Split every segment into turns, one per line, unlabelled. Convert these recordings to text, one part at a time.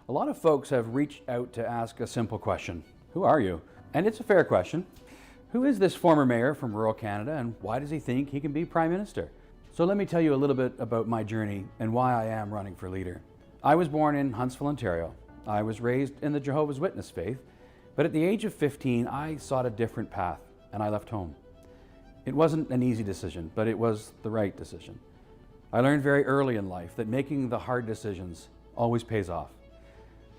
A lot of folks have reached out to ask a simple question. Who are you? And it's a fair question. Who is this former mayor from rural Canada, and why does he think he can be Prime Minister? So let me tell you a little bit about my journey and why I am running for leader. I was born in Huntsville, Ontario. I was raised in the Jehovah's Witness faith, but at the age of 15, I sought a different path, and I left home. It wasn't an easy decision, but it was the right decision. I learned very early in life that making the hard decisions always pays off.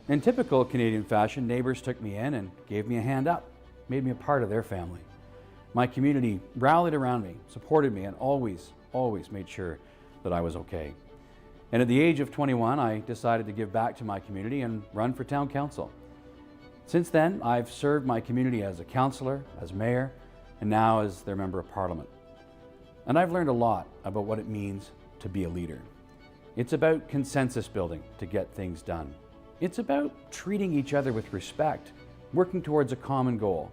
In typical Canadian fashion, neighbors took me in and gave me a hand up, made me a part of their family. My community rallied around me, supported me, and always made sure that I was okay. And at the age of 21, I decided to give back to my community and run for town council. Since then, I've served my community as a councillor, as mayor, and now as their member of parliament. And I've learned a lot about what it means to be a leader. It's about consensus building to get things done. It's about treating each other with respect, working towards a common goal,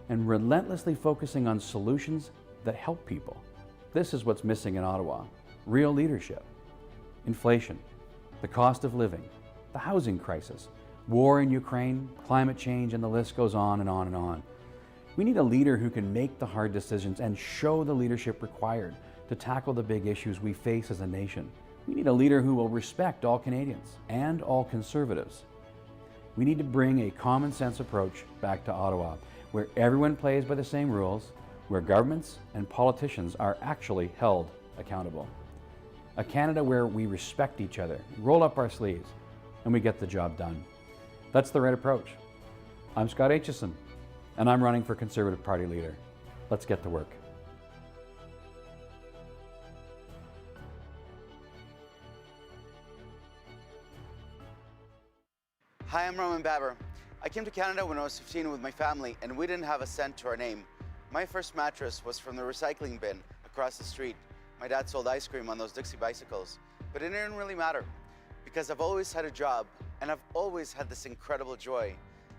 and relentlessly focusing on solutions that help people. This is what's missing in Ottawa: real leadership. Inflation, the cost of living, the housing crisis, war in Ukraine, climate change, and the list goes on and on and on. We need a leader who can make the hard decisions and show the leadership required to tackle the big issues we face as a nation. We need a leader who will respect all Canadians and all Conservatives. We need to bring a common sense approach back to Ottawa, where everyone plays by the same rules, where governments and politicians are actually held accountable. A Canada where we respect each other, roll up our sleeves, and we get the job done. That's the right approach. I'm Scott Aitchison, and I'm running for Conservative Party leader. Let's get to work.
Hi, I'm Roman Baber. I came to Canada when I was 15 with my family, and we didn't have a cent to our name. My first mattress was from the recycling bin across the street. My dad sold ice cream on those Dixie bicycles, but it didn't really matter because I've always had a job and I've always had this incredible joy.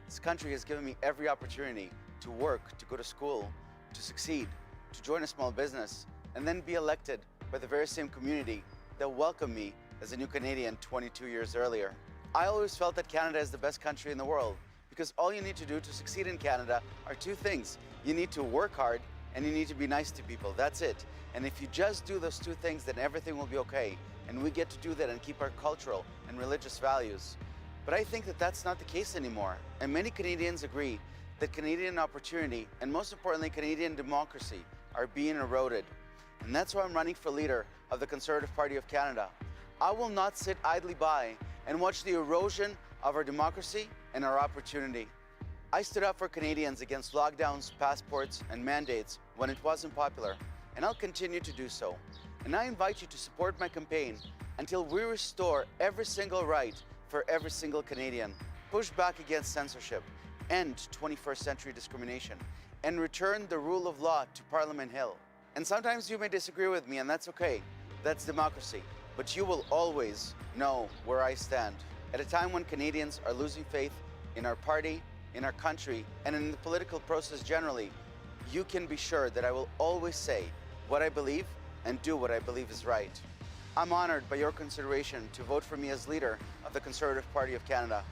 This country has given me every opportunity to work, to go to school, to succeed, to join a small business, and then be elected by the very same community that welcomed me as a new Canadian 22 years earlier. I always felt that Canada is the best country in the world because all you need to do to succeed in Canada are two things. You need to work hard and you need to be nice to people. That's it. And if you just do those two things, then everything will be okay. And we get to do that and keep our cultural and religious values. But I think that that's not the case anymore. And many Canadians agree that Canadian opportunity, and most importantly, Canadian democracy, are being eroded. And that's why I'm running for leader of the Conservative Party of Canada. I will not sit idly by and watch the erosion of our democracy and our opportunity. I stood up for Canadians against lockdowns, passports, and mandates when it wasn't popular, and I'll continue to do so. And I invite you to support my campaign until we restore every single right for every single Canadian, push back against censorship, end 21st century discrimination, and return the rule of law to Parliament Hill. And sometimes you may disagree with me, and that's okay. That's democracy. But you will always know where I stand. At a time when Canadians are losing faith in our party, in our country, and in the political process generally, you can be sure that I will always say what I believe and do what I believe is right. I'm honored by your consideration to vote for me as leader of the Conservative Party of Canada.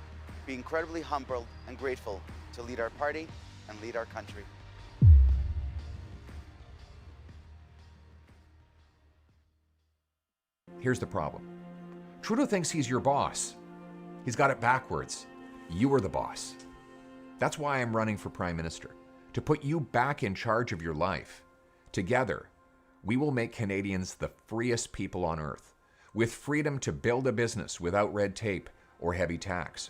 Be incredibly humbled and grateful to lead our party and lead our country.
Here's the problem. Trudeau thinks he's your boss. He's got it backwards. You are the boss. That's why I'm running for Prime Minister, to put you back in charge of your life. Together, we will make Canadians the freest people on earth, with freedom to build a business without red tape or heavy tax,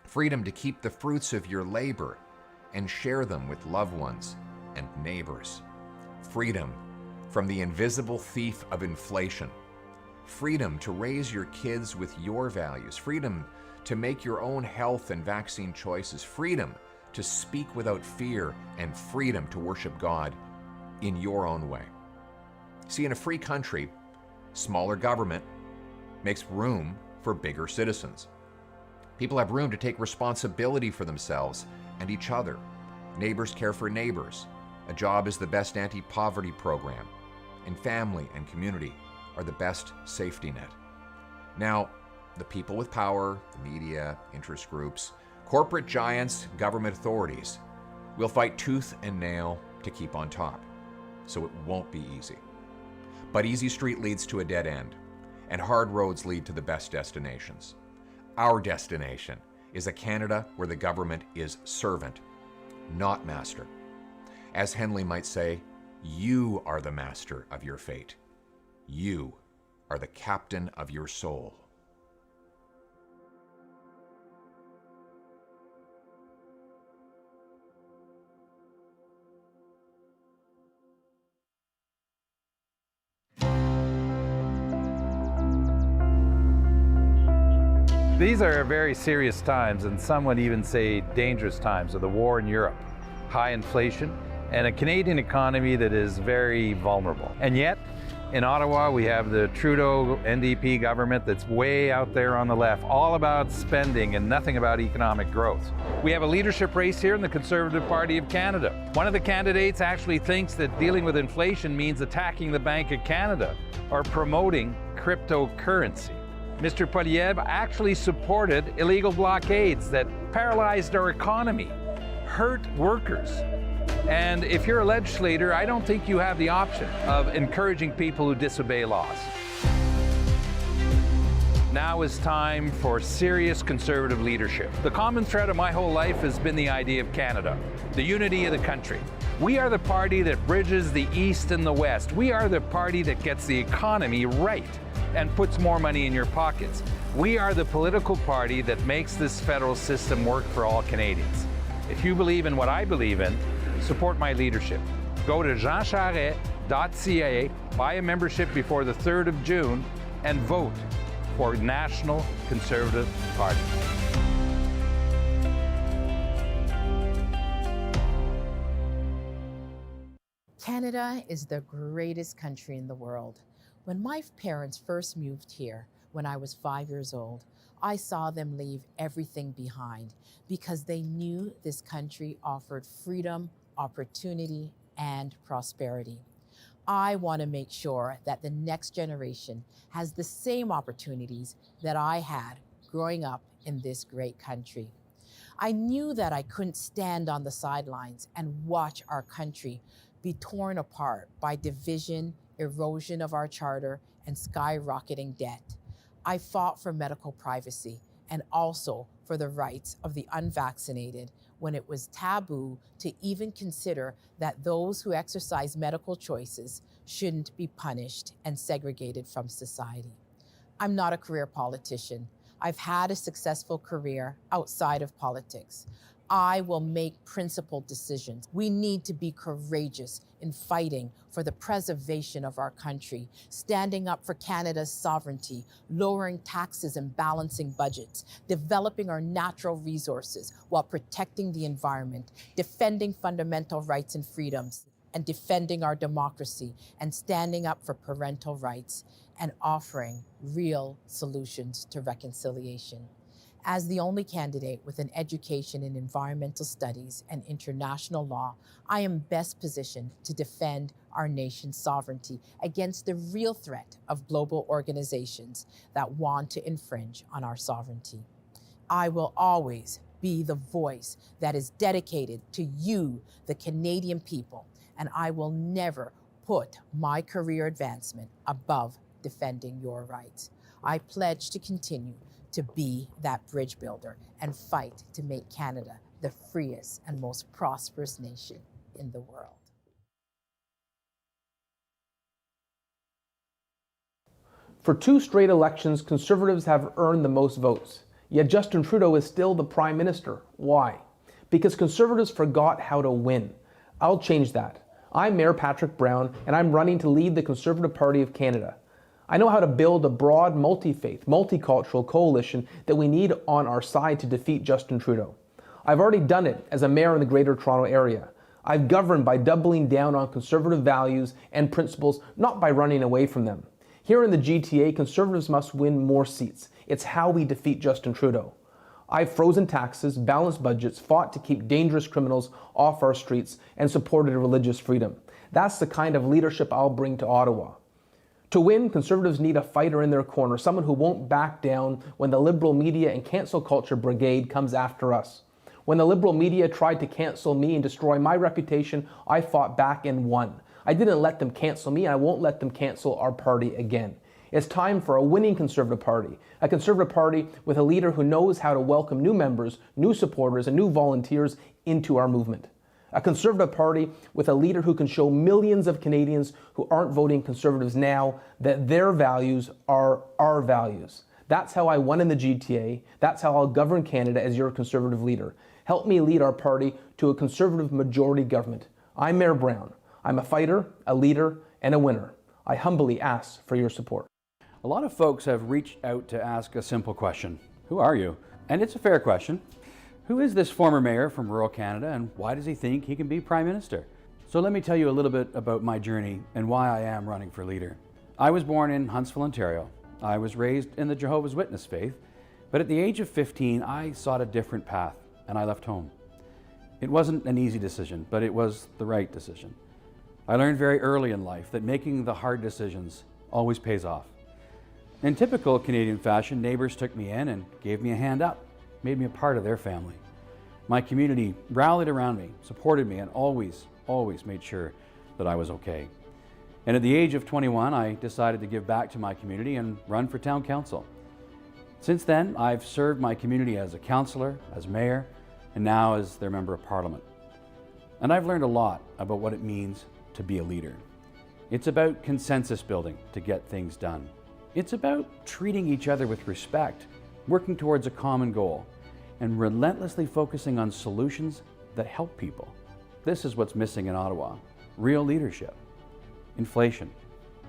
freedom to keep the fruits of your labor and share them with loved ones and neighbors, freedom from the invisible thief of inflation, freedom to raise your kids with your values, freedom to make your own health and vaccine choices, freedom to speak without fear, and freedom to worship God in your own way. See, in a free country, smaller government makes room for bigger citizens. People have room to take responsibility for themselves and each other. Neighbors care for neighbors. A job is the best anti-poverty program, and family and community are the best safety net. Now, the people with power, the media, interest groups, corporate giants, government authorities will fight tooth and nail to keep on top. So it won't be easy. But easy street leads to a dead end, and hard roads lead to the best destinations. Our destination is a Canada where the government is servant, not master. As Henley might say, you are the master of your fate. You are the captain of your soul.
These are very serious times, and some would even say dangerous times, of the war in Europe, high inflation, and a Canadian economy that is very vulnerable. And yet, in Ottawa, we have the Trudeau NDP government that's way out there on the left, all about spending and nothing about economic growth. We have a leadership race here in the Conservative Party of Canada. One of the candidates actually thinks that dealing with inflation means attacking the Bank of Canada or promoting cryptocurrency. Mr. Poilievre actually supported illegal blockades that paralyzed our economy, hurt workers. And if you're a legislator, I don't think you have the option of encouraging people who disobey laws. Now is time for serious Conservative leadership. The common thread of my whole life has been the idea of Canada, the unity of the country. We are the party that bridges the East and the West. We are the party that gets the economy right and puts more money in your pockets. We are the political party that makes this federal system work for all Canadians. If you believe in what I believe in, support my leadership. Go to jeancharest.ca, buy a membership before the 3rd of June, and vote for National Conservative Party.
Canada is the greatest country in the world. When my parents first moved here, when I was 5 years old, I saw them leave everything behind because they knew this country offered freedom, opportunity, and prosperity. I want to make sure that the next generation has the same opportunities that I had growing up in this great country. I knew that I couldn't stand on the sidelines and watch our country be torn apart by division, erosion of our charter, and skyrocketing debt. I fought for medical privacy and also for the rights of the unvaccinated when it was taboo to even consider that those who exercise medical choices shouldn't be punished and segregated from society. I'm not a career politician. I've had a successful career outside of politics. I will make principled decisions. We need to be courageous in fighting for the preservation of our country, standing up for Canada's sovereignty, lowering taxes and balancing budgets, developing our natural resources while protecting the environment, defending fundamental rights and freedoms, and defending our democracy, and standing up for parental rights, and offering real solutions to reconciliation. As the only candidate with an education in environmental studies and international law, I am best positioned to defend our nation's sovereignty against the real threat of global organizations that want to infringe on our sovereignty. I will always be the voice that is dedicated to you, the Canadian people, and I will never put my career advancement above defending your rights. I pledge to continue to be that bridge builder and fight to make Canada the freest and most prosperous nation in the world.
For 2 straight elections, Conservatives have earned the most votes. Yet Justin Trudeau is still the Prime Minister. Why? Because Conservatives forgot how to win. I'll change that. I'm Mayor Patrick Brown, and I'm running to lead the Conservative Party of Canada. I know how to build a broad, multi-faith, multicultural coalition that we need on our side to defeat Justin Trudeau. I've already done it as a mayor in the Greater Toronto Area. I've governed by doubling down on Conservative values and principles, not by running away from them. Here in the GTA, Conservatives must win more seats. It's how we defeat Justin Trudeau. I've frozen taxes, balanced budgets, fought to keep dangerous criminals off our streets, and supported religious freedom. That's the kind of leadership I'll bring to Ottawa. To win, Conservatives need a fighter in their corner, someone who won't back down when the liberal media and cancel culture brigade comes after us. When the liberal media tried to cancel me and destroy my reputation, I fought back and won. I didn't let them cancel me, and I won't let them cancel our party again. It's time for a winning Conservative Party, a Conservative Party with a leader who knows how to welcome new members, new supporters, and new volunteers into our movement. A Conservative Party with a leader who can show millions of Canadians who aren't voting Conservatives now that their values are our values. That's how I won in the GTA. That's how I'll govern Canada as your Conservative leader. Help me lead our party to a Conservative majority government. I'm Mayor Brown. I'm a fighter, a leader, and a winner. I humbly ask for your support.
A lot of folks have reached out to ask a simple question. Who are you? And it's a fair question. Who is this former mayor from rural Canada, and why does he think he can be Prime Minister? So let me tell you a little bit about my journey and why I am running for leader. I was born in Huntsville, Ontario. I was raised in the Jehovah's Witness faith, but at the age of 15, I sought a different path, and I left home. It wasn't an easy decision, but it was the right decision. I learned very early in life that making the hard decisions always pays off. In typical Canadian fashion, neighbors took me in and gave me a hand up, made me a part of their family. My community rallied around me, supported me, and always made sure that I was okay. And at the age of 21, I decided to give back to my community and run for town council. Since then, I've served my community as a councillor, as mayor, and now as their member of parliament. And I've learned a lot about what it means to be a leader. It's about consensus building to get things done. It's about treating each other with respect, working towards a common goal, and relentlessly focusing on solutions that help people. This is what's missing in Ottawa: real leadership. Inflation,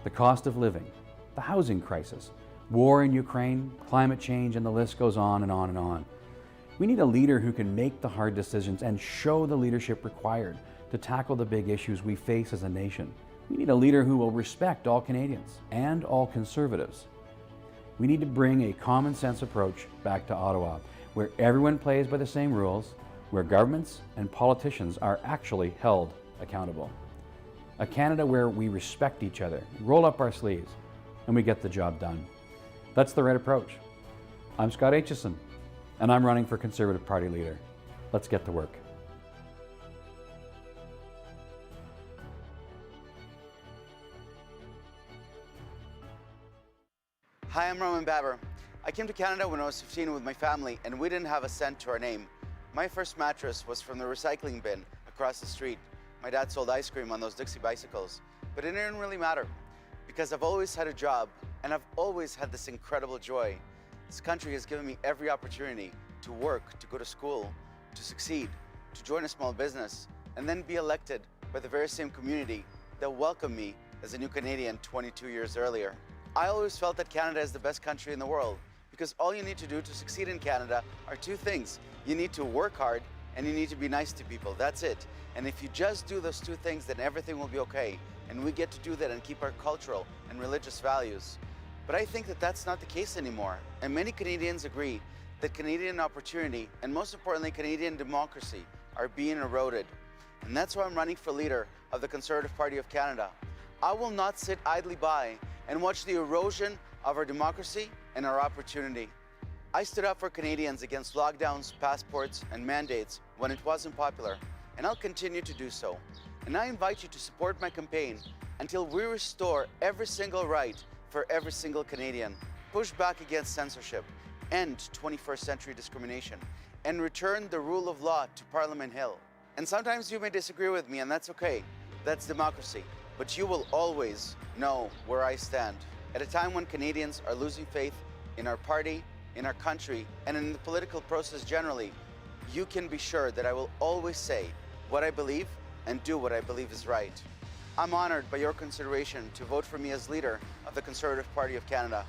the cost of living, the housing crisis, war in Ukraine, climate change, and the list goes on and on and on. We need a leader who can make the hard decisions and show the leadership required to tackle the big issues we face as a nation. We need a leader who will respect all Canadians and all Conservatives. We need to bring a common sense approach back to Ottawa, where everyone plays by the same rules, where governments and politicians are actually held accountable. A Canada where we respect each other, roll up our sleeves, and we get the job done. That's the right approach. I'm Scott Aitchison, and I'm running for Conservative Party leader. Let's get to work.
Hi, I'm Roman Baber. I came to Canada when I was 15 with my family, and we didn't have a cent to our name. My first mattress was from the recycling bin across the street. My dad sold ice cream on those Dixie bicycles, but it didn't really matter because I've always had a job and I've always had this incredible joy. This country has given me every opportunity to work, to go to school, to succeed, to join a small business, and then be elected by the very same community that welcomed me as a new Canadian 22 years earlier. I always felt that Canada is the best country in the world because all you need to do to succeed in Canada are two things. You need to work hard and you need to be nice to people. That's it. And if you just do those two things, then everything will be okay. And we get to do that and keep our cultural and religious values. But I think that that's not the case anymore. And many Canadians agree that Canadian opportunity, and most importantly, Canadian democracy, are being eroded. And that's why I'm running for leader of the Conservative Party of Canada. I will not sit idly by and watch the erosion of our democracy and our opportunity. I stood up for Canadians against lockdowns, passports, and mandates when it wasn't popular, and I'll continue to do so. And I invite you to support my campaign until we restore every single right for every single Canadian, push back against censorship, end 21st century discrimination, and return the rule of law to Parliament Hill. And sometimes you may disagree with me, and that's okay. That's democracy. But you will always know where I stand. At a time when Canadians are losing faith in our party, in our country, and in the political process generally, you can be sure that I will always say what I believe and do what I believe is right. I'm honored by your consideration to vote for me as leader of the Conservative Party of Canada.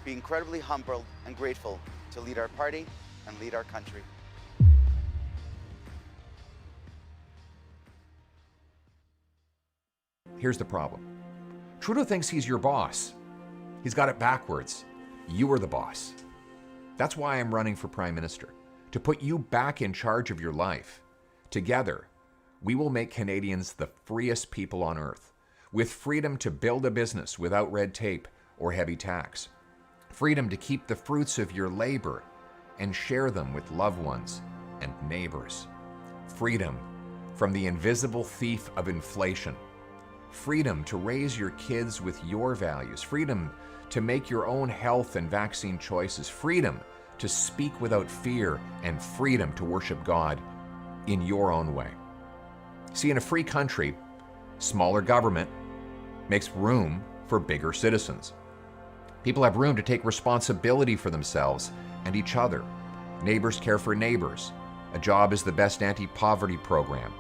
Be incredibly humbled and grateful to lead our party and lead our country.
Here's the problem. Trudeau thinks he's your boss. He's got it backwards. You are the boss. That's why I'm running for Prime Minister, to put you back in charge of your life. Together, we will make Canadians the freest people on earth. with freedom to build a business without red tape or heavy tax, freedom to keep the fruits of your labor and share them with loved ones and neighbors, freedom from the invisible thief of inflation, freedom to raise your kids with your values, freedom to make your own health and vaccine choices, freedom to speak without fear, and freedom to worship God in your own way. See, in a free country, smaller government makes room for bigger citizens. People have room to take responsibility for themselves and each other. Neighbors care for neighbors. A job is the best anti-poverty program.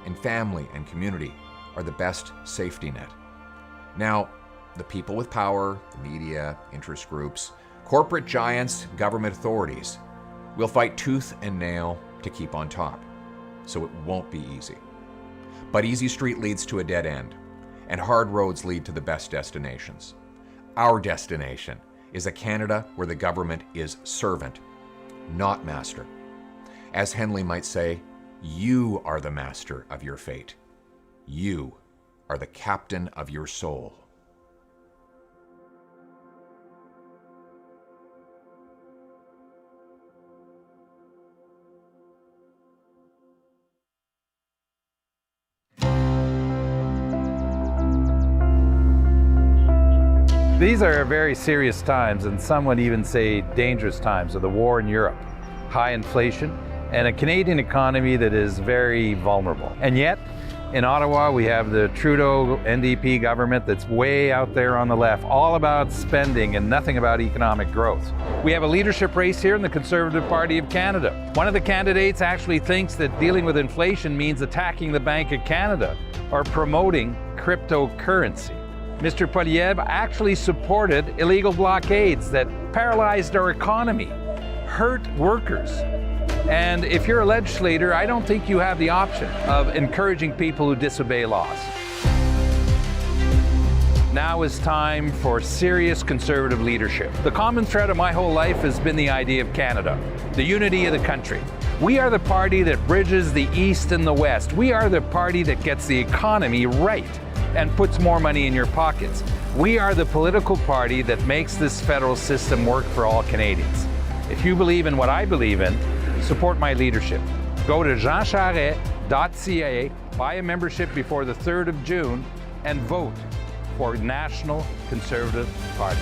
And family and community are the best safety net. Now, the people with power, the media, interest groups, corporate giants, government authorities will fight tooth and nail to keep on top. So it won't be easy. But easy street leads to a dead end, and hard roads lead to the best destinations. Our destination is a Canada where the government is servant, not master. As Henley might say, you are the master of your fate. You are the captain of your soul.
These are very serious times, and some would even say dangerous times, of the war in Europe, high inflation, and a Canadian economy that is very vulnerable. And yet, in Ottawa, we have the Trudeau NDP government that's way out there on the left, all about spending and nothing about economic growth. We have a leadership race here in the Conservative Party of Canada. One of the candidates actually thinks that dealing with inflation means attacking the Bank of Canada or promoting cryptocurrency. Mr. Poilievre actually supported illegal blockades that paralyzed our economy, hurt workers. And if you're a legislator, I don't think you have the option of encouraging people who disobey laws. Now is time for serious Conservative leadership. The common thread of my whole life has been the idea of Canada, the unity of the country. We are the party that bridges the East and the West. We are the party that gets the economy right and puts more money in your pockets. We are the political party that makes this federal system work for all Canadians. If you believe in what I believe in, support my leadership. Go to jeancharest.ca, buy a membership before the 3rd of June, and vote for National Conservative Party.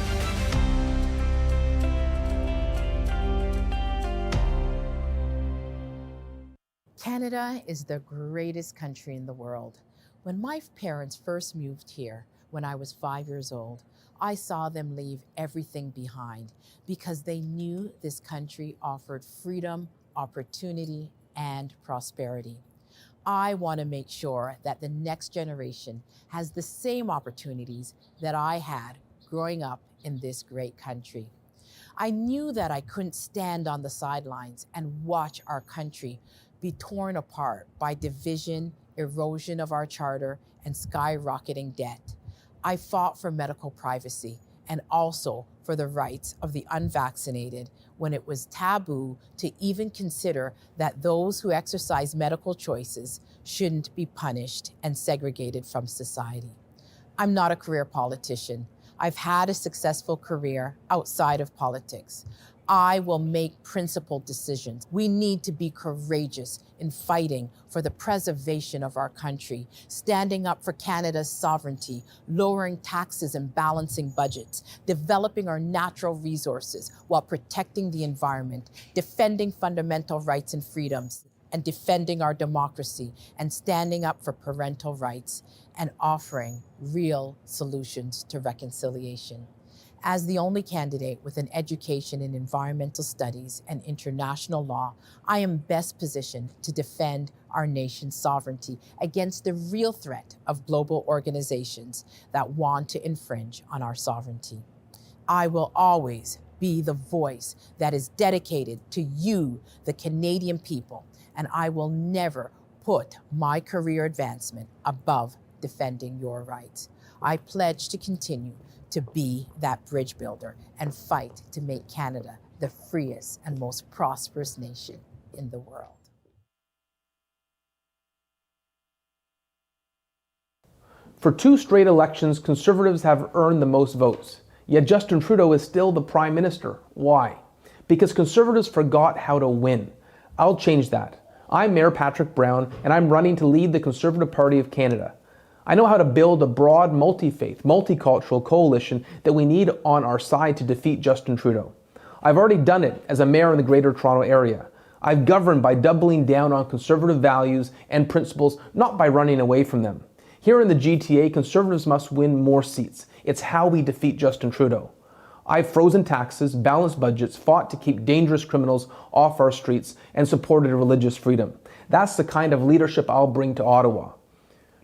Canada is the greatest country in the world. When my parents first moved here, when I was 5 years old, I saw them leave everything behind because they knew this country offered freedom, opportunity, and prosperity. I want to make sure that the next generation has the same opportunities that I had growing up in this great country. I knew that I couldn't stand on the sidelines and watch our country be torn apart by division, erosion of our charter, and skyrocketing debt. I fought for medical privacy and also for the rights of the unvaccinated when it was taboo to even consider that those who exercise medical choices shouldn't be punished and segregated from society. I'm not a career politician. I've had a successful career outside of politics. I will make principled decisions. We need to be courageous in fighting for the preservation of our country, standing up for Canada's sovereignty, lowering taxes and balancing budgets, developing our natural resources while protecting the environment, defending fundamental rights and freedoms, and defending our democracy, and standing up for parental rights, and offering real solutions to reconciliation. As the only candidate with an education in environmental studies and international law, I am best positioned to defend our nation's sovereignty against the real threat of global organizations that want to infringe on our sovereignty. I will always be the voice that is dedicated to you, the Canadian people, and I will never put my career advancement above defending your rights. I pledge to continue to be that bridge builder and fight to make Canada the freest and most prosperous nation in the world.
For 2 straight elections, Conservatives have earned the most votes. Yet Justin Trudeau is still the Prime Minister. Why? Because Conservatives forgot how to win. I'll change that. I'm Mayor Patrick Brown, and I'm running to lead the Conservative Party of Canada. I know how to build a broad, multi-faith, multicultural coalition that we need on our side to defeat Justin Trudeau. I've already done it as a mayor in the Greater Toronto Area. I've governed by doubling down on Conservative values and principles, not by running away from them. Here in the GTA, Conservatives must win more seats. It's how we defeat Justin Trudeau. I've frozen taxes, balanced budgets, fought to keep dangerous criminals off our streets, and supported religious freedom. That's the kind of leadership I'll bring to Ottawa.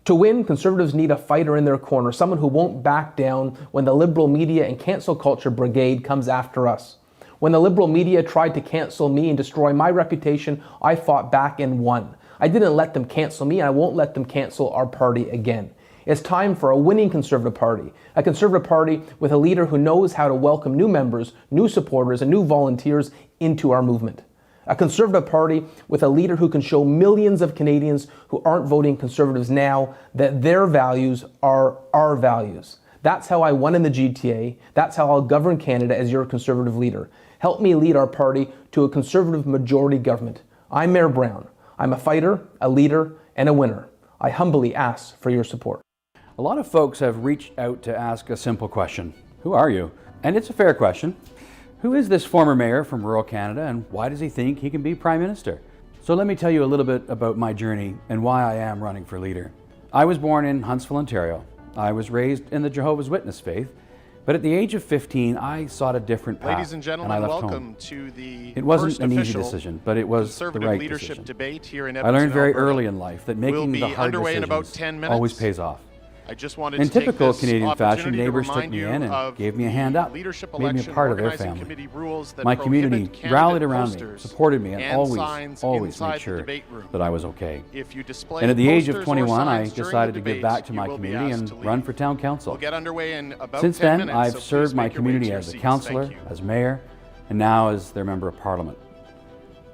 To win, Conservatives need a fighter in their corner, someone who won't back down when the liberal media and cancel culture brigade comes after us. When the liberal media tried to cancel me and destroy my reputation, I fought back and won. I didn't let them cancel me, and I won't let them cancel our party again. It's time for a winning Conservative Party, a Conservative Party with a leader who knows how to welcome new members, new supporters, and new volunteers into our movement. A Conservative Party with a leader who can show millions of Canadians who aren't voting Conservatives now that their values are our values. That's how I won in the GTA. That's how I'll govern Canada as your Conservative leader. Help me lead our party to a Conservative majority government. I'm Mayor Brown. I'm a fighter, a leader, and a winner. I humbly ask for your support.
A lot of folks have reached out to ask a simple question. Who are you? And it's a fair question. Who is this former mayor from rural Canada, and why does he think he can be Prime Minister? So let me tell you a little bit about my journey and why I am running for leader. I was born in Huntsville, Ontario. I was raised in the Jehovah's Witness faith, but at the age of 15, I sought a different path.
Ladies and gentlemen, welcome to the
It wasn't an easy decision, but it was the right
leadership
decision.
debate here in
I
Edmonton,
learned very
Alberta.
early in life that making the hard
underway in about
decisions
10 minutes.
always pays off.
I just wanted
In
to take
typical
this
Canadian fashion,
opportunity to
neighbors took
remind
me
you
in and
of
gave me a
the
hand up,
leadership
made me a
election
part of their
organizing
family.
committee rules that
My community
prohibit
rallied
candidate
around me,
posters
supported me, and
and
always
signs
made
inside the
sure
debate room.
that I was okay.
If you display
And at the age of
posters or
21, I
signs during
decided
the
to give
debate,
back to my
you will be
community
asked
and
to leave.
run for town council.
We'll get underway in about
Since
10
then,
minutes,
I've
so please
served my
make your way to
community
your
as a
seats.
councillor,
Thank you.
as mayor, and now as their member of parliament.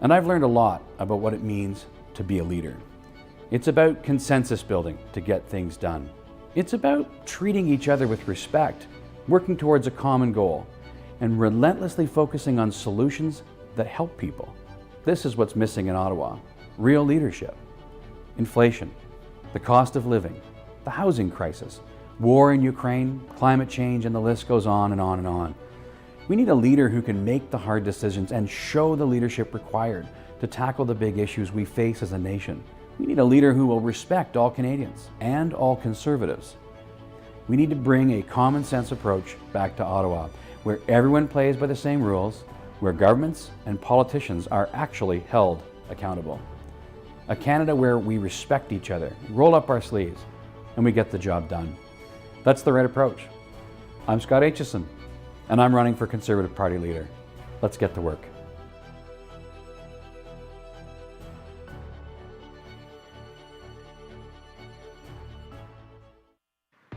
And I've learned a lot about what it means to be a leader. It's about consensus building to get things done. It's about treating each other with respect, working towards a common goal, and relentlessly focusing on solutions that help people. This is what's missing in Ottawa: real leadership. Inflation, the cost of living, the housing crisis, war in Ukraine, climate change, and the list goes on and on and on. We need a leader who can make the hard decisions and show the leadership required to tackle the big issues we face as a nation. We need a leader who will respect all Canadians and all Conservatives. We need to bring a common sense approach back to Ottawa, where everyone plays by the same rules, where governments and politicians are actually held accountable. A Canada where we respect each other, roll up our sleeves, and we get the job done. That's the right approach. I'm Scott Aitchison, and I'm running for Conservative Party leader. Let's get to work.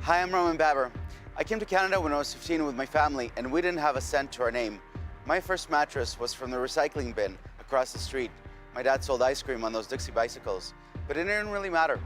Hi, I'm Roman Baber. I came to Canada when I was 15 with my family, and we didn't have a cent to our name. My first mattress was from the recycling bin across the street. My dad sold ice cream on those Dixie bicycles, but it didn't really matter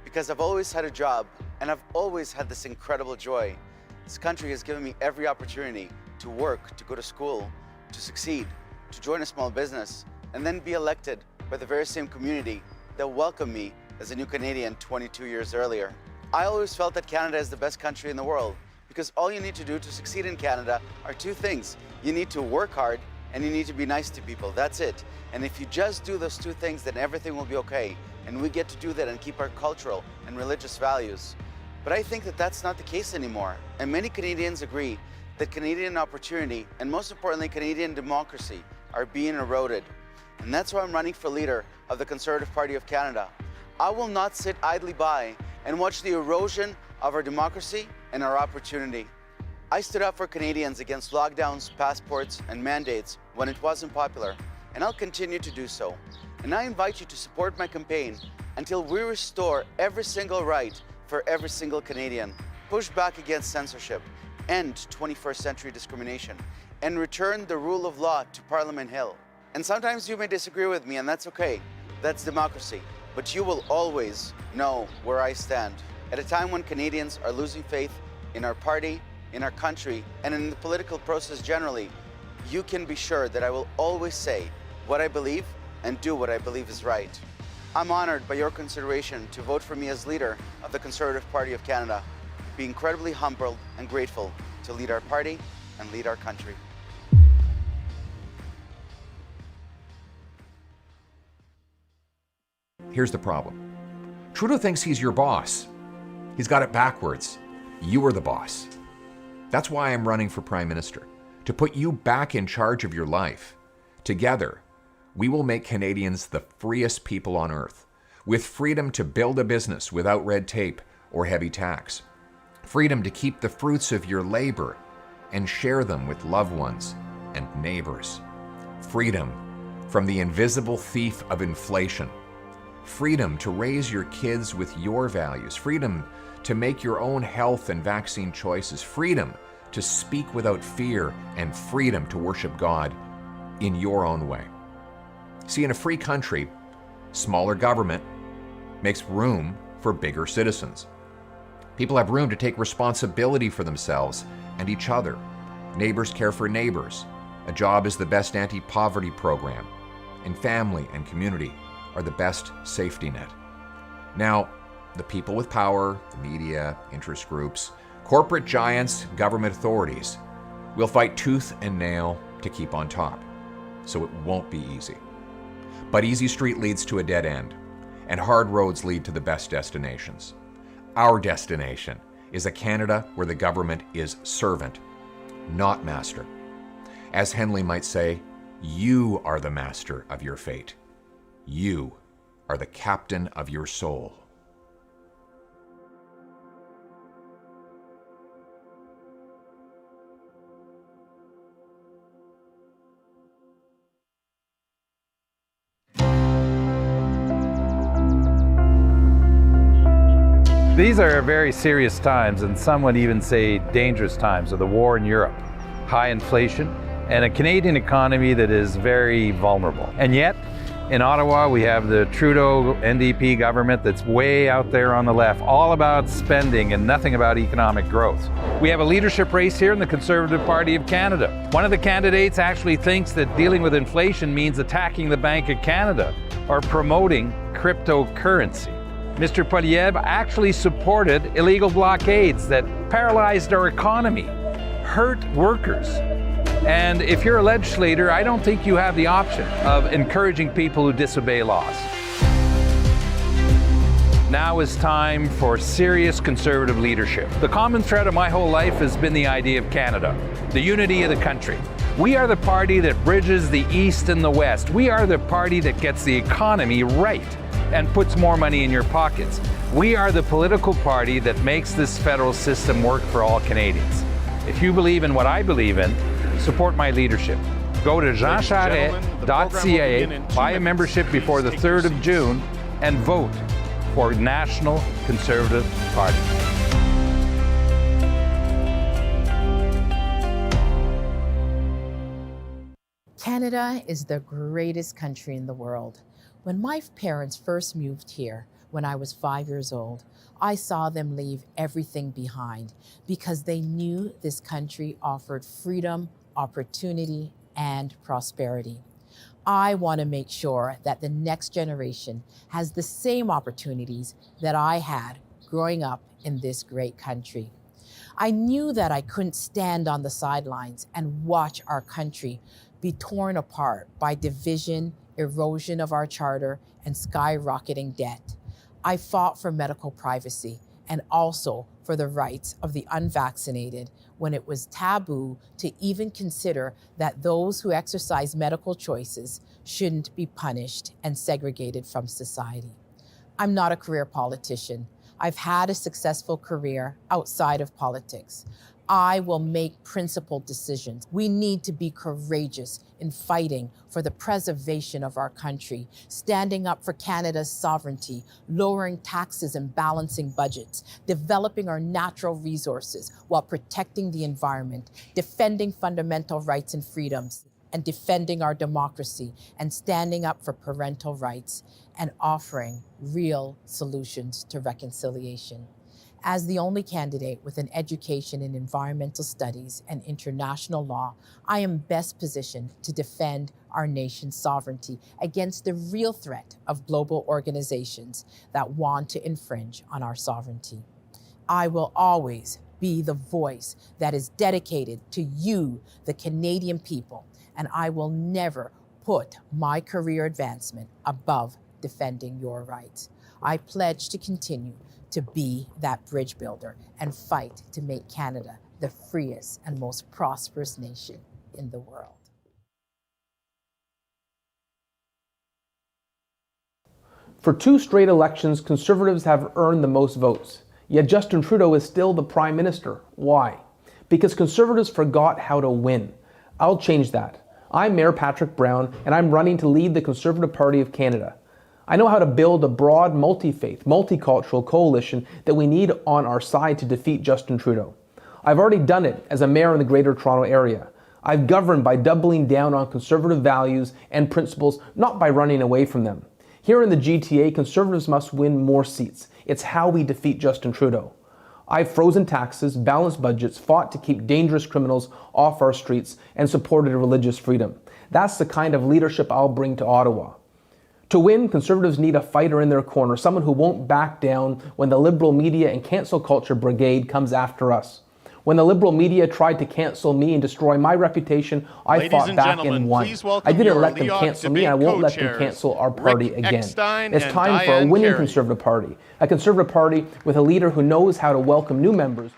because I've always had a job and I've always had this incredible joy. This country has given me every opportunity to work, to go to school, to succeed, to join a small business, and then be elected by the very same community that welcomed me as a new Canadian 22 years earlier. I always felt that Canada is the best country in the world because all you need to do to succeed in Canada are two things. You need to work hard and you need to be nice to people. That's it. And if you just do those two things, then everything will be okay. And we get to do that and keep our cultural and religious values. But I think that that's not the case anymore. And many Canadians agree that Canadian opportunity, and most importantly, Canadian democracy, are being eroded. And that's why I'm running for leader of the Conservative Party of Canada. I will not sit idly by and watch the erosion of our democracy and our opportunity. I stood up for Canadians against lockdowns, passports, and mandates when it wasn't popular, and I'll continue to do so. And I invite you to support my campaign until we restore every single right for every single Canadian, push back against censorship, end 21st century discrimination, and return the rule of law to Parliament Hill. And sometimes you may disagree with me, and that's okay. That's democracy. But you will always know where I stand. At a time when Canadians are losing faith in our party, in our country, and in the political process generally, you can be sure that I will always say what I believe and do what I believe is right. I'm honored by your consideration to vote for me as leader of the Conservative Party of Canada. Be incredibly humbled and grateful to lead our party and lead our country.
Here's the problem. Trudeau thinks he's your boss. He's got it backwards. You are the boss. That's why I'm running for Prime Minister, to put you back in charge of your life. Together, we will make Canadians the freest people on earth, with freedom to build a business without red tape or heavy tax, freedom to keep the fruits of your labor and share them with loved ones and neighbors, freedom from the invisible thief of inflation, freedom to raise your kids with your values, freedom to make your own health and vaccine choices, freedom to speak without fear, and freedom to worship God in your own way. See, in a free country, smaller government makes room for bigger citizens. People have room to take responsibility for themselves and each other. Neighbors care for neighbors. A job is the best anti-poverty program, and family and community are the best safety net. Now, the people with power, the media, interest groups, corporate giants, government authorities will fight tooth and nail to keep on top. So it won't be easy. But easy street leads to a dead end, and hard roads lead to the best destinations. Our destination is a Canada where the government is servant, not master. As Henley might say, you are the master of your fate. You are the captain of your soul.
These are very serious times, and some would even say dangerous times, of the war in Europe, high inflation, and a Canadian economy that is very vulnerable. And yet, in Ottawa, we have the Trudeau NDP government that's way out there on the left, all about spending and nothing about economic growth. We have a leadership race here in the Conservative Party of Canada. One of the candidates actually thinks that dealing with inflation means attacking the Bank of Canada or promoting cryptocurrency. Mr. Poilievre actually supported illegal blockades that paralyzed our economy, hurt workers. And if you're a legislator, I don't think you have the option of encouraging people who disobey laws. Now is time for serious Conservative leadership. The common thread of my whole life has been the idea of Canada, the unity of the country. We are the party that bridges the East and the West. We are the party that gets the economy right and puts more money in your pockets. We are the political party that makes this federal system work for all Canadians. If you believe in what I believe in, support my leadership. Go to jeancharest.ca, buy a membership before the 3rd of June, and vote for National Conservative Party.
Canada is the greatest country in the world. When my parents first moved here, when I was 5 years old, I saw them leave everything behind because they knew this country offered freedom, opportunity, and prosperity. I want to make sure that the next generation has the same opportunities that I had growing up in this great country. I knew that I couldn't stand on the sidelines and watch our country be torn apart by division, erosion of our charter, and skyrocketing debt. I fought for medical privacy and also for the rights of the unvaccinated when it was taboo to even consider that those who exercise medical choices shouldn't be punished and segregated from society. I'm not a career politician. I've had a successful career outside of politics. I will make principled decisions. We need to be courageous in fighting for the preservation of our country, standing up for Canada's sovereignty, lowering taxes and balancing budgets, developing our natural resources while protecting the environment, defending fundamental rights and freedoms, and defending our democracy, and standing up for parental rights, and offering real solutions to reconciliation. As the only candidate with an education in environmental studies and international law, I am best positioned to defend our nation's sovereignty against the real threat of global organizations that want to infringe on our sovereignty. I will always be the voice that is dedicated to you, the Canadian people, and I will never put my career advancement above defending your rights. I pledge to continue to be that bridge builder and fight to make Canada the freest and most prosperous nation in the world.
For 2 straight elections, Conservatives have earned the most votes. Yet Justin Trudeau is still the Prime Minister. Why? Because Conservatives forgot how to win. I'll change that. I'm Mayor Patrick Brown, and I'm running to lead the Conservative Party of Canada. I know how to build a broad, multi-faith, multicultural coalition that we need on our side to defeat Justin Trudeau. I've already done it as a mayor in the Greater Toronto Area. I've governed by doubling down on Conservative values and principles, not by running away from them. Here in the GTA, Conservatives must win more seats. It's how we defeat Justin Trudeau. I've frozen taxes, balanced budgets, fought to keep dangerous criminals off our streets, and supported religious freedom. That's the kind of leadership I'll bring to Ottawa. To win, Conservatives need a fighter in their corner, someone who won't back down when the liberal media and cancel culture brigade comes after us. When the liberal media tried to cancel me and destroy my reputation, I fought back and won. I didn't let them cancel me, and I won't let them cancel our party again. It's time for a winning Conservative Party, a Conservative Party with a leader who knows how to welcome new members.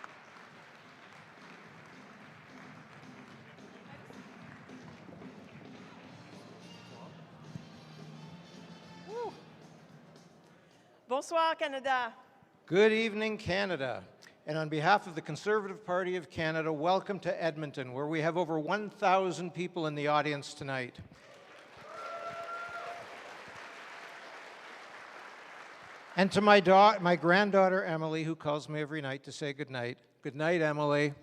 Bonsoir, Canada.
Good evening, Canada. And on behalf of the Conservative Party of Canada, welcome to Edmonton, where we have over 1,000 people in the audience tonight. And to my granddaughter, Emily, who calls me every night to say goodnight. Good night, Emily.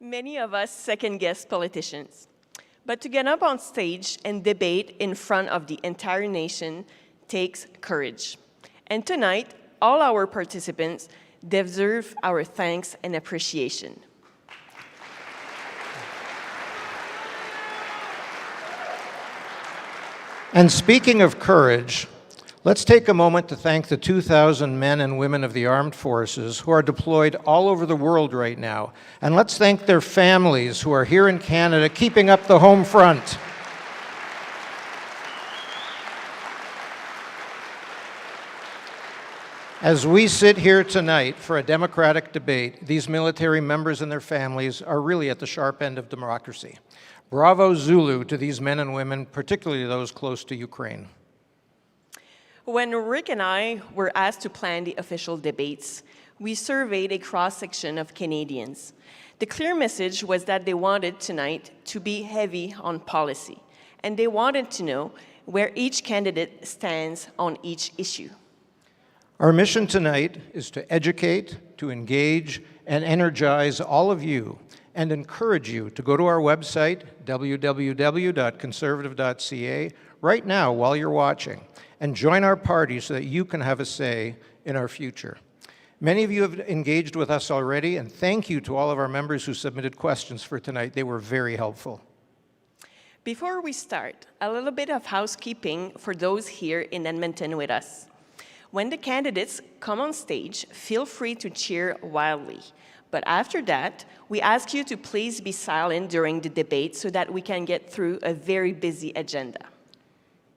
Many of us second-guess politicians. But to get up on stage and debate in front of the entire nation takes courage. And tonight, all our participants deserve our thanks and appreciation.
And speaking of courage, let's take a moment to thank the 2,000 men and women of the armed forces who are deployed all over the world right now. And let's thank their families who are here in Canada keeping up the home front. As we sit here tonight for a democratic debate, these military members and their families are really at the sharp end of democracy. Bravo Zulu to these men and women, particularly those close to Ukraine.
When Rick and I were asked to plan the official debates, we surveyed a cross-section of Canadians. The clear message was that they wanted tonight to be heavy on policy, and they wanted to know where each candidate stands on each issue.
Our mission tonight is to educate, to engage, and energize all of you and encourage you to go to our website, www.conservative.ca, right now while you're watching, and join our party so that you can have a say in our future. Many of you have engaged with us already, and thank you to all of our members who submitted questions for tonight. They were very helpful.
Before we start, a little bit of housekeeping for those here in Edmonton with us. When the candidates come on stage, feel free to cheer wildly. But after that, we ask you to please be silent during the debate so that we can get through a very busy agenda.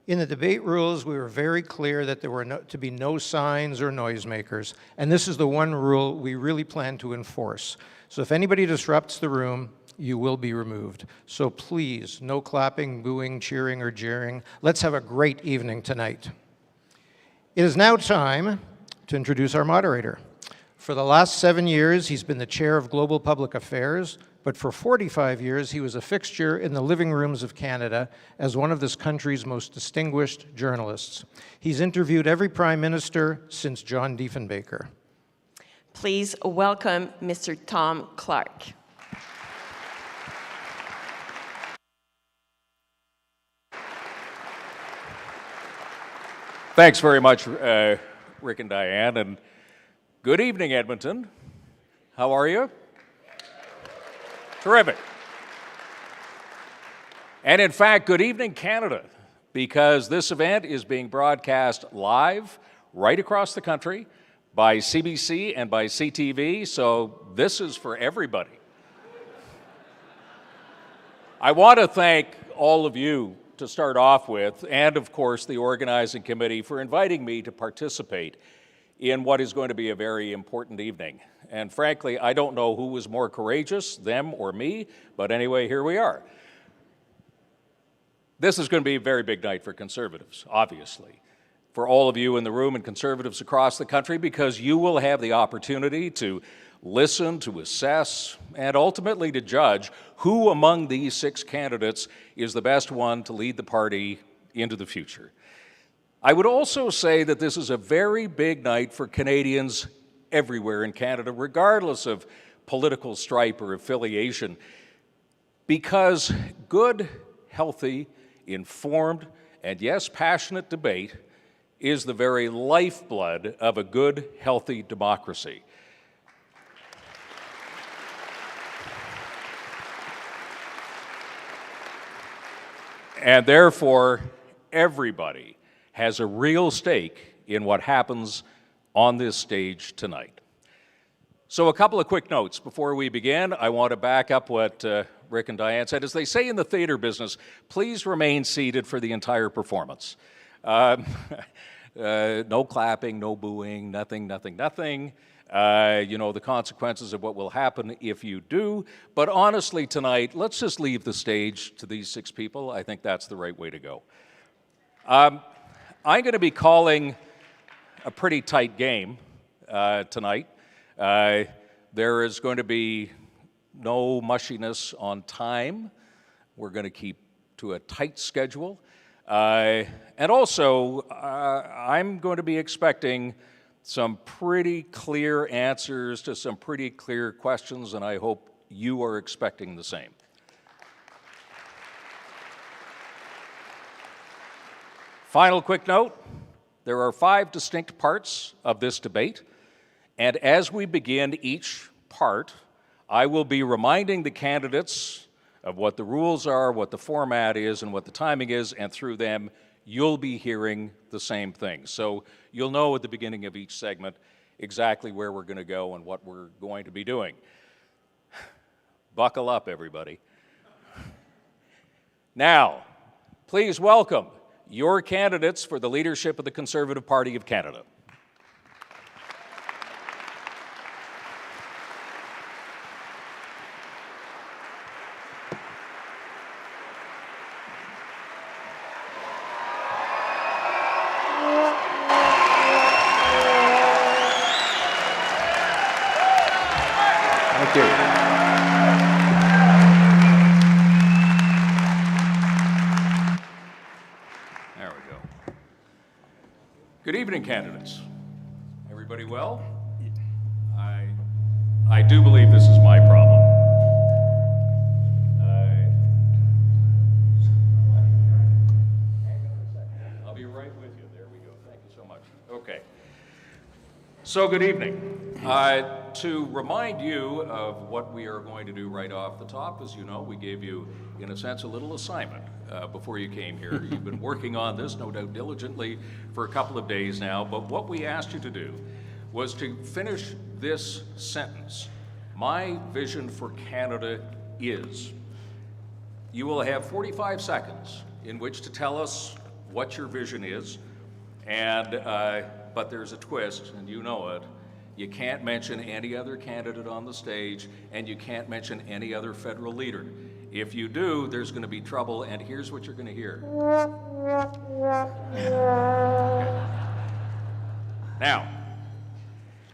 In the debate rules, we were very clear that there were to be no signs or noisemakers, and this is the one rule we really plan to enforce. So if anybody disrupts the room, you will be removed. So please, no clapping, booing, cheering, or jeering. Let's have a great evening tonight. It is now time to introduce our moderator. For the last 7 years, he's been the chair of Global Public Affairs, but for 45 years, he was a fixture in the living rooms of Canada as one of this country's most distinguished journalists. He's interviewed every prime minister since John Diefenbaker.
Please welcome Mr. Tom Clark.
Thanks very much, Rick and Diane, and Good evening, Edmonton. How are you? Terrific. And in fact, good evening, Canada, because this event is being broadcast live right across the country by CBC and by CTV, so this is for everybody. I want to thank all of you to start off with, and of course the organizing committee for inviting me to participate in what is going to be a very important evening. And frankly, I don't know who was more courageous, them or me, but anyway, here we are. This is going to be a very big night for Conservatives, obviously, for all of you in the room and Conservatives across the country, because you will have the opportunity to listen, to assess, and ultimately to judge who among these 6 candidates is the best one to lead the party into the future. I would also say that this is a very big night for Canadians everywhere in Canada, regardless of political stripe or affiliation, because good, healthy, informed, and yes, passionate debate is the very lifeblood of a good, healthy democracy. And therefore, everybody has a real stake in what happens on this stage tonight. So a couple of quick notes before we begin. I want to back up what Rick and Diane said. As they say in the theater business, please remain seated for the entire performance. No clapping, no booing, nothing. You know the consequences of what will happen if you do. But honestly, tonight, let's just leave the stage to these 6 people. I think that's the right way to go. I'm going to be calling a pretty tight game tonight. There is going to be no mushiness on time. We're going to keep to a tight schedule. And also, I'm going to be expecting some pretty clear answers to some pretty clear questions, and I hope you are expecting the same. Final quick note, there are 5 distinct parts of this debate, and as we begin each part, I will be reminding the candidates of what the rules are, what the format is, and what the timing is, and through them, you'll be hearing the same thing. So you'll know at the beginning of each segment exactly where we're going to go and what we're going to be doing. Buckle up, everybody. Now, please welcome your candidates for the leadership of the Conservative Party of Canada.
Thank you.
Good evening, candidates. Everybody well? I do believe this is my problem. I'll be right with you. There we go. Thank you so much. Okay. So good evening. To remind you of what we are going to do right off the top, as you know, we gave you, in a sense, a little assignment before you came here. You've been working on this, no doubt diligently, for a couple of days now, but what we asked you to do was to finish this sentence. My vision for Canada is. You will have 45 seconds in which to tell us what your vision is, and but there's a twist, and you know it. You can't mention any other candidate on the stage, and you can't mention any other federal leader. If you do, there's going to be trouble, and here's what you're going to hear. Now,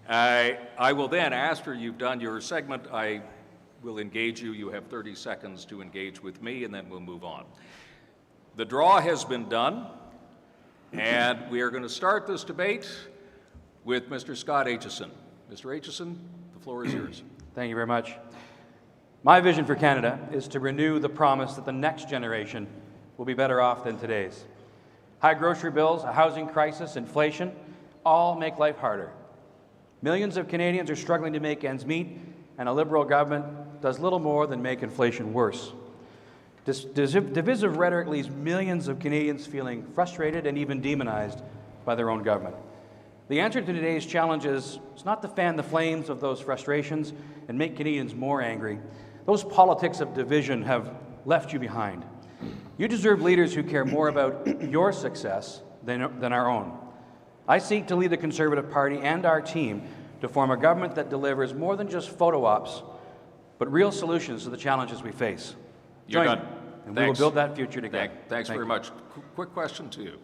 I will then, after you've done your segment, I will engage you. You have 30 seconds to engage with me, and then we'll move on. The draw has been done, and we are going to start this debate with Mr. Scott Aitchison. Mr. Aitchison, the floor is yours.
Thank you very much. My vision for Canada is to renew the promise that the next generation will be better off than today's. High grocery bills, a housing crisis, inflation, all make life harder. Millions of Canadians are struggling to make ends meet, and a Liberal government does little more than make inflation worse. This divisive rhetoric leaves millions of Canadians feeling frustrated and even demonized by their own government. The answer to today's challenge is not to fan the flames of those frustrations and make Canadians more angry. Those politics of division have left you behind. You deserve leaders who care more about your success than our own. I seek to lead the Conservative Party and our team to form a government that delivers more than just photo ops, but real solutions to the challenges we face.
You're
Join
done.
me, and
Thanks.
we will build that future together.
Thanks
Thank
very
you.
much. Quick question to you.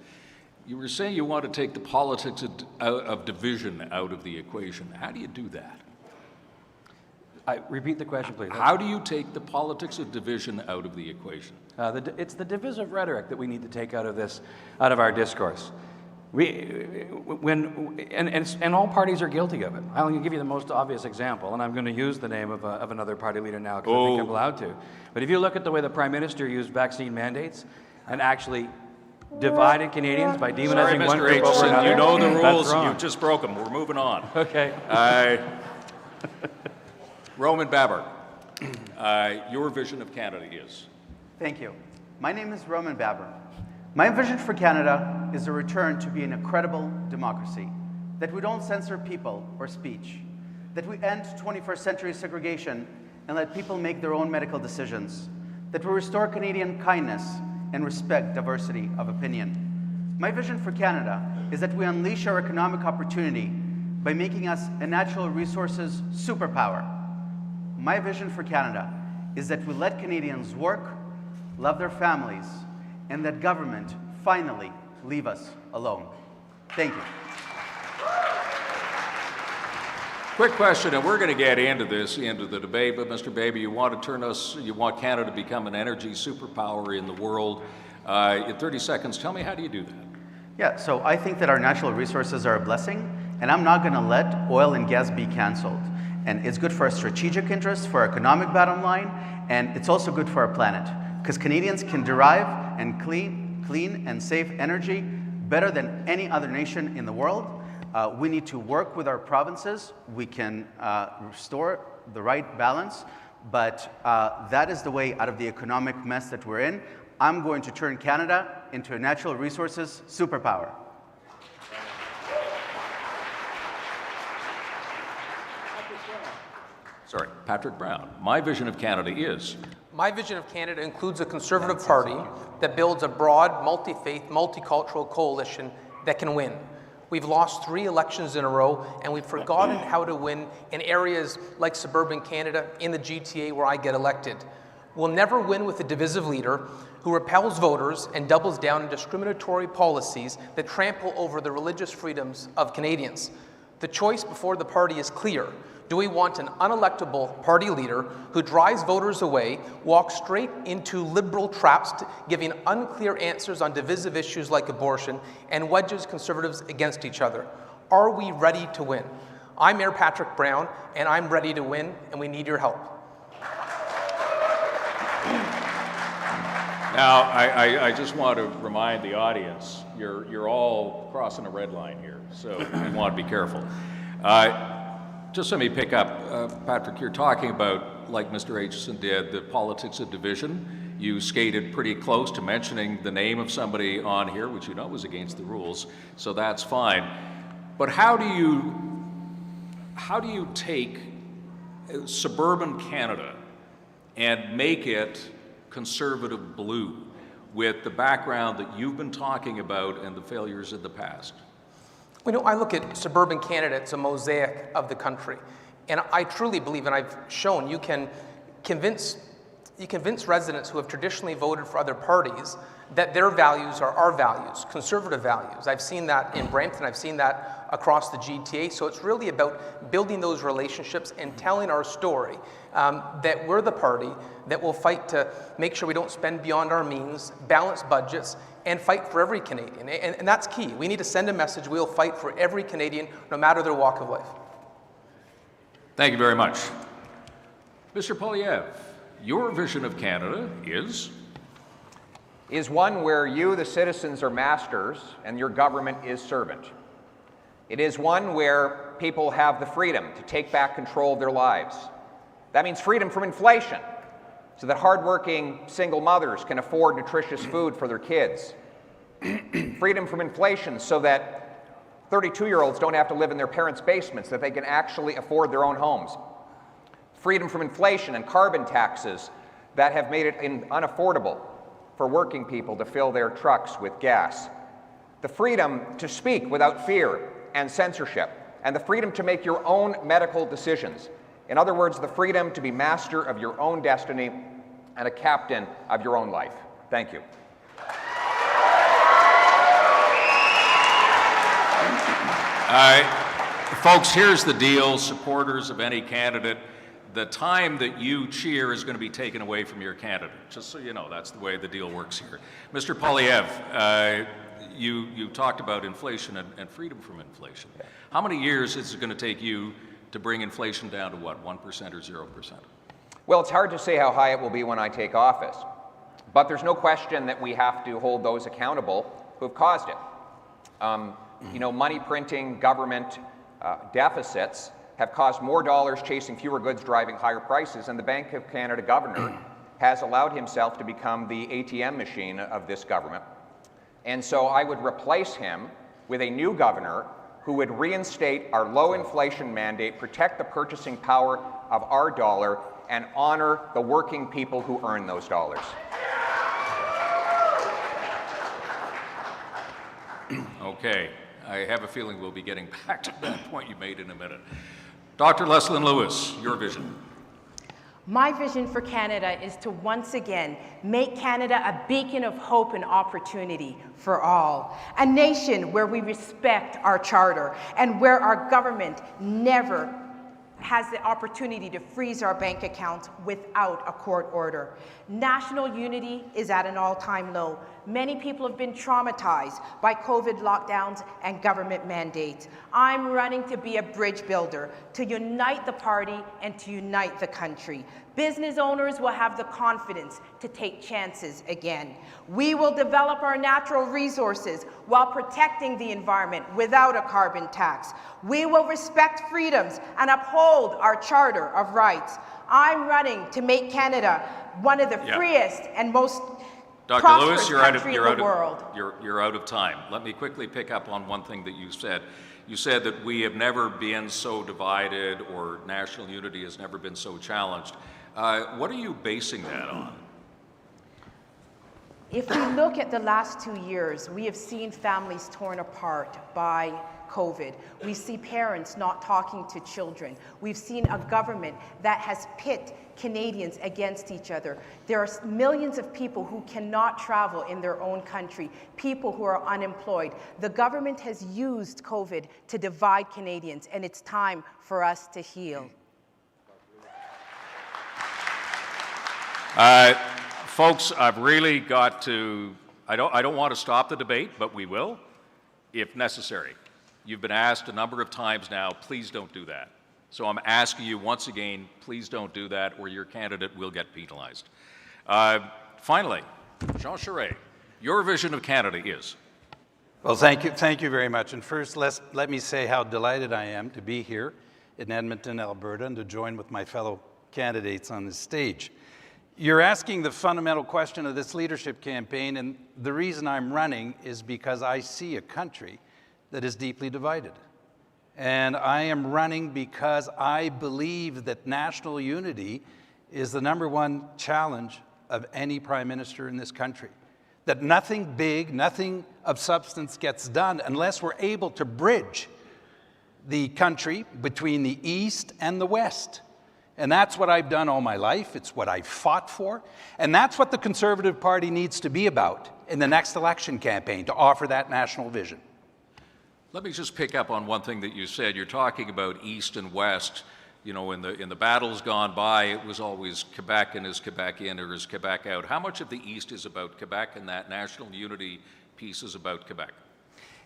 You were saying you want to take the politics of division out of the equation. How do you do that?
Repeat the question, please.
How do you take the politics of division out of the equation?
It's the divisive rhetoric that we need to take out of our discourse. And all parties are guilty of it. I'll give you the most obvious example, and I'm going to use the name of another party leader now because I think I'm allowed to. But if you look at the way the Prime Minister used vaccine mandates and actually divided Canadians by demonizing one
Sorry, Mr.
group over another,
you know the
that's
rules.
wrong.
You just broke them. We're moving on.
Okay.
Roman Baber, your vision of Canada is?
Thank you. My name is Roman Baber. My vision for Canada is a return to being a credible democracy, that we don't censor people or speech, that we end 21st century segregation and let people make their own medical decisions, that we restore Canadian kindness and respect diversity of opinion. My vision for Canada is that we unleash our economic opportunity by making us a natural resources superpower. My vision for Canada is that we let Canadians work, love their families, and that government finally leave us alone. Thank you.
Quick question, and we're going to get into the debate, but Mr. Baby, you want Canada to become an energy superpower in the world. In 30 seconds, tell me, how do you do that?
Yeah, so I think that our natural resources are a blessing, and I'm not going to let oil and gas be canceled. And it's good for our strategic interests, for our economic bottom line, and it's also good for our planet. Because Canadians can derive and clean and safe energy better than any other nation in the world. We need to work with our provinces. We can restore the right balance, but that is the way out of the economic mess that we're in. I'm going to turn Canada into a natural resources superpower.
Sorry, Patrick Brown. My vision of Canada is?
My vision of Canada includes a Conservative Party that builds a broad, multi-faith, multicultural coalition that can win. We've lost 3 elections in a row, and we've forgotten how to win in areas like suburban Canada, in the GTA where I get elected. We'll never win with a divisive leader who repels voters and doubles down on discriminatory policies that trample over the religious freedoms of Canadians. The choice before the party is clear. Do we want an unelectable party leader who drives voters away, walks straight into liberal traps, giving unclear answers on divisive issues like abortion, and wedges Conservatives against each other? Are we ready to win? I'm Mayor Patrick Brown, and I'm ready to win, and we need your help.
Now, I just want to remind the audience, you're all crossing a red line here, so you want to be careful. Just let me pick up, Patrick, you're talking about, like Mr. Aitchison did, the politics of division. You skated pretty close to mentioning the name of somebody on here, which you know was against the rules, so that's fine. But how do you take suburban Canada and make it conservative blue with the background that you've been talking about and the failures in the past?
You know, I look at suburban Canada, it's a mosaic of the country. And I truly believe, and I've shown, you can convince residents who have traditionally voted for other parties that their values are our values, conservative values. I've seen that in Brampton, I've seen that across the GTA. So it's really about building those relationships and telling our story that we're the party that will fight to make sure we don't spend beyond our means, balance budgets, and fight for every Canadian. And that's key. We need to send a message. We'll fight for every Canadian, no matter their walk of life.
Thank you very much. Mr. Polyev, your vision of Canada
is one where you, the citizens, are masters and your government is servant. It is one where people have the freedom to take back control of their lives. That means freedom from inflation, so that hardworking single mothers can afford nutritious food for their kids. Freedom from inflation so that 32-year-olds don't have to live in their parents' basements, that they can actually afford their own homes. Freedom from inflation and carbon taxes that have made it unaffordable for working people to fill their trucks with gas. The freedom to speak without fear and censorship, and the freedom to make your own medical decisions. In other words, the freedom to be master of your own destiny and a captain of your own life. Thank you.
Folks, here's the deal, supporters of any candidate. The time that you cheer is going to be taken away from your candidate, just so you know. That's the way the deal works here. Mr. Poilievre, you talked about inflation and freedom from inflation. How many years is it going to take you to bring inflation down to what, 1% or 0%?
Well, it's hard to say how high it will be when I take office, but there's no question that we have to hold those accountable who've caused it. You know, money printing government deficits have caused more dollars chasing fewer goods, driving higher prices, and the Bank of Canada governor has allowed himself to become the ATM machine of this government. And so I would replace him with a new governor who would reinstate our low inflation mandate, protect the purchasing power of our dollar, and honor the working people who earn those dollars.
Okay, I have a feeling we'll be getting back to that point you made in a minute. Dr. Leslyn Lewis, your vision.
My vision for Canada is to once again make Canada a beacon of hope and opportunity for all. A nation where we respect our charter and where our government never has the opportunity to freeze our bank accounts without a court order. National unity is at an all-time low. Many people have been traumatized by COVID lockdowns and government mandates. I'm running to be a bridge builder, to unite the party and to unite the country. Business owners will have the confidence to take chances again. We will develop our natural resources while protecting the environment without a carbon tax. We will respect freedoms and uphold our Charter of Rights. I'm running to make Canada one of the freest and most
Dr. Lewis, you're out of time. Let me quickly pick up on one thing that you said. You said that we have never been so divided, or national unity has never been so challenged. What are you basing that on?
If we look at the last 2 years, we have seen families torn apart by COVID. We see parents not talking to children. We've seen a government that has pit Canadians against each other. There are millions of people who cannot travel in their own country, people who are unemployed. The government has used COVID to divide Canadians, and it's time for us to heal.
Folks, I've really got to, I don't want to stop the debate, but we will, if necessary. You've been asked a number of times now, please don't do that. So I'm asking you once again, please don't do that, or your candidate will get penalized. Finally, Jean Charest, your vision of Canada is?
Well, thank you very much. And first, let me say how delighted I am to be here in Edmonton, Alberta, and to join with my fellow candidates on this stage. You're asking the fundamental question of this leadership campaign, and the reason I'm running is because I see a country that is deeply divided. And I am running because I believe that national unity is the #1 challenge of any prime minister in this country. That nothing big, nothing of substance gets done unless we're able to bridge the country between the East and the West. And that's what I've done all my life. It's what I've fought for. And that's what the Conservative Party needs to be about in the next election campaign, to offer that national vision.
Let me just pick up on one thing that you said. You're talking about East and West. You know, in the battles gone by, it was always Quebec, and is Quebec in or is Quebec out? How much of the East is about Quebec, and that national unity piece is about Quebec?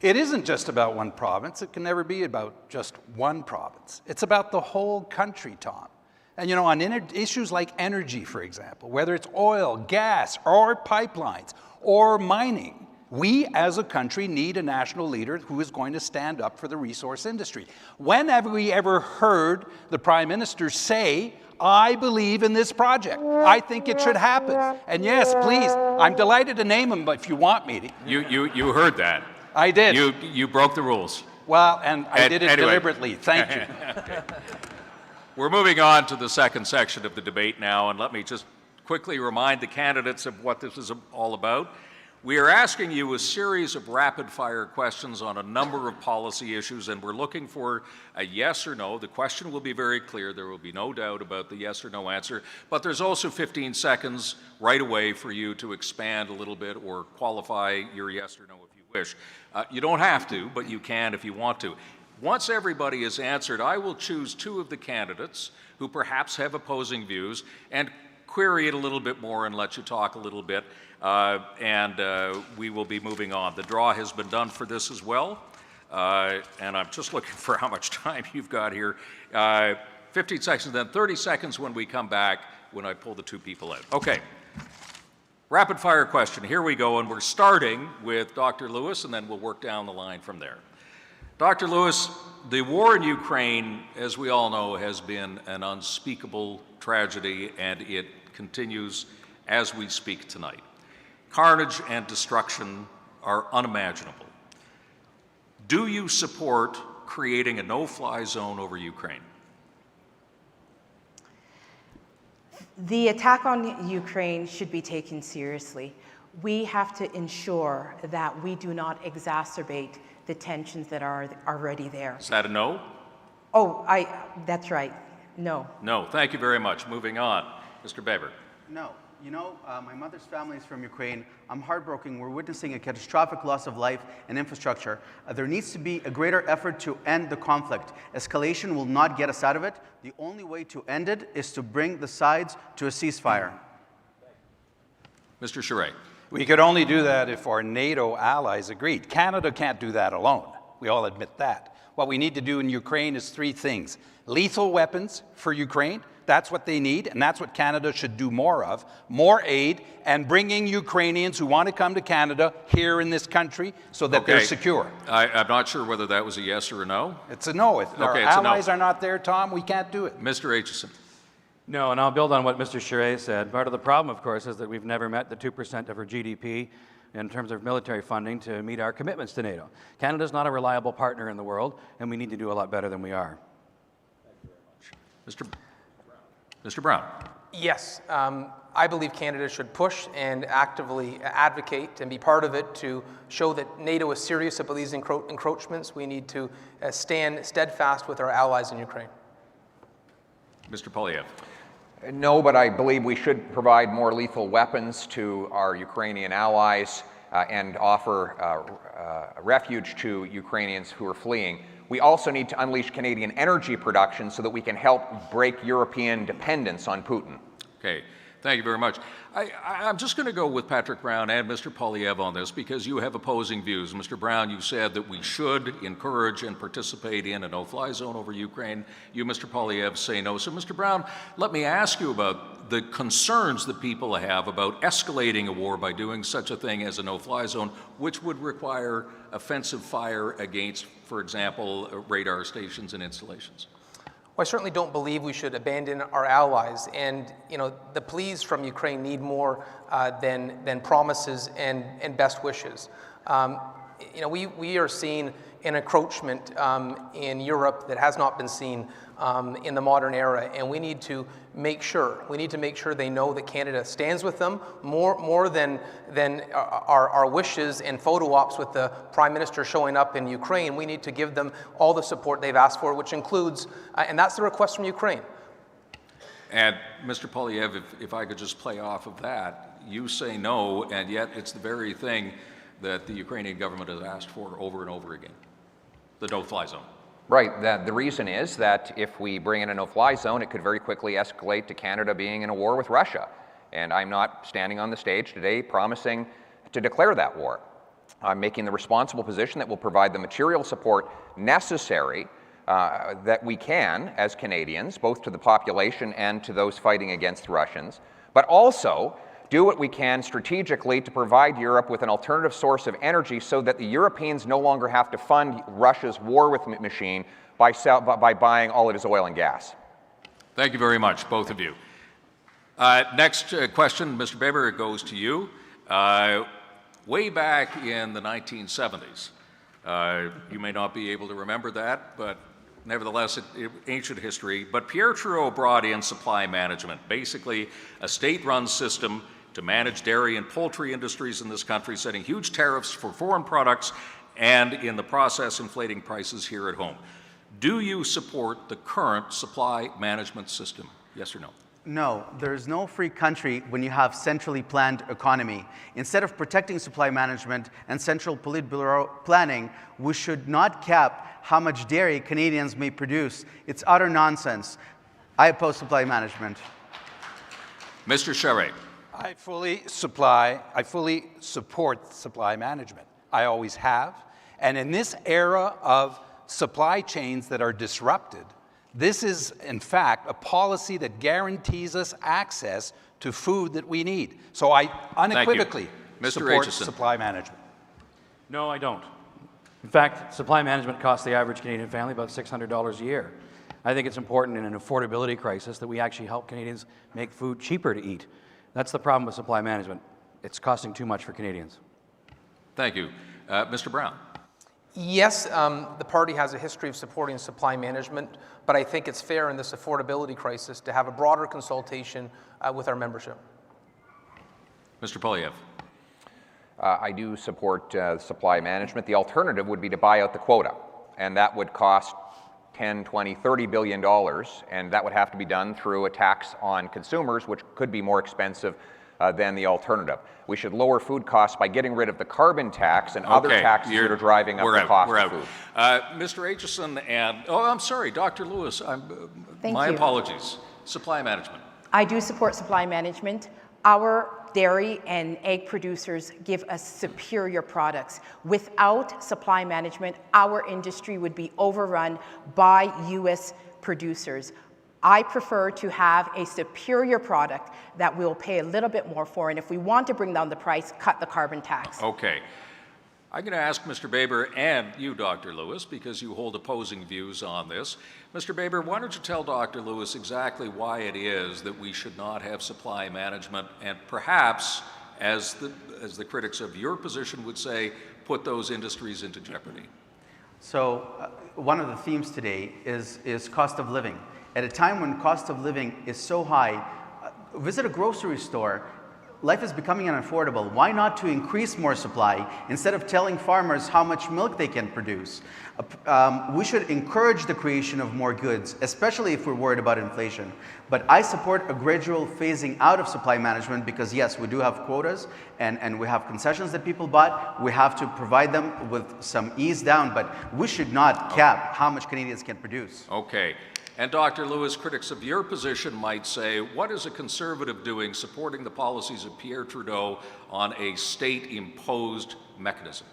It isn't just about one province. It can never be about just one province. It's about the whole country, Tom. And you know, on issues like energy, for example, whether it's oil, gas, or pipelines, or mining,
We as a country need a national leader who is going to stand up for the resource industry. When have we ever heard the Prime Minister say, I believe in this project. I think it should happen. And yes, please, I'm delighted to name him if you want me to.
You heard that.
I did.
You broke the rules.
Well, and I did it
anyway.
deliberately. Thank you.
Okay. We're moving on to the second section of the debate now, and let me just quickly remind the candidates of what this is all about. We are asking you a series of rapid-fire questions on a number of policy issues, and we're looking for a yes or no. The question will be very clear. There will be no doubt about the yes or no answer, but there's also 15 seconds right away for you to expand a little bit or qualify your yes or no if you wish. You don't have to, but you can if you want to. Once everybody is answered, I will choose two of the candidates who perhaps have opposing views and query it a little bit more and let you talk a little bit. We will be moving on. The draw has been done for this as well, and I'm just looking for how much time you've got here. 15 seconds, then 30 seconds when we come back, when I pull the two people out. Okay, rapid fire question, here we go, and we're starting with Dr. Lewis, and then we'll work down the line from there. Dr. Lewis, the war in Ukraine, as we all know, has been an unspeakable tragedy, and it continues as we speak tonight. Carnage and destruction are unimaginable. Do you support creating a no-fly zone over Ukraine?
The attack on Ukraine should be taken seriously. We have to ensure that we do not exacerbate the tensions that are already there.
Is that a no?
Oh, that's right. No.
No. Thank you very much. Moving on. Mr. Beber.
No. You know, my mother's family is from Ukraine. I'm heartbroken. We're witnessing a catastrophic loss of life and infrastructure. There needs to be a greater effort to end the conflict. Escalation will not get us out of it. The only way to end it is to bring the sides to a ceasefire.
Mr. Charest.
We could only do that if our NATO allies agreed. Canada can't do that alone. We all admit that. What we need to do in Ukraine is three things. Lethal weapons for Ukraine. That's what they need, and that's what Canada should do more of. More aid, and bringing Ukrainians who want to come to Canada here in this country so that they're secure.
I'm not sure whether that was a yes or a no.
It's a no. If our allies are not there, Tom, we can't do it.
Mr. Aitchison.
No, and I'll build on what Mr. Charest said. Part of the problem, of course, is that we've never met the 2% of our GDP in terms of military funding to meet our commitments to NATO. Canada's not a reliable partner in the world, and we need to do a lot better than we are.
Mr. Brown.
Yes, I believe Canada should push and actively advocate and be part of it to show that NATO is serious about these encroachments. We need to stand steadfast with our allies in Ukraine.
Mr. Poilievre.
No, but I believe we should provide more lethal weapons to our Ukrainian allies and offer refuge to Ukrainians who are fleeing. We also need to unleash Canadian energy production so that we can help break European dependence on Putin.
Okay, thank you very much. I'm just going to go with Patrick Brown and Mr. Poilievre on this because you have opposing views. Mr. Brown, you said that we should encourage and participate in a no-fly zone over Ukraine. You, Mr. Poilievre, say no. So, Mr. Brown, let me ask you about the concerns that people have about escalating a war by doing such a thing as a no-fly zone, which would require offensive fire against, for example, radar stations and installations.
Well, I certainly don't believe we should abandon our allies, and the pleas from Ukraine need more than promises and best wishes. We are seeing an encroachment in Europe that has not been seen in the modern era, and we need to make sure they know that Canada stands with them more than our wishes and photo ops with the Prime Minister showing up in Ukraine. We need to give them all the support they've asked for, which includes, and that's the request from Ukraine.
And Mr. Poilievre, if I could just play off of that, you say no, and yet it's the very thing that the Ukrainian government has asked for over and over again, the no-fly zone.
Right. The reason is that if we bring in a no-fly zone, it could very quickly escalate to Canada being in a war with Russia. And I'm not standing on the stage today promising to declare that war. I'm making the responsible position that will provide the material support necessary that we can as Canadians, both to the population and to those fighting against the Russians, but also do what we can strategically to provide Europe with an alternative source of energy so that the Europeans no longer have to fund Russia's war with machine by buying all of its oil and gas.
Thank you very much, both of you. Next question, Mr. Baber, it goes to you. Way back in the 1970s, you may not be able to remember that, but nevertheless, ancient history. But Pierre Trudeau brought in supply management, basically a state-run system to manage dairy and poultry industries in this country, setting huge tariffs for foreign products and, in the process, inflating prices here at home. Do you support the current supply management system? Yes or no?
No, there's no free country when you have centrally planned economy. Instead of protecting supply management and central Politburo planning, we should not cap how much dairy Canadians may produce. It's utter nonsense. I oppose supply management.
Mr. Charest.
I fully support supply management. I always have. And in this era of supply chains that are disrupted, this is, in fact, a policy that guarantees us access to food that we need. So I unequivocally support supply management.
No, I don't. In fact, supply management costs the average Canadian family about $600 a year. I think it's important in an affordability crisis that we actually help Canadians make food cheaper to eat. That's the problem with supply management. It's costing too much for Canadians.
Thank you. Mr. Brown.
Yes, the party has a history of supporting supply management, but I think it's fair in this affordability crisis to have a broader consultation with our membership.
Mr. Poilievre.
I do support supply management. The alternative would be to buy out the quota, and that would cost $10, $20, $30 billion, and that would have to be done through a tax on consumers, which could be more expensive than the alternative. We should lower food costs by getting rid of the carbon tax and other taxes that are driving up the cost of food.
Mr. Aitchison and, I'm sorry, Dr. Lewis, my apologies. Supply management.
I do support supply management. Our dairy and egg producers give us superior products. Without supply management, our industry would be overrun by U.S. producers. I prefer to have a superior product that we'll pay a little bit more for, and if we want to bring down the price, cut the carbon tax.
Okay. I'm going to ask Mr. Baber and you, Dr. Lewis, because you hold opposing views on this. Mr. Baber, why don't you tell Dr. Lewis exactly why it is that we should not have supply management and perhaps, as the critics of your position would say, put those industries into jeopardy?
So one of the themes today is cost of living. At a time when cost of living is so high, visit a grocery store. Life is becoming unaffordable. Why not to increase more supply instead of telling farmers how much milk they can produce? We should encourage the creation of more goods, especially if we're worried about inflation. But I support a gradual phasing out of supply management because yes, we do have quotas and we have concessions that people bought. We have to provide them with some ease down, but we should not cap how much Canadians can produce.
Okay. And Dr. Lewis, critics of your position might say, what is a conservative doing supporting the policies of Pierre Trudeau on a state-imposed mechanism?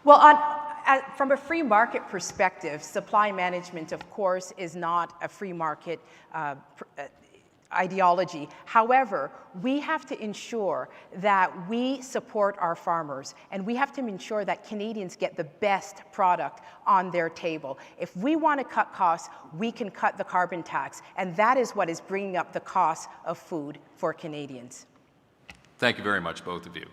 Well, from a free market perspective, supply management, of course, is not a free market ideology. However, we have to ensure that we support our farmers, and we have to ensure that Canadians get the best product on their table. If we want to cut costs, we can cut the carbon tax, and that is what is bringing up the cost of food for Canadians.
Thank you very much, both of you.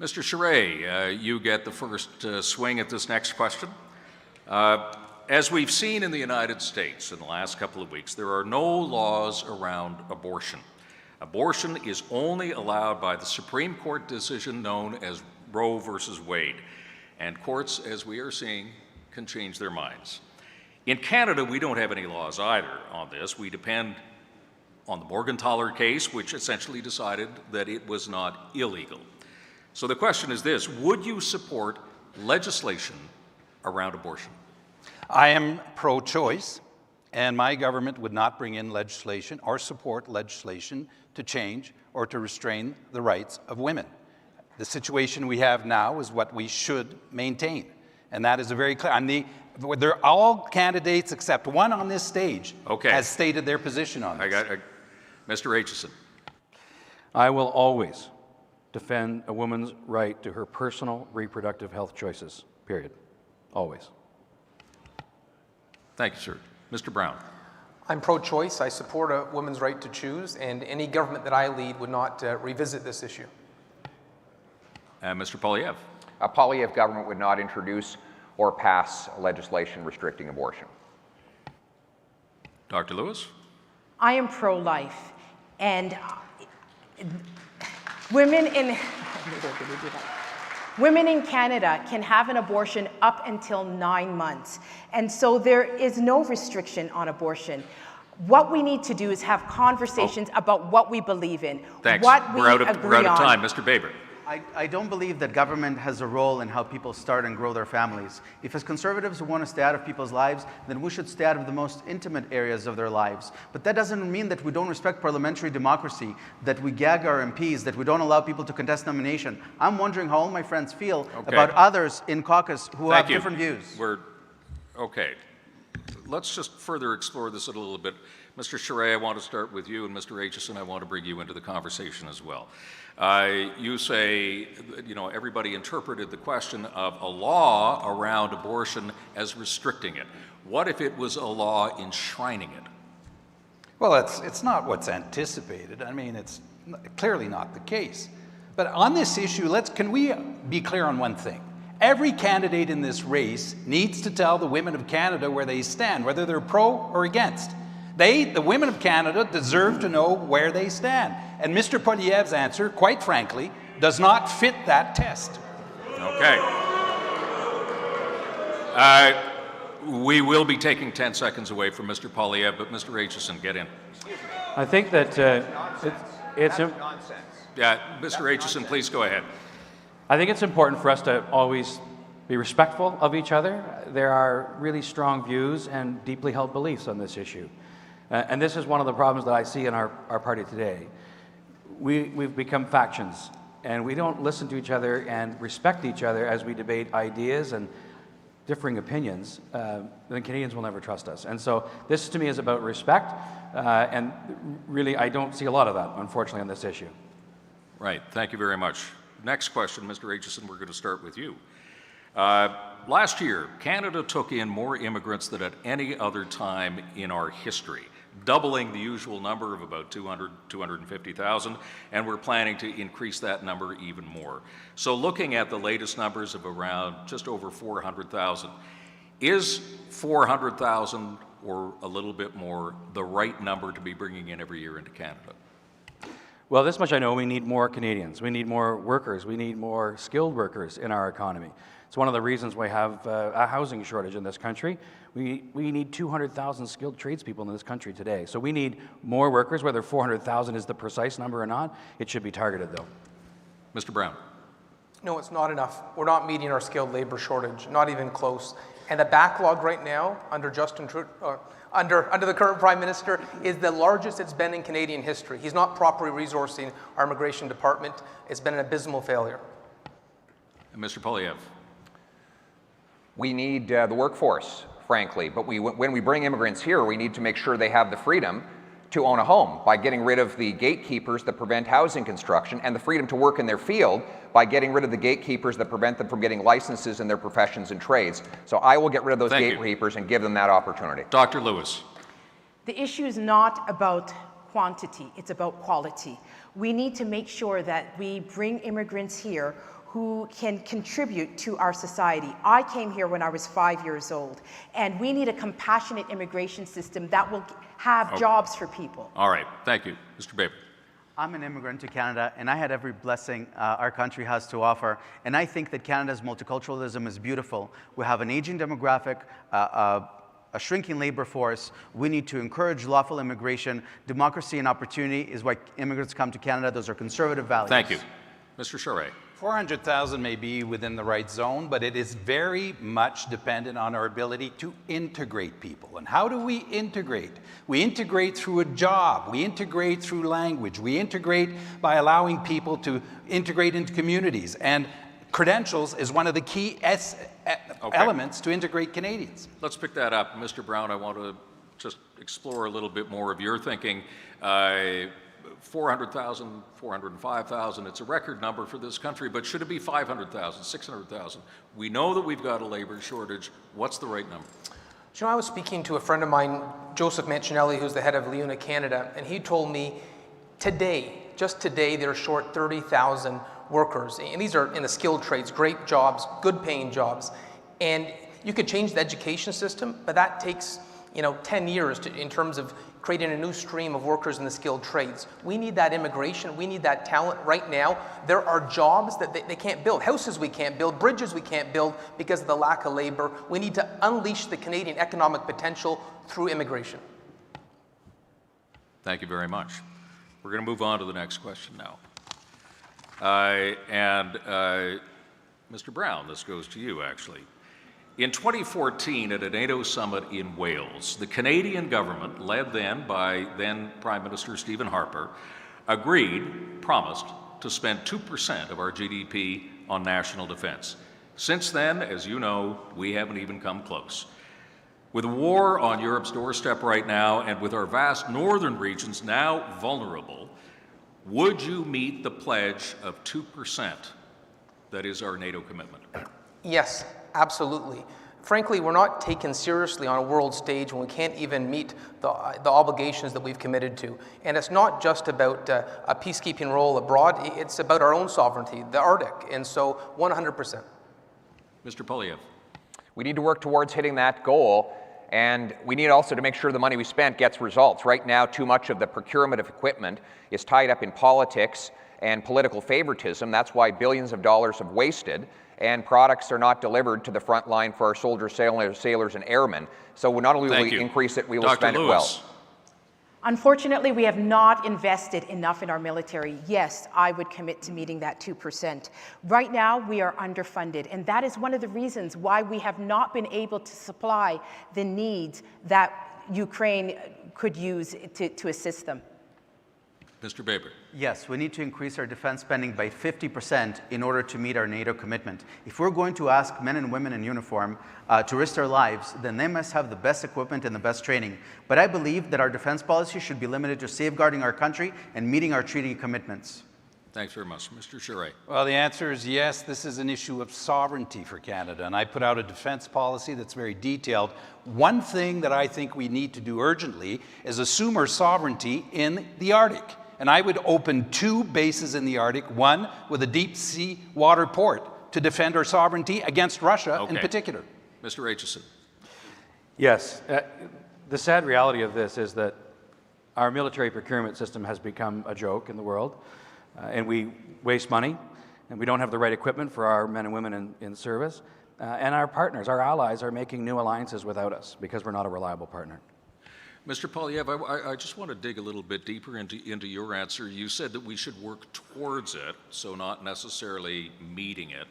Mr. Charest, you get the first swing at this next question. As we've seen in the United States in the last couple of weeks, there are no laws around abortion. Abortion is only allowed by the Supreme Court decision known as Roe versus Wade. And courts, as we are seeing, can change their minds. In Canada, we don't have any laws either on this. We depend on the Morgentaler case, which essentially decided that it was not illegal. So the question is this: would you support legislation around abortion?
I am pro-choice, and my government would not bring in legislation or support legislation to change or to restrain the rights of women. The situation we have now is what we should maintain, and that is a very clear. They're all candidates except one on this stage has stated their position on this.
Mr. Aitchison.
I will always defend a woman's right to her personal reproductive health choices, period. Always.
Thank you, sir. Mr. Brown.
I'm pro-choice. I support a woman's right to choose, and any government that I lead would not revisit this issue.
Mr. Poilievre.
A Poilievre government would not introduce or pass legislation restricting abortion.
Dr. Lewis.
I am pro-life, and women in Canada can have an abortion up until 9 months, and so there is no restriction on abortion. What we need to do is have conversations about what we believe in,
Thanks.
what
We're out
we
of
agree on.
time. Mr. Baber.
I don't believe that government has a role in how people start and grow their families. If as conservatives we want to stay out of people's lives, then we should stay out of the most intimate areas of their lives. But that doesn't mean that we don't respect parliamentary democracy, that we gag our MPs, that we don't allow people to contest nomination. I'm wondering how all my friends feel about others in caucus who have different views.
Okay. Let's just further explore this a little bit. Mr. Charest, I want to start with you, and Mr. Aitchison, I want to bring you into the conversation as well. You say, you know, everybody interpreted the question of a law around abortion as restricting it. What if it was a law enshrining it?
Well, it's not what's anticipated. I mean, it's clearly not the case. But on this issue, can we be clear on one thing? Every candidate in this race needs to tell the women of Canada where they stand, whether they're pro or against. The women of Canada, deserve to know where they stand. And Mr. Poilievre's answer, quite frankly, does not fit that test.
Okay. We will be taking 10 seconds away from Mr. Poilievre, but Mr. Aitchison, get in.
I think that it's
nonsense.
Yeah, Mr. Aitchison, please go ahead.
I think it's important for us to always be respectful of each other. There are really strong views and deeply held beliefs on this issue. And this is one of the problems that I see in our party today. We've become factions, and we don't listen to each other and respect each other as we debate ideas and differing opinions. Then Canadians will never trust us. And so this, to me, is about respect, and really I don't see a lot of that, unfortunately, on this issue.
Right. Thank you very much. Next question, Mr. Aitchison, we're going to start with you. Last year, Canada took in more immigrants than at any other time in our history, doubling the usual number of about 250,000, and we're planning to increase that number even more. So looking at the latest numbers of around just over 400,000, is 400,000 or a little bit more the right number to be bringing in every year into Canada?
Well, this much I know: we need more Canadians. We need more workers. We need more skilled workers in our economy. It's one of the reasons we have a housing shortage in this country. We need 200,000 skilled tradespeople in this country today. So we need more workers. Whether 400,000 is the precise number or not, it should be targeted, though.
Mr. Brown.
No, it's not enough. We're not meeting our skilled labor shortage, not even close. And the backlog right now under Justin Trudeau, under the current Prime Minister, is the largest it's been in Canadian history. He's not properly resourcing our immigration department. It's been an abysmal failure.
And Mr. Poilievre.
We need the workforce, frankly, but when we bring immigrants here, we need to make sure they have the freedom to own a home by getting rid of the gatekeepers that prevent housing construction, and the freedom to work in their field by getting rid of the gatekeepers that prevent them from getting licenses in their professions and trades. So I will get rid of those gatekeepers and give them that opportunity.
Dr. Lewis.
The issue is not about quantity, it's about quality. We need to make sure that we bring immigrants here who can contribute to our society. I came here when I was 5 years old, and we need a compassionate immigration system that will have jobs for people.
All right, thank you. Mr. Baber.
I'm an immigrant to Canada, and I had every blessing our country has to offer. And I think that Canada's multiculturalism is beautiful. We have an aging demographic, a shrinking labor force. We need to encourage lawful immigration. Democracy and opportunity is why immigrants come to Canada. Those are conservative values.
Thank you. Mr. Charest.
400,000 may be within the right zone, but it is very much dependent on our ability to integrate people. And how do we integrate? We integrate through a job. We integrate through language. We integrate by allowing people to integrate into communities. And credentials is one of the key elements to integrate Canadians.
Let's pick that up. Mr. Brown, I want to just explore a little bit more of your thinking. 400,000, 405,000, it's a record number for this country, but should it be 500,000, 600,000? We know that we've got a labor shortage. What's the right number?
You know, I was speaking to a friend of mine, Joseph Mancinelli, who's the head of Leuna Canada, and he told me today, just today, they're short 30,000 workers. And these are in the skilled trades, great jobs, good paying jobs. And you could change the education system, but that takes 10 years in terms of creating a new stream of workers in the skilled trades. We need that immigration, we need that talent right now. There are jobs that they can't build, houses we can't build, bridges we can't build because of the lack of labor. We need to unleash the Canadian economic potential through immigration.
Thank you very much. We're going to move on to the next question now. Mr. Brown, this goes to you actually. In 2014, at a NATO summit in Wales, the Canadian government, led then by then Prime Minister Stephen Harper, promised to spend 2% of our GDP on national defense. Since then, as you know, we haven't even come close. With a war on Europe's doorstep right now, and with our vast northern regions now vulnerable, would you meet the pledge of 2%? That is our NATO commitment.
Yes, absolutely. Frankly, we're not taken seriously on a world stage when we can't even meet the obligations that we've committed to. And it's not just about a peacekeeping role abroad, it's about our own sovereignty, the Arctic. And so 100%.
Mr. Poilievre.
We need to work towards hitting that goal, and we need also to make sure the money we spent gets results. Right now, too much of the procurement of equipment is tied up in politics and political favoritism. That's why billions of dollars have wasted, and products are not delivered to the front line for our soldiers, sailors, and airmen. So not only will we increase it, we will spend it well.
Unfortunately, we have not invested enough in our military. Yes, I would commit to meeting that 2%. Right now, we are underfunded, and that is one of the reasons why we have not been able to supply the needs that Ukraine could use to assist them.
Mr. Baber.
Yes, we need to increase our defense spending by 50% in order to meet our NATO commitment. If we're going to ask men and women in uniform to risk their lives, then they must have the best equipment and the best training. But I believe that our defense policy should be limited to safeguarding our country and meeting our treaty commitments.
Thanks very much. Mr. Charest.
Well, the answer is yes, this is an issue of sovereignty for Canada, and I put out a defense policy that's very detailed. One thing that I think we need to do urgently is assume our sovereignty in the Arctic. And I would open 2 bases in the Arctic, one with a deep sea water port to defend our sovereignty against Russia in particular.
Mr. Aitchison.
Yes. The sad reality of this is that our military procurement system has become a joke in the world, and we waste money, and we don't have the right equipment for our men and women in service, and our partners, our allies, are making new alliances without us because we're not a reliable partner.
Mr. Poilievre, I just want to dig a little bit deeper into your answer. You said that we should work towards it, so not necessarily meeting it.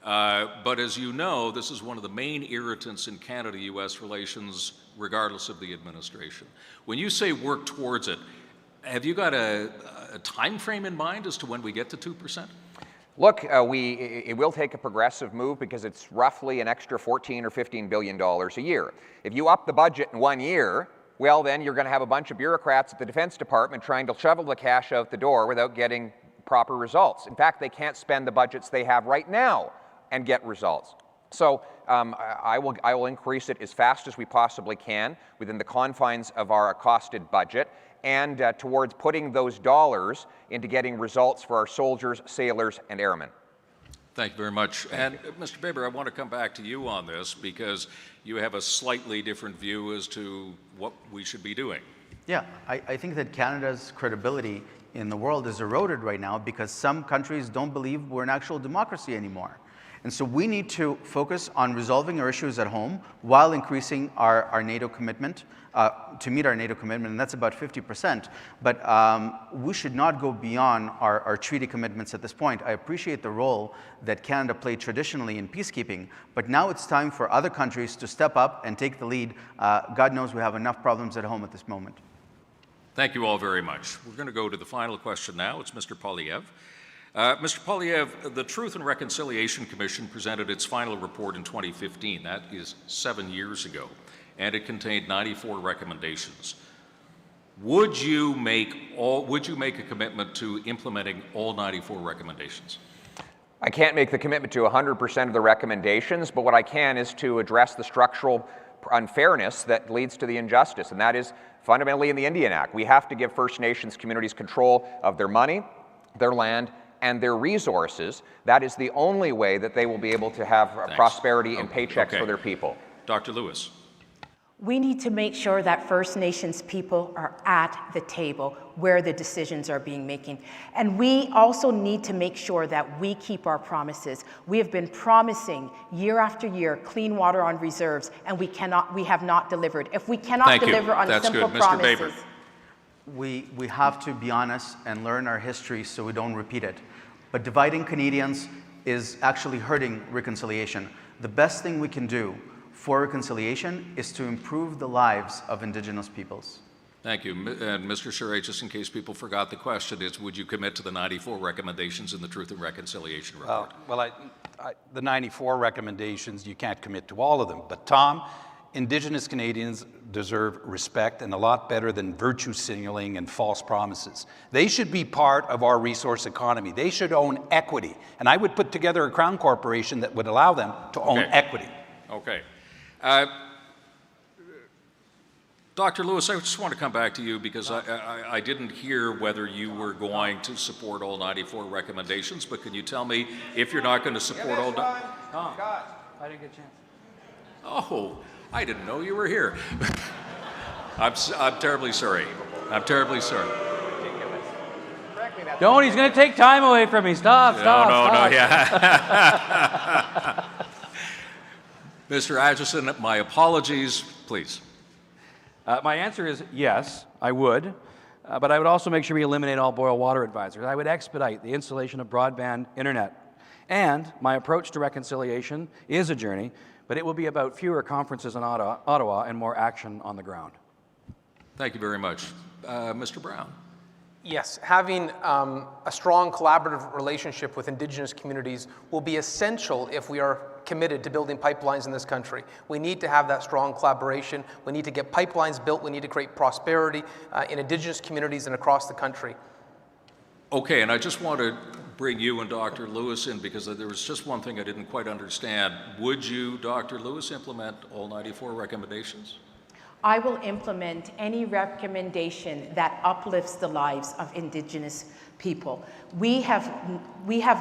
But as you know, this is one of the main irritants in Canada-U.S. relations, regardless of the administration. When you say work towards it, have you got a time frame in mind as to when we get to 2%?
Look, it will take a progressive move because it's roughly an extra $14 or $15 billion a year. If you up the budget in 1 year, well, then you're going to have a bunch of bureaucrats at the Defense Department trying to shovel the cash out the door without getting proper results. In fact, they can't spend the budgets they have right now and get results. So I will increase it as fast as we possibly can within the confines of our costed budget and towards putting those dollars into getting results for our soldiers, sailors, and airmen.
Thank you very much. And Mr. Baber, I want to come back to you on this because you have a slightly different view as to what we should be doing.
Yeah, I think that Canada's credibility in the world is eroded right now because some countries don't believe we're an actual democracy anymore. And so we need to focus on resolving our issues at home while increasing our NATO commitment, to meet our NATO commitment, and that's about 50%. But we should not go beyond our treaty commitments at this point. I appreciate the role that Canada played traditionally in peacekeeping, but now it's time for other countries to step up and take the lead. God knows we have enough problems at home at this moment.
Thank you all very much. We're going to go to the final question now. It's Mr. Poilievre. Mr. Poilievre, the Truth and Reconciliation Commission presented its final report in 2015. That is 7 years ago, and it contained 94 recommendations. would you make a commitment to implementing all 94 recommendations?
I can't make the commitment to 100% of the recommendations, but what I can is to address the structural unfairness that leads to the injustice, and that is fundamentally in the Indian Act. We have to give First Nations communities control of their money, their land, and their resources. That is the only way that they will be able to have prosperity and paychecks for their people.
Dr. Lewis.
We need to make sure that First Nations people are at the table where the decisions are being made. And we also need to make sure that we keep our promises. We have been promising year after year clean water on reserves, and we have not delivered. If we cannot deliver on simple promises.
We have to be honest and learn our history so we don't repeat it. But dividing Canadians is actually hurting reconciliation. The best thing we can do for reconciliation is to improve the lives of Indigenous peoples.
Thank you. And Mr. Charest, just in case people forgot the question, is would you commit to the 94 recommendations in the Truth and Reconciliation Report?
Well, the 94 recommendations, you can't commit to all of them. But Tom, Indigenous Canadians deserve respect, and a lot better than virtue signaling and false promises. They should be part of our resource economy. They should own equity. And I would put together a Crown Corporation that would allow them to own equity.
Okay. Dr. Lewis, I just want to come back to you because I didn't hear whether you were going to support all 94 recommendations, but can you tell me if you're not going to support all...
Tom, I didn't get a chance.
Oh, I didn't know you were here. I'm terribly sorry. I'm terribly sorry.
Don't, he's going to take time away from me. Stop.
No, yeah. Mr. Atchison, my apologies, please.
My answer is yes, I would, but I would also make sure we eliminate all boil water advisors. I would expedite the installation of broadband internet. And my approach to reconciliation is a journey, but it will be about fewer conferences in Ottawa and more action on the ground.
Thank you very much. Mr. Brown.
Yes, having a strong collaborative relationship with Indigenous communities will be essential if we are committed to building pipelines in this country. We need to have that strong collaboration. We need to get pipelines built. We need to create prosperity in Indigenous communities and across the country.
Okay, and I just want to bring you and Dr. Lewis in because there was just one thing I didn't quite understand. Would you, Dr. Lewis, implement all 94 recommendations?
I will implement any recommendation that uplifts the lives of Indigenous people. We have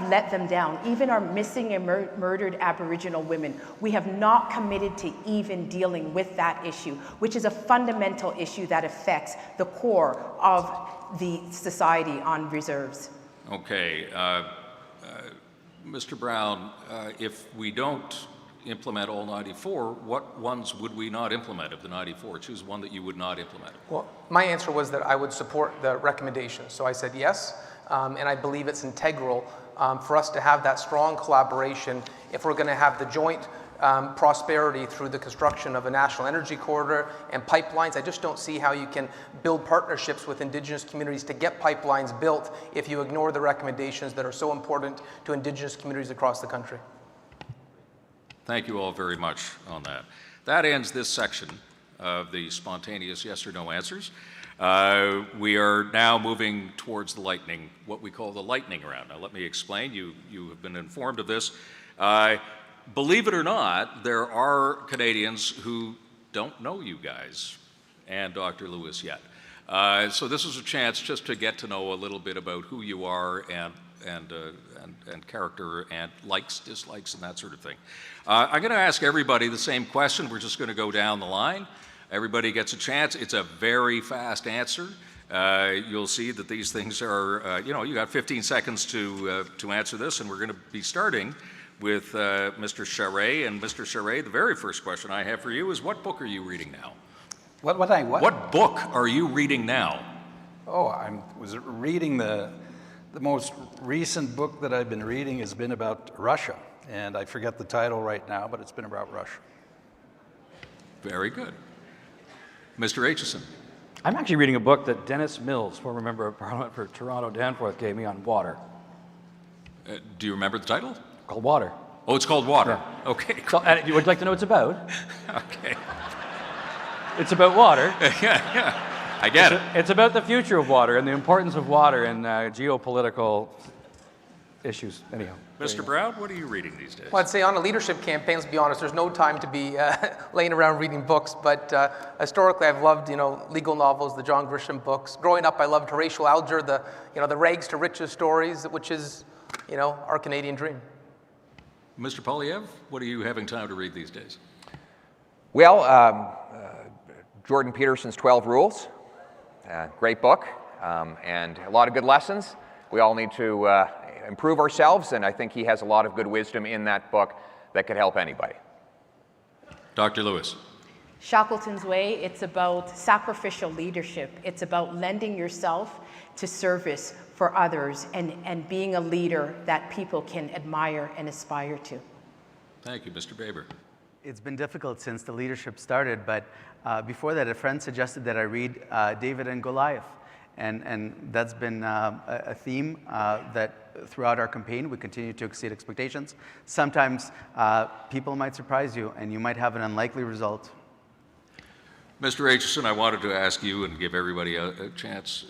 let them down, even our missing and murdered Aboriginal women. We have not committed to even dealing with that issue, which is a fundamental issue that affects the core of the society on reserves.
Okay, Mr. Brown, if we don't implement all 94, what ones would we not implement of the 94? Choose one that you would not implement.
Well, my answer was that I would support the recommendation. So I said yes, and I believe it's integral for us to have that strong collaboration if we're going to have the joint prosperity through the construction of a national energy corridor and pipelines. I just don't see how you can build partnerships with Indigenous communities to get pipelines built if you ignore the recommendations that are so important to Indigenous communities across the country.
Thank you all very much on that. That ends this section of the spontaneous yes or no answers. We are now moving towards the what we call the lightning round. Now let me explain. You have been informed of this. Believe it or not, there are Canadians who don't know you guys and Dr. Lewis yet. So this is a chance just to get to know a little bit about who you are and character and likes, dislikes, and that sort of thing. I'm going to ask everybody the same question. We're just going to go down the line. Everybody gets a chance. It's a very fast answer. You'll see that these things are, you got 15 seconds to answer this, and we're going to be starting with Mr. Charest. And Mr. Charest, the very first question I have for you is, what book are you reading now?
What
book are you reading now?
Oh, I was reading the most recent book that I've been reading has been about Russia, and I forget the title right now, but it's been about Russia.
Very good. Mr. Aitchison.
I'm actually reading a book that Dennis Mills, former member of Parliament for Toronto Danforth, gave me on water.
Do you remember the title?
Called Water.
Oh, it's called Water.
Yeah.
Okay.
So, would you like to know what it's about?
Okay.
It's about water.
Yeah. I get it.
It's about the future of water and the importance of water in geopolitical issues. Anyhow.
Mr. Brown, what are you reading these days?
Well, I'd say on a leadership campaign, let's be honest, there's no time to be laying around reading books, but historically I've loved, legal novels, the John Grisham books. Growing up, I loved Horatio Alger, the rags to riches stories, which is, our Canadian dream.
Mr. Polyev, what are you having time to read these days?
Well, Jordan Peterson's 12 Rules, great book, and a lot of good lessons. We all need to improve ourselves, and I think he has a lot of good wisdom in that book that could help anybody.
Dr. Lewis.
Shackleton's Way, it's about sacrificial leadership. It's about lending yourself to service for others and being a leader that people can admire and aspire to.
Thank you, Mr. Baber.
It's been difficult since the leadership started, but before that, a friend suggested that I read David and Goliath. And that's been a theme that throughout our campaign, we continue to exceed expectations. Sometimes people might surprise you, and you might have an unlikely result.
Mr. Aitchison, I wanted to ask you and give everybody a chance.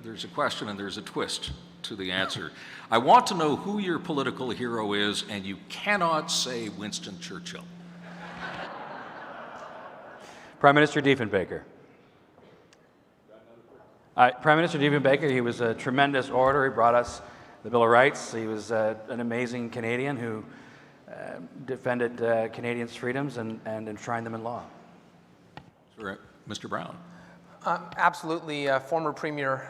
There's a question and there's a twist to the answer. I want to know who your political hero is, and you cannot say Winston Churchill.
Prime Minister Diefenbaker. Prime Minister Diefenbaker, he was a tremendous orator. He brought us the Bill of Rights. He was an amazing Canadian who defended Canadians' freedoms and enshrined them in law.
Mr. Brown.
Absolutely, former Premier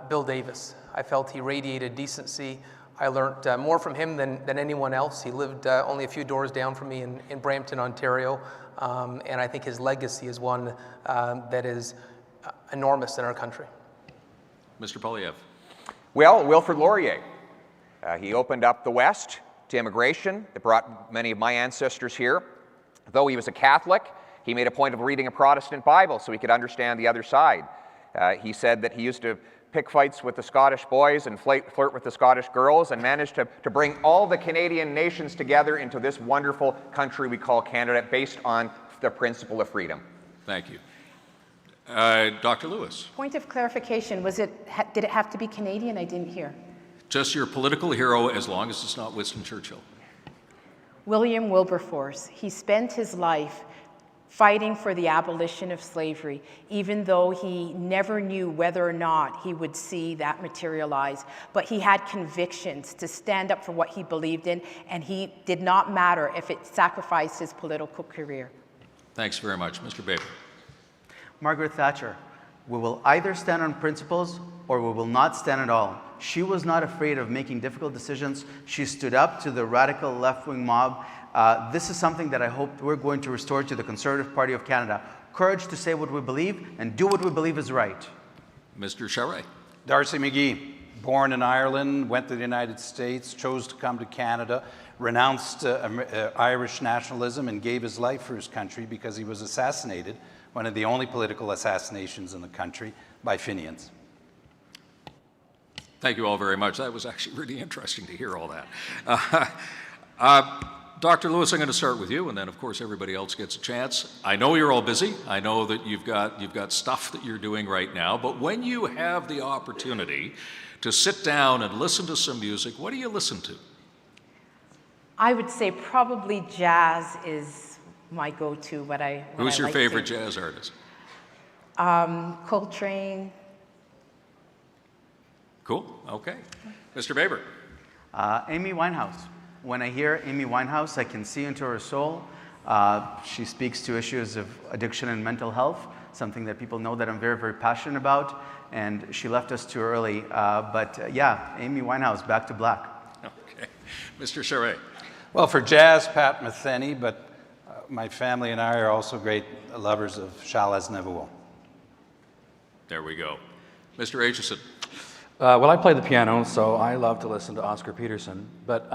Bill Davis. I felt he radiated decency. I learned more from him than anyone else. He lived only a few doors down from me in Brampton, Ontario, and I think his legacy is one that is enormous in our country.
Mr. Polyev.
Well, Wilfrid Laurier. He opened up the West to immigration. It brought many of my ancestors here. Though he was a Catholic, he made a point of reading a Protestant Bible so he could understand the other side. He said that he used to pick fights with the Scottish boys and flirt with the Scottish girls and managed to bring all the Canadian nations together into this wonderful country we call Canada based on the principle of freedom.
Thank you. Dr. Lewis.
Point of clarification, did it have to be Canadian? I didn't hear.
Just your political hero, as long as it's not Winston Churchill.
William Wilberforce. He spent his life fighting for the abolition of slavery, even though he never knew whether or not he would see that materialize. But he had convictions to stand up for what he believed in, and he did not matter if it sacrificed his political career.
Thanks very much. Mr. Baber.
Margaret Thatcher. We will either stand on principles or we will not stand at all. She was not afraid of making difficult decisions. She stood up to the radical left-wing mob. This is something that I hope we're going to restore to the Conservative Party of Canada. Courage to say what we believe and do what we believe is right.
Mr. Charest.
Darcy McGee, born in Ireland, went to the United States, chose to come to Canada, renounced Irish nationalism and gave his life for his country because he was assassinated, one of the only political assassinations in the country, by Fenians.
Thank you all very much. That was actually really interesting to hear all that. Dr. Lewis, I'm going to start with you, and then, of course, everybody else gets a chance. I know you're all busy. I know that you've got stuff that you're doing right now, but when you have the opportunity to sit down and listen to some music, what do you listen to?
I would say probably jazz is my go-to.
Who's your favorite jazz artist?
Coltrane.
Cool. Okay. Mr. Baber.
Amy Winehouse. When I hear Amy Winehouse, I can see into her soul. She speaks to issues of addiction and mental health, something that people know that I'm very, very passionate about. And she left us too early. Yeah, Amy Winehouse, Back to Black.
Okay. Mr. Charest.
Well, for jazz, Pat Metheny, but my family and I are also great lovers of Charles Aznavour.
There we go. Mr. Aitchison.
Well, I play the piano, so I love to listen to Oscar Peterson. But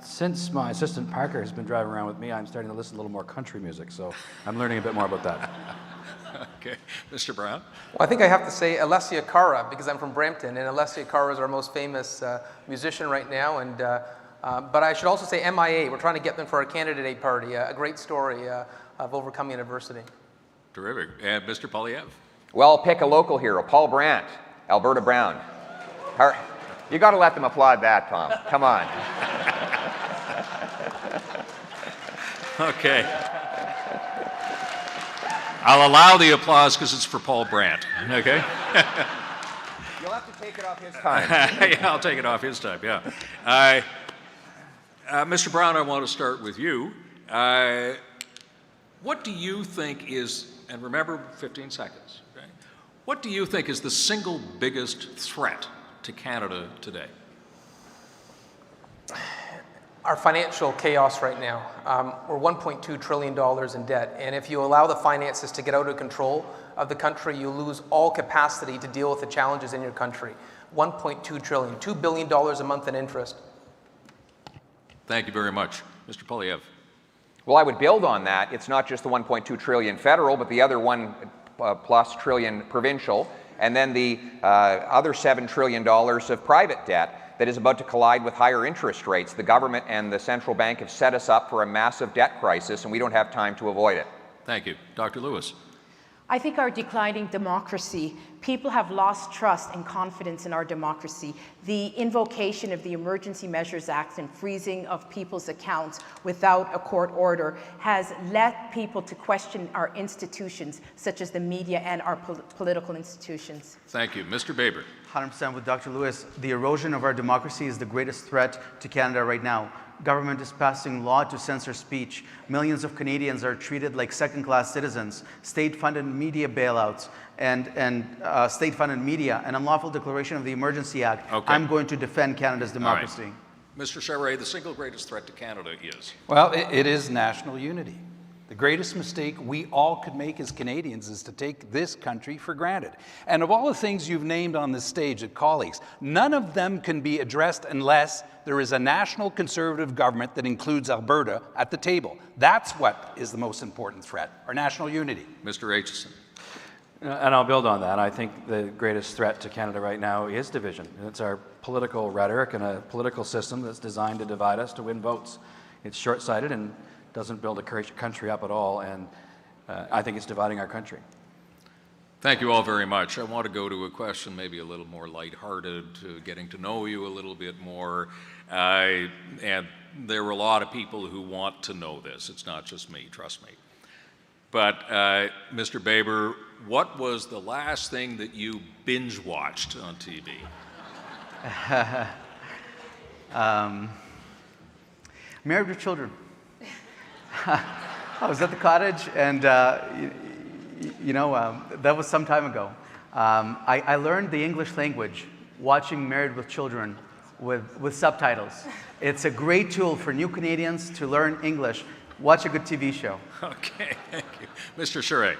since my assistant Parker has been driving around with me, I'm starting to listen to a little more country music, so I'm learning a bit more about that.
Okay. Mr. Brown?
Well, I think I have to say Alessia Cara, because I'm from Brampton, and Alessia Cara is our most famous musician right now. And but I should also say MIA. We're trying to get them for our Canada Day party. A great story of overcoming adversity.
Terrific. And Mr. Polyev?
Well, I'll pick a local hero, Paul Brandt, Alberta Brown. You got to let them applaud that, Tom. Come on.
Okay. I'll allow the applause because it's for Paul Brandt, okay?
You'll have to take it off his time.
Yeah, I'll take it off his time, yeah. Mr. Brown, I want to start with you. What do you think is, and remember 15 seconds, okay? What do you think is the single biggest threat to Canada today?
Our financial chaos right now. We're $1.2 trillion in debt, and if you allow the finances to get out of control of the country, you lose all capacity to deal with the challenges in your country. 1.2 trillion, $2 billion a month in interest.
Thank you very much. Mr. Polyev.
Well, I would build on that. It's not just the 1.2 trillion federal, but the other plus trillion provincial, and then the other $7 trillion of private debt that is about to collide with higher interest rates. The government and the central bank have set us up for a massive debt crisis, and we don't have time to avoid it.
Thank you. Dr. Lewis.
I think our declining democracy, people have lost trust and confidence in our democracy. The invocation of the Emergency Measures Act and freezing of people's accounts without a court order has led people to question our institutions, such as the media and our political institutions.
Thank you. Mr. Baber.
100% with Dr. Lewis. The erosion of our democracy is the greatest threat to Canada right now. Government is passing law to censor speech. Millions of Canadians are treated like second-class citizens. State-funded media bailouts and state-funded media, an unlawful declaration of the Emergency Act. Okay. I'm going to defend Canada's democracy.
Right. Mr. Charest, the single greatest threat to Canada is?
Well, it is national unity. The greatest mistake we all could make as Canadians is to take this country for granted. And of all the things you've named on this stage at colleagues, none of them can be addressed unless there is a national Conservative government that includes Alberta at the table. That's what is the most important threat, our national unity.
Mr. Aitchison.
And I'll build on that. I think the greatest threat to Canada right now is division. It's our political rhetoric and a political system that's designed to divide us to win votes. It's short-sighted and doesn't build a country up at all, and I think it's dividing our country.
Thank you all very much. I want to go to a question maybe a little more lighthearted, getting to know you a little bit more. And there are a lot of people who want to know this. It's not just me, trust me. But Mr. Baber, what was the last thing that you binge watched on TV?
Married with Children. I was at the cottage, and that was some time ago. I learned the English language watching Married with Children with subtitles. It's a great tool for new Canadians to learn English. Watch a good TV show.
Okay, thank you. Mr. Charest.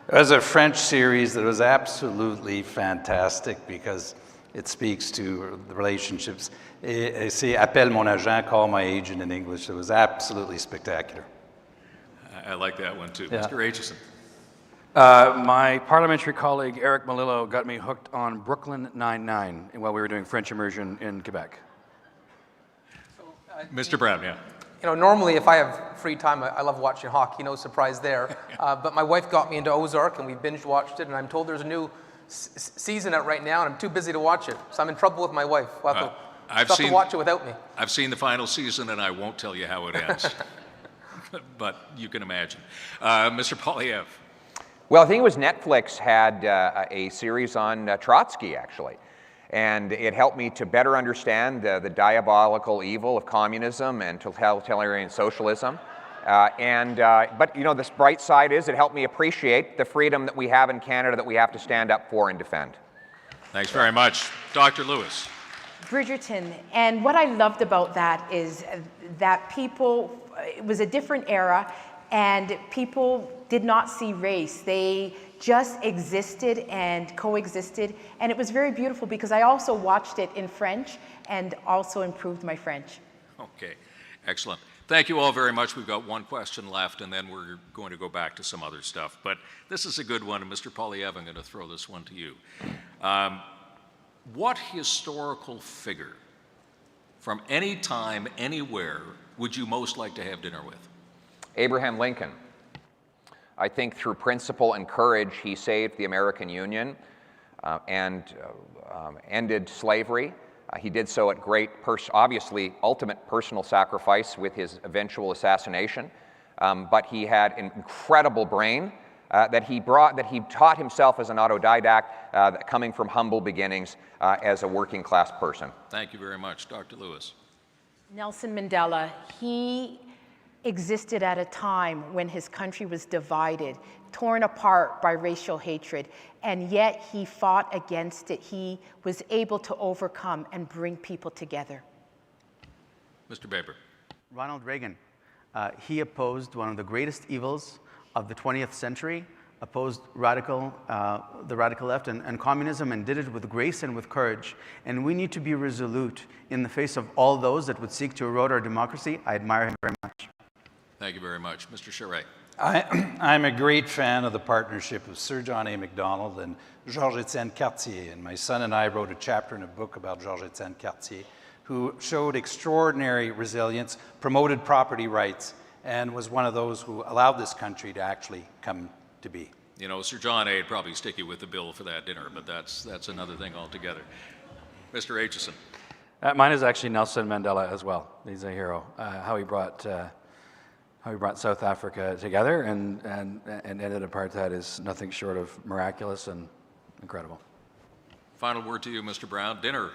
It was a French series that was absolutely fantastic because it speaks to the relationships. C'est Appelle mon agent, call my agent in English. It was absolutely spectacular.
I like that one too.
Yeah.
Mr. Aitchison.
My parliamentary colleague Eric Malillo got me hooked on Brooklyn Nine-Nine while we were doing French immersion in Quebec.
Mr. Brown, yeah.
You know, normally if I have free time, I love watching hockey, no surprise there. But my wife got me into Ozark and we binge watched it, and I'm told there's a new season out right now and I'm too busy to watch it. So I'm in trouble with my wife. We'll have to watch it without me.
I've seen the final season and I won't tell you how it ends. But you can imagine. Mr. Polyev.
Well, I think it was Netflix had a series on Trotsky, actually. And it helped me to better understand the diabolical evil of communism and totalitarian socialism. But you know, this bright side is it helped me appreciate the freedom that we have in Canada that we have to stand up for and defend.
Thanks very much. Dr. Lewis.
Bridgerton, and what I loved about that is that people, it was a different era, and people did not see race. They just existed and coexisted, and it was very beautiful because I also watched it in French and also improved my French.
Okay, excellent. Thank you all very much. We've got one question left, and then we're going to go back to some other stuff. But this is a good one, and Mr. Polyev, I'm going to throw this one to you. What historical figure from any time, anywhere, would you most like to have dinner with?
Abraham Lincoln. I think through principle and courage, he saved the American Union and ended slavery. He did so at great, obviously, ultimate personal sacrifice with his eventual assassination. But he had an incredible brain that he taught himself as an autodidact, coming from humble beginnings as a working class person.
Thank you very much, Dr. Lewis.
Nelson Mandela, he existed at a time when his country was divided, torn apart by racial hatred, and yet he fought against it. He was able to overcome and bring people together.
Mr. Baber.
Ronald Reagan, he opposed one of the greatest evils of the 20th century, opposed the radical left and communism, and did it with grace and with courage. And we need to be resolute in the face of all those that would seek to erode our democracy. I admire him very much.
Thank you very much. Mr. Charest.
I'm a great fan of the partnership of Sir John A. Macdonald and Georges-Étienne Cartier. And my son and I wrote a chapter in a book about Georges-Étienne Cartier, who showed extraordinary resilience, promoted property rights, and was one of those who allowed this country to actually come to be.
You know, Sir John A. would probably stick you with the bill for that dinner, but that's another thing altogether. Mr. Aitchison.
Mine is actually Nelson Mandela as well. He's a hero. How he brought South Africa together and ended apartheid is nothing short of miraculous and incredible.
Final word to you, Mr. Brown. Dinner.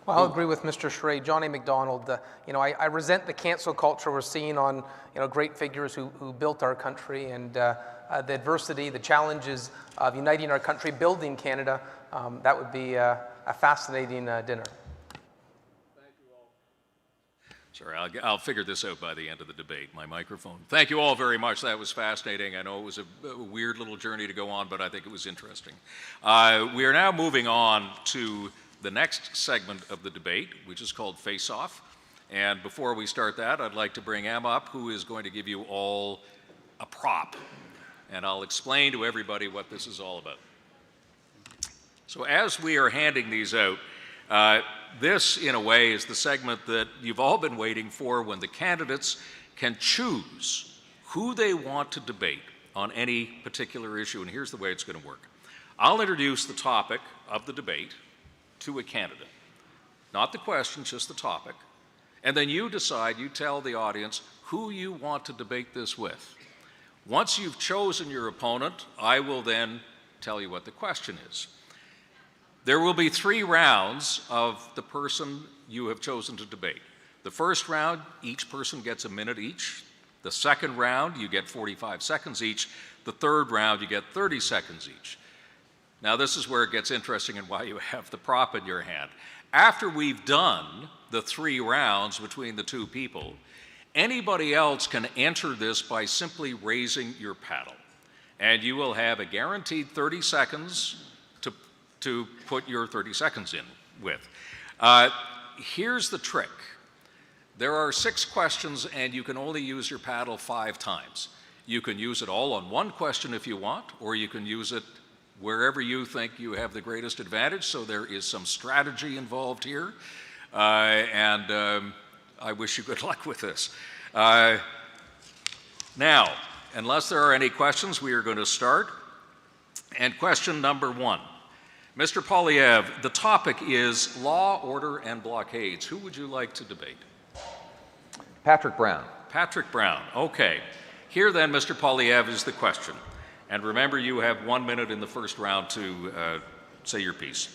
Well, I'll agree with Mr. Charest. John A. Macdonald, I resent the cancel culture we're seeing on great figures who built our country, and the adversity, the challenges of uniting our country, building Canada. That would be a fascinating dinner.
Sorry, I'll figure this out by the end of the debate, my microphone. Thank you all very much. That was fascinating. I know it was a weird little journey to go on, but I think it was interesting. We are now moving on to the next segment of the debate, which is called Face Off. And before we start that, I'd like to bring Emma up, who is going to give you all a prop. And I'll explain to everybody what this is all about. So as we are handing these out, this, in a way, is the segment that you've all been waiting for, when the candidates can choose who they want to debate on any particular issue. And here's the way it's going to work. I'll introduce the topic of the debate to a candidate. Not the question, just the topic. And then you decide, you tell the audience who you want to debate this with. Once you've chosen your opponent, I will then tell you what the question is. There will be 3 rounds of the person you have chosen to debate. The first round, each person gets a minute each. The second round, you get 45 seconds each. The third round, you get 30 seconds each. Now, this is where it gets interesting and why you have the prop in your hand. After we've done the 3 rounds between the 2 people, anybody else can enter this by simply raising your paddle. And you will have a guaranteed 30 seconds to put your 30 seconds in with. Here's the trick. There are 6 questions, and you can only use your paddle 5 times. You can use it all on one question if you want, or you can use it wherever you think you have the greatest advantage, so there is some strategy involved here. I wish you good luck with this. Now, unless there are any questions, we are going to start. And question number 1. Mr. Poilievre, the topic is law, order, and blockades. Who would you like to debate?
Patrick Brown.
Patrick Brown, okay. Here then, Mr. Poilievre, is the question. And remember, you have 1 minute in the first round to say your piece.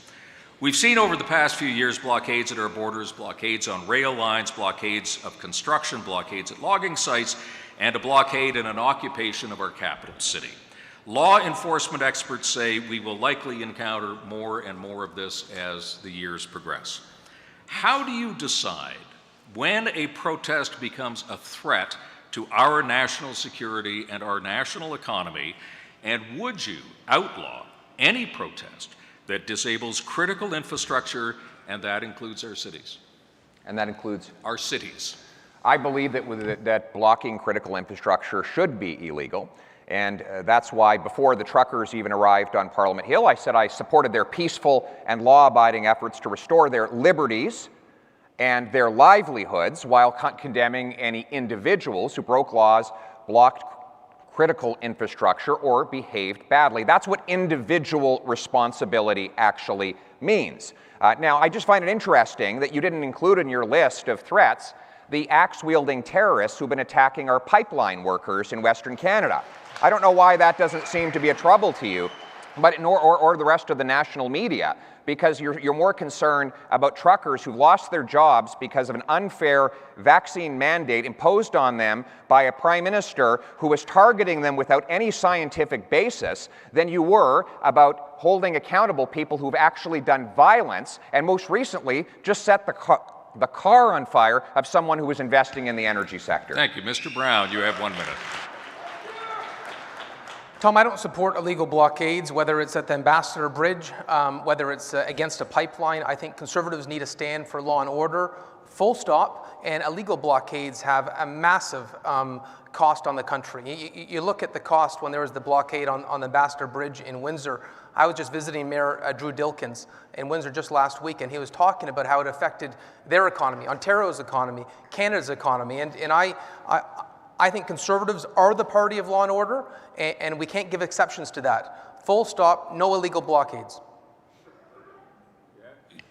We've seen over the past few years blockades at our borders, blockades on rail lines, blockades of construction, blockades at logging sites, and a blockade and an occupation of our capital city. Law enforcement experts say we will likely encounter more and more of this as the years progress. How do you decide when a protest becomes a threat to our national security and our national economy, and would you outlaw any protest that disables critical infrastructure, and that includes our cities?
And that includes?
Our cities.
I believe that blocking critical infrastructure should be illegal. And that's why before the truckers even arrived on Parliament Hill, I said I supported their peaceful and law-abiding efforts to restore their liberties and their livelihoods while condemning any individuals who broke laws, blocked critical infrastructure or behaved badly. That's what individual responsibility actually means. Now, I just find it interesting that you didn't include in your list of threats the axe-wielding terrorists who've been attacking our pipeline workers in Western Canada. I don't know why that doesn't seem to be a trouble to you, but or the rest of the national media, because you're more concerned about truckers who've lost their jobs because of an unfair vaccine mandate imposed on them by a prime minister who was targeting them without any scientific basis than you were about holding accountable people who've actually done violence and most recently just set the car on fire of someone who was investing in the energy sector.
Thank you. Mr. Brown, you have 1 minute.
Tom, I don't support illegal blockades, whether it's at the Ambassador Bridge, whether it's against a pipeline. I think Conservatives need to stand for law and order, full stop, and illegal blockades have a massive cost on the country. You look at the cost when there was the blockade on the Ambassador Bridge in Windsor. I was just visiting Mayor Drew Dilkins in Windsor just last week, and he was talking about how it affected their economy, Ontario's economy, Canada's economy, and I think Conservatives are the party of law and order, and we can't give exceptions to that. Full stop, no illegal blockades.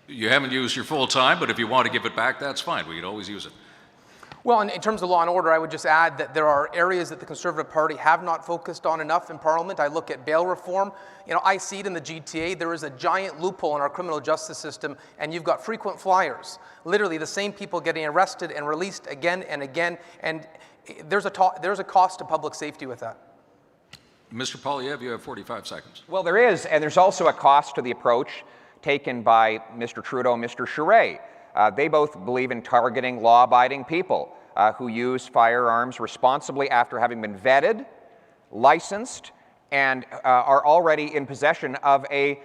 You haven't used your full time, but if you want to give it back, that's fine. We could always use it.
Well, in terms of law and order, I would just add that there are areas that the Conservative Party have not focused on enough in Parliament. I look at bail reform. You know, I see it in the GTA. There is a giant loophole in our criminal justice system, and you've got frequent flyers. Literally the same people getting arrested and released again and again, and there's a cost to public safety with that.
Mr. Poilievre, you have 45 seconds.
Well, there is, and there's also a cost to the approach taken by Mr. Trudeau and Mr. Charest. They both believe in targeting law-abiding people who use firearms responsibly after having been vetted, licensed, and are already in possession of a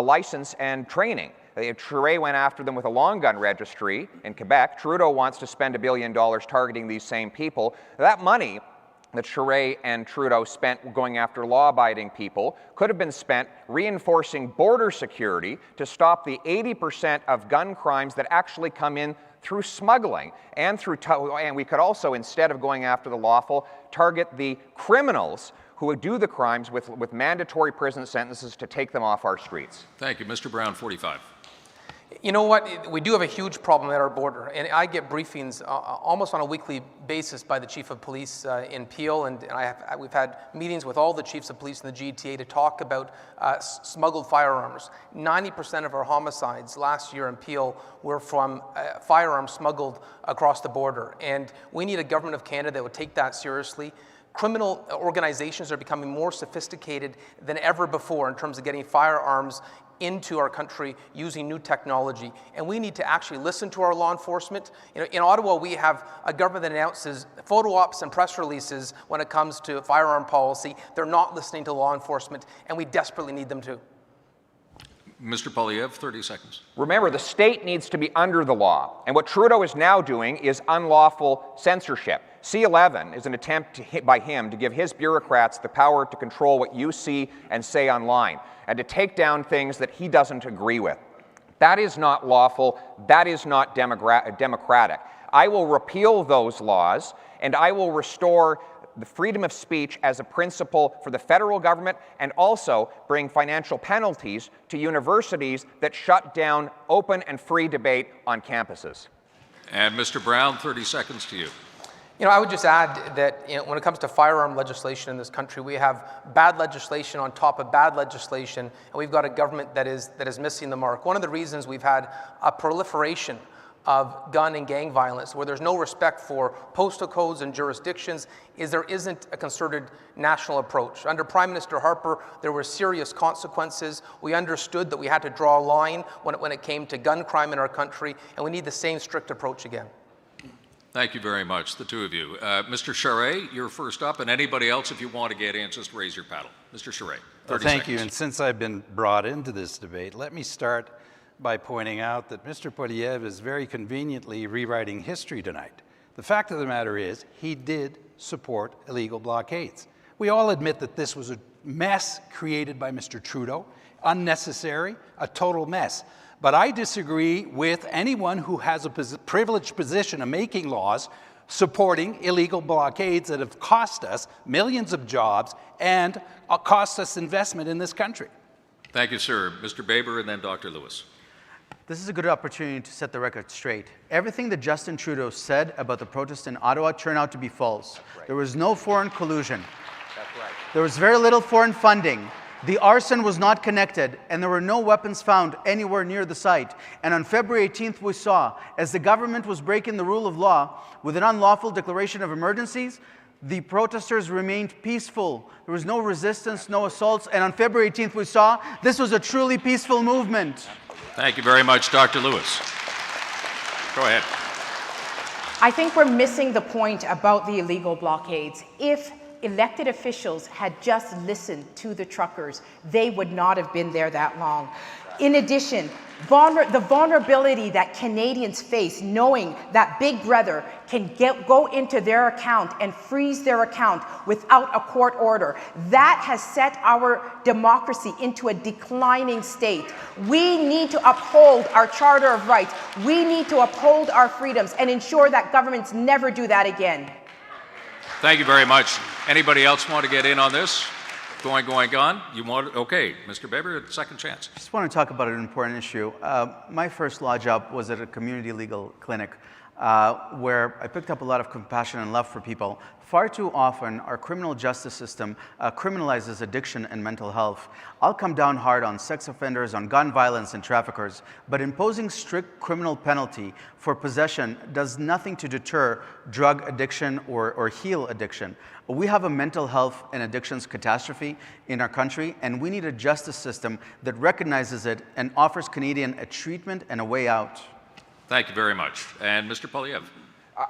license and training. Charest went after them with a long gun registry in Quebec. Trudeau wants to spend $1 billion targeting these same people. That money that Charest and Trudeau spent going after law-abiding people could have been spent reinforcing border security to stop the 80% of gun crimes that actually come in through smuggling and we could also, instead of going after the lawful, target the criminals who would do the crimes with mandatory prison sentences to take them off our streets.
Thank you. Mr. Brown, 45.
You know what? We do have a huge problem at our border, and I get briefings almost on a weekly basis by the Chief of Police in Peel, and we've had meetings with all the Chiefs of Police in the GTA to talk about smuggled firearms. 90% of our homicides last year in Peel were from firearms smuggled across the border, and we need a government of Canada that would take that seriously. Criminal organizations are becoming more sophisticated than ever before in terms of getting firearms into our country using new technology, and we need to actually listen to our law enforcement. You know, in Ottawa, we have a government that announces photo ops and press releases when it comes to firearm policy. They're not listening to law enforcement, and we desperately need them to.
Mr. Poilievre, 30 seconds.
Remember, the state needs to be under the law, and what Trudeau is now doing is unlawful censorship. C-11 is an attempt by him to give his bureaucrats the power to control what you see and say online, and to take down things that he doesn't agree with. That is not lawful. That is not democratic. I will repeal those laws, and I will restore the freedom of speech as a principle for the federal government, and also bring financial penalties to universities that shut down open and free debate on campuses.
And Mr. Brown, 30 seconds to you.
You know, I would just add that when it comes to firearm legislation in this country, we have bad legislation on top of bad legislation, and we've got a government that is missing the mark. One of the reasons we've had a proliferation of gun and gang violence, where there's no respect for postal codes and jurisdictions, is there isn't a concerted national approach. Under Prime Minister Harper, there were serious consequences. We understood that we had to draw a line when it came to gun crime in our country, and we need the same strict approach again.
Thank you very much, the two of you. Mr. Charest, you're first up, and anybody else, if you want to get in, just raise your paddle. Mr. Charest, 30
Thank
seconds.
you, and since I've been brought into this debate, let me start by pointing out that Mr. Poilievre is very conveniently rewriting history tonight. The fact of the matter is, he did support illegal blockades. We all admit that this was a mess created by Mr. Trudeau, unnecessary, a total mess. But I disagree with anyone who has a privileged position of making laws supporting illegal blockades that have cost us millions of jobs and cost us investment in this country.
Thank you, sir. Mr. Baber and then Dr. Lewis.
This is a good opportunity to set the record straight. Everything that Justin Trudeau said about the protests in Ottawa turned out to be false.
Right.
There was no foreign collusion.
That's right.
There was very little foreign funding. The arson was not connected, and there were no weapons found anywhere near the site. And on February 18th, we saw, as the government was breaking the rule of law with an unlawful declaration of emergencies, the protesters remained peaceful. There was no resistance, no assaults, and on February 18th, we saw this was a truly peaceful movement.
Thank you very much, Dr. Lewis. Go ahead.
I think we're missing the point about the illegal blockades. If elected officials had just listened to the truckers, they would not have been there that long. In addition, the vulnerability that Canadians face knowing that Big Brother can go into their account and freeze their account without a court order, that has set our democracy into a declining state. We need to uphold our Charter of Rights. We need to uphold our freedoms and ensure that governments never do that again.
Thank you very much. Anybody else want to get in on this? Going, gone. You want, okay, Mr. Baber, second chance.
I just want to talk about an important issue. My first law job was at a community legal clinic where I picked up a lot of compassion and love for people. Far too often, our criminal justice system criminalizes addiction and mental health. I'll come down hard on sex offenders, on gun violence and traffickers, but imposing strict criminal penalty for possession does nothing to deter drug addiction or heal addiction. We have a mental health and addictions catastrophe in our country, and we need a justice system that recognizes it and offers Canadians a treatment and a way out.
Thank you very much. And Mr. Polyev.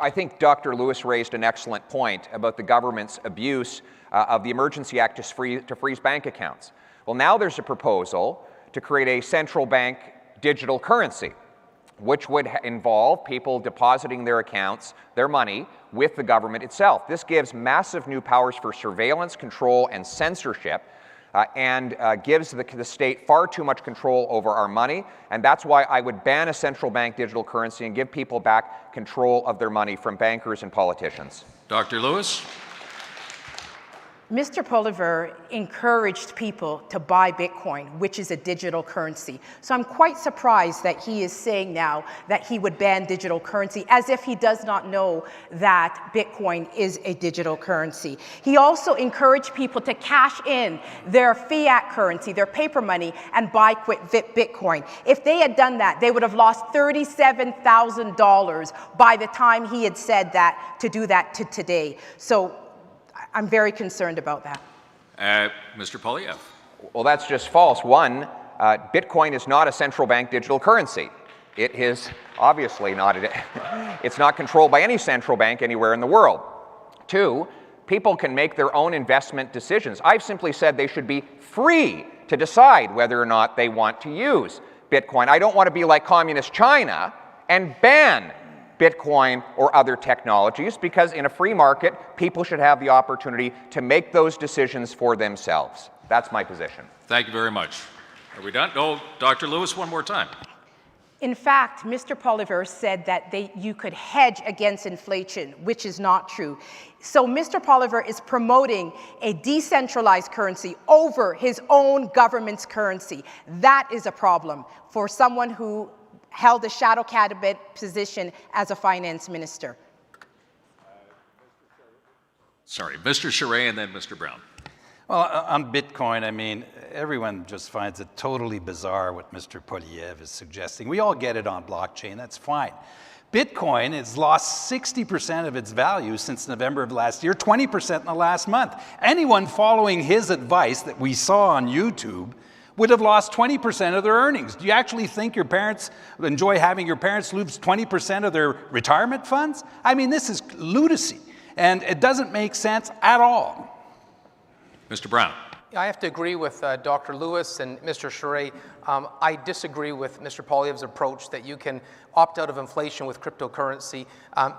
I think Dr. Lewis raised an excellent point about the government's abuse of the Emergency Act to freeze bank accounts. Well, now there's a proposal to create a central bank digital currency, which would involve people depositing their accounts, their money, with the government itself. This gives massive new powers for surveillance, control, and censorship, and gives the state far too much control over our money, and that's why I would ban a central bank digital currency and give people back control of their money from bankers and politicians.
Dr. Lewis?
Mr. Polyev encouraged people to buy Bitcoin, which is a digital currency. So I'm quite surprised that he is saying now that he would ban digital currency, as if he does not know that Bitcoin is a digital currency. He also encouraged people to cash in their fiat currency, their paper money, and buy Bitcoin. If they had done that, they would have lost $37,000 by the time he had said that, to do that to today. So I'm very concerned about that.
Mr. Polyev.
Well, that's just false. One, Bitcoin is not a central bank digital currency. It is obviously not. It's not controlled by any central bank anywhere in the world. Two, people can make their own investment decisions. I've simply said they should be free to decide whether or not they want to use Bitcoin. I don't want to be like communist China and ban Bitcoin or other technologies, because in a free market, people should have the opportunity to make those decisions for themselves. That's my position.
Thank you very much. Are we done? No, Dr. Lewis, one more time.
In fact, Mr. Polyev said that you could hedge against inflation, which is not true. So Mr. Polyev is promoting a decentralized currency over his own government's currency. That is a problem for someone who held a shadow cabinet position as a finance minister.
Sorry, Mr. Charest and then Mr. Brown.
Well, on Bitcoin, I mean, everyone just finds it totally bizarre what Mr. Polyev is suggesting. We all get it on blockchain, that's fine. Bitcoin has lost 60% of its value since November of last year, 20% in the last month. Anyone following his advice that we saw on YouTube would have lost 20% of their earnings. Do you actually think your parents enjoy having your parents lose 20% of their retirement funds? I mean, this is lunacy, and it doesn't make sense at all.
Mr. Brown.
I have to agree with Dr. Lewis and Mr. Charest. I disagree with Mr. Polyev's approach that you can opt out of inflation with cryptocurrency.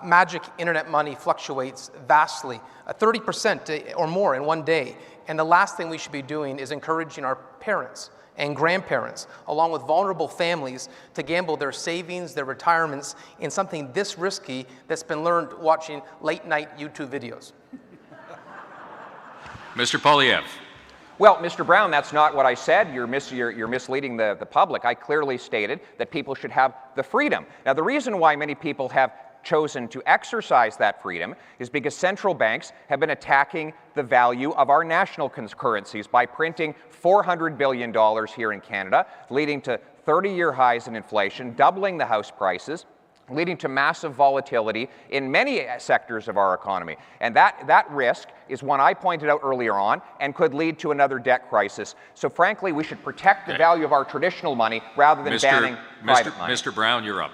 Magic internet money fluctuates vastly, 30% or more in one day. And the last thing we should be doing is encouraging our parents and grandparents, along with vulnerable families, to gamble their savings, their retirements, in something this risky that's been learned watching late-night YouTube videos.
Mr. Poilievre.
Well, Mr. Brown, that's not what I said. You're misleading the public. I clearly stated that people should have the freedom. Now, the reason why many people have chosen to exercise that freedom is because central banks have been attacking the value of our national currencies by printing $400 billion here in Canada, leading to 30-year highs in inflation, doubling the house prices, leading to massive volatility in many sectors of our economy. And that risk is one I pointed out earlier on and could lead to another debt crisis. So frankly, we should protect the value of our traditional money rather than banning private money.
Mr. Brown, you're up.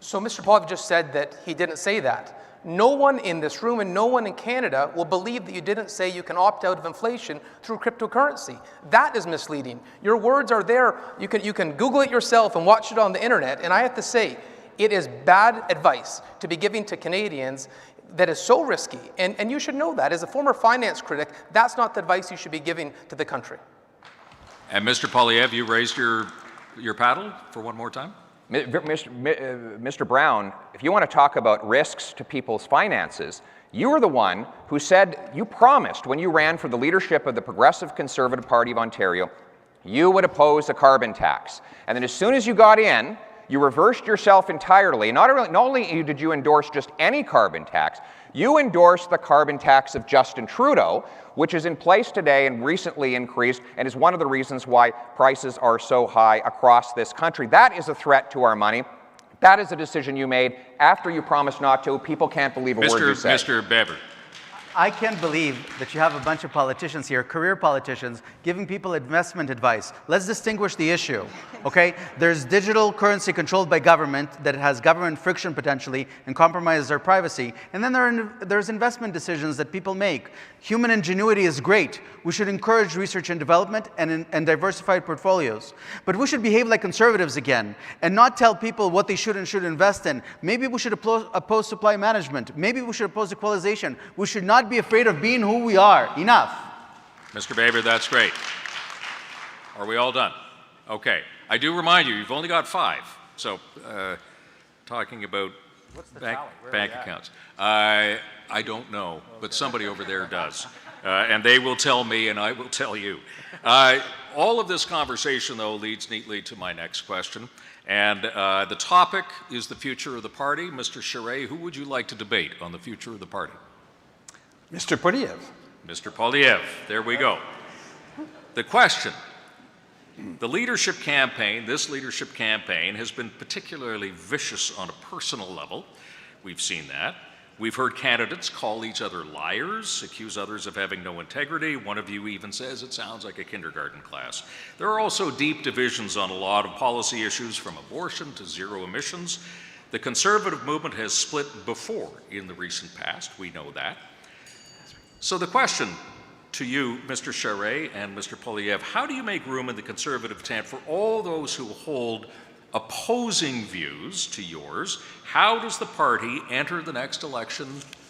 So Mr. Poilievre just said that he didn't say that. No one in this room and no one in Canada will believe that you didn't say you can opt out of inflation through cryptocurrency. That is misleading. Your words are there. You can Google it yourself and watch it on the internet. And I have to say, it is bad advice to be giving to Canadians that is so risky. And you should know that. As a former finance critic, that's not the advice you should be giving to the country.
And Mr. Poilievre, you raised your paddle for one more time?
Mr. Brown, if you want to talk about risks to people's finances, you were the one who said, you promised when you ran for the leadership of the Progressive Conservative Party of Ontario, you would oppose a carbon tax. And then as soon as you got in, you reversed yourself entirely. Not only did you endorse just any carbon tax, you endorsed the carbon tax of Justin Trudeau, which is in place today and recently increased and is one of the reasons why prices are so high across this country. That is a threat to our money. That is a decision you made after you promised not to. People can't believe a word you said.
Mr. Bever.
I can't believe that you have a bunch of politicians here, career politicians, giving people investment advice. Let's distinguish the issue, okay? There's digital currency controlled by government that has government friction potentially and compromises our privacy. And then there's investment decisions that people make. Human ingenuity is great. We should encourage research and development and diversified portfolios. But we should behave like conservatives again and not tell people what they should and should invest in. Maybe we should oppose supply management. Maybe we should oppose equalization. We should not be afraid of being who we are. Enough.
Mr. Baber, that's great. Are we all done? Okay. I do remind you, you've only got 5. So, talking about bank accounts. I don't know, but somebody over there does. And they will tell me, and I will tell you. All of this conversation, though, leads neatly to my next question. And the topic is the future of the party. Mr. Charest, who would you like to debate on the future of the party?
Mr. Poilievre.
Mr. Poilievre, there we go. The question, the leadership campaign, this leadership campaign has been particularly vicious on a personal level. We've seen that. We've heard candidates call each other liars, accuse others of having no integrity. One of you even says it sounds like a kindergarten class. There are also deep divisions on a lot of policy issues, from abortion to zero emissions. The Conservative movement has split before in the recent past. We know that. So the question to you, Mr. Charest and Mr. Poilievre, how do you make room in the Conservative tent for all those who hold opposing views to yours? How does the party enter the next election?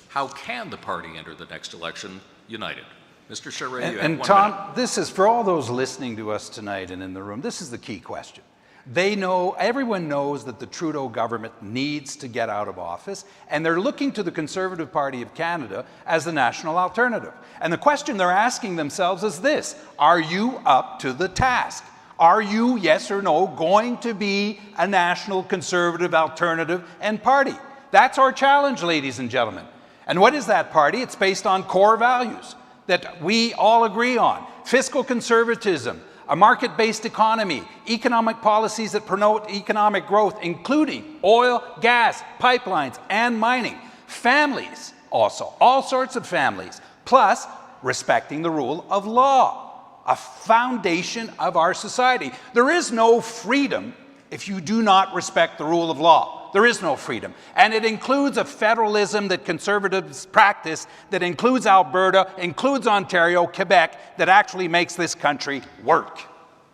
How can the party enter the next election united? Mr. Charest, you have 1 minute.
Tom, this is for all those listening to us tonight and in the room, this is the key question. They know, everyone knows that the Trudeau government needs to get out of office, and they're looking to the Conservative Party of Canada as the national alternative. And the question they're asking themselves is this: are you up to the task? Are you, yes or no, going to be a national Conservative alternative and party? That's our challenge, ladies and gentlemen. And what is that party? It's based on core values that we all agree on: fiscal conservatism, a market-based economy, economic policies that promote economic growth, including oil, gas, pipelines, and mining. Families also, all sorts of families, plus respecting the rule of law, a foundation of our society. There is no freedom if you do not respect the rule of law. There is no freedom. And it includes a federalism that Conservatives practice, that includes Alberta, includes Ontario, Quebec, that actually makes this country work.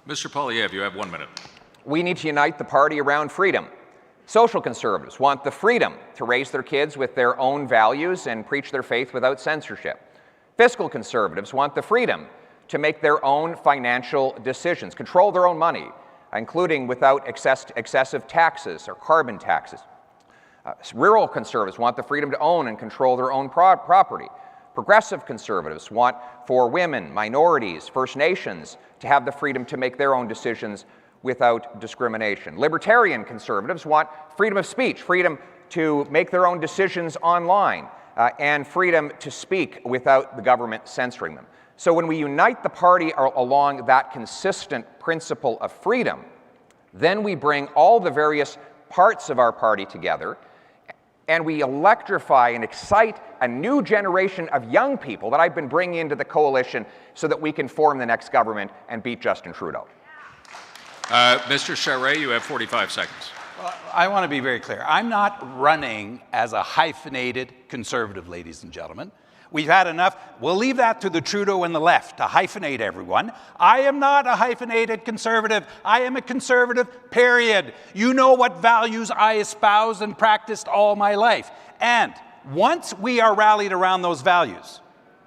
Mr. Poilievre, you have 1 minute.
We need to unite the party around freedom. Social conservatives want the freedom to raise their kids with their own values and preach their faith without censorship. Fiscal conservatives want the freedom to make their own financial decisions, control their own money, including without excessive taxes or carbon taxes. Rural conservatives want the freedom to own and control their own property. Progressive conservatives want for women, minorities, First Nations to have the freedom to make their own decisions without discrimination. Libertarian conservatives want freedom of speech, freedom to make their own decisions online, and freedom to speak without the government censoring them. So when we unite the party along that consistent principle of freedom, then we bring all the various parts of our party together, and we electrify and excite a new generation of young people that I've been bringing into the coalition so that we can form the next government and beat Justin Trudeau.
Mr. Charest, you have 45 seconds.
I want to be very clear. I'm not running as a hyphenated conservative, ladies and gentlemen. We've had enough. We'll leave that to the Trudeau and the left to hyphenate everyone. I am not a hyphenated conservative. I am a conservative, period. You know what values I espoused and practiced all my life. And once we are rallied around those values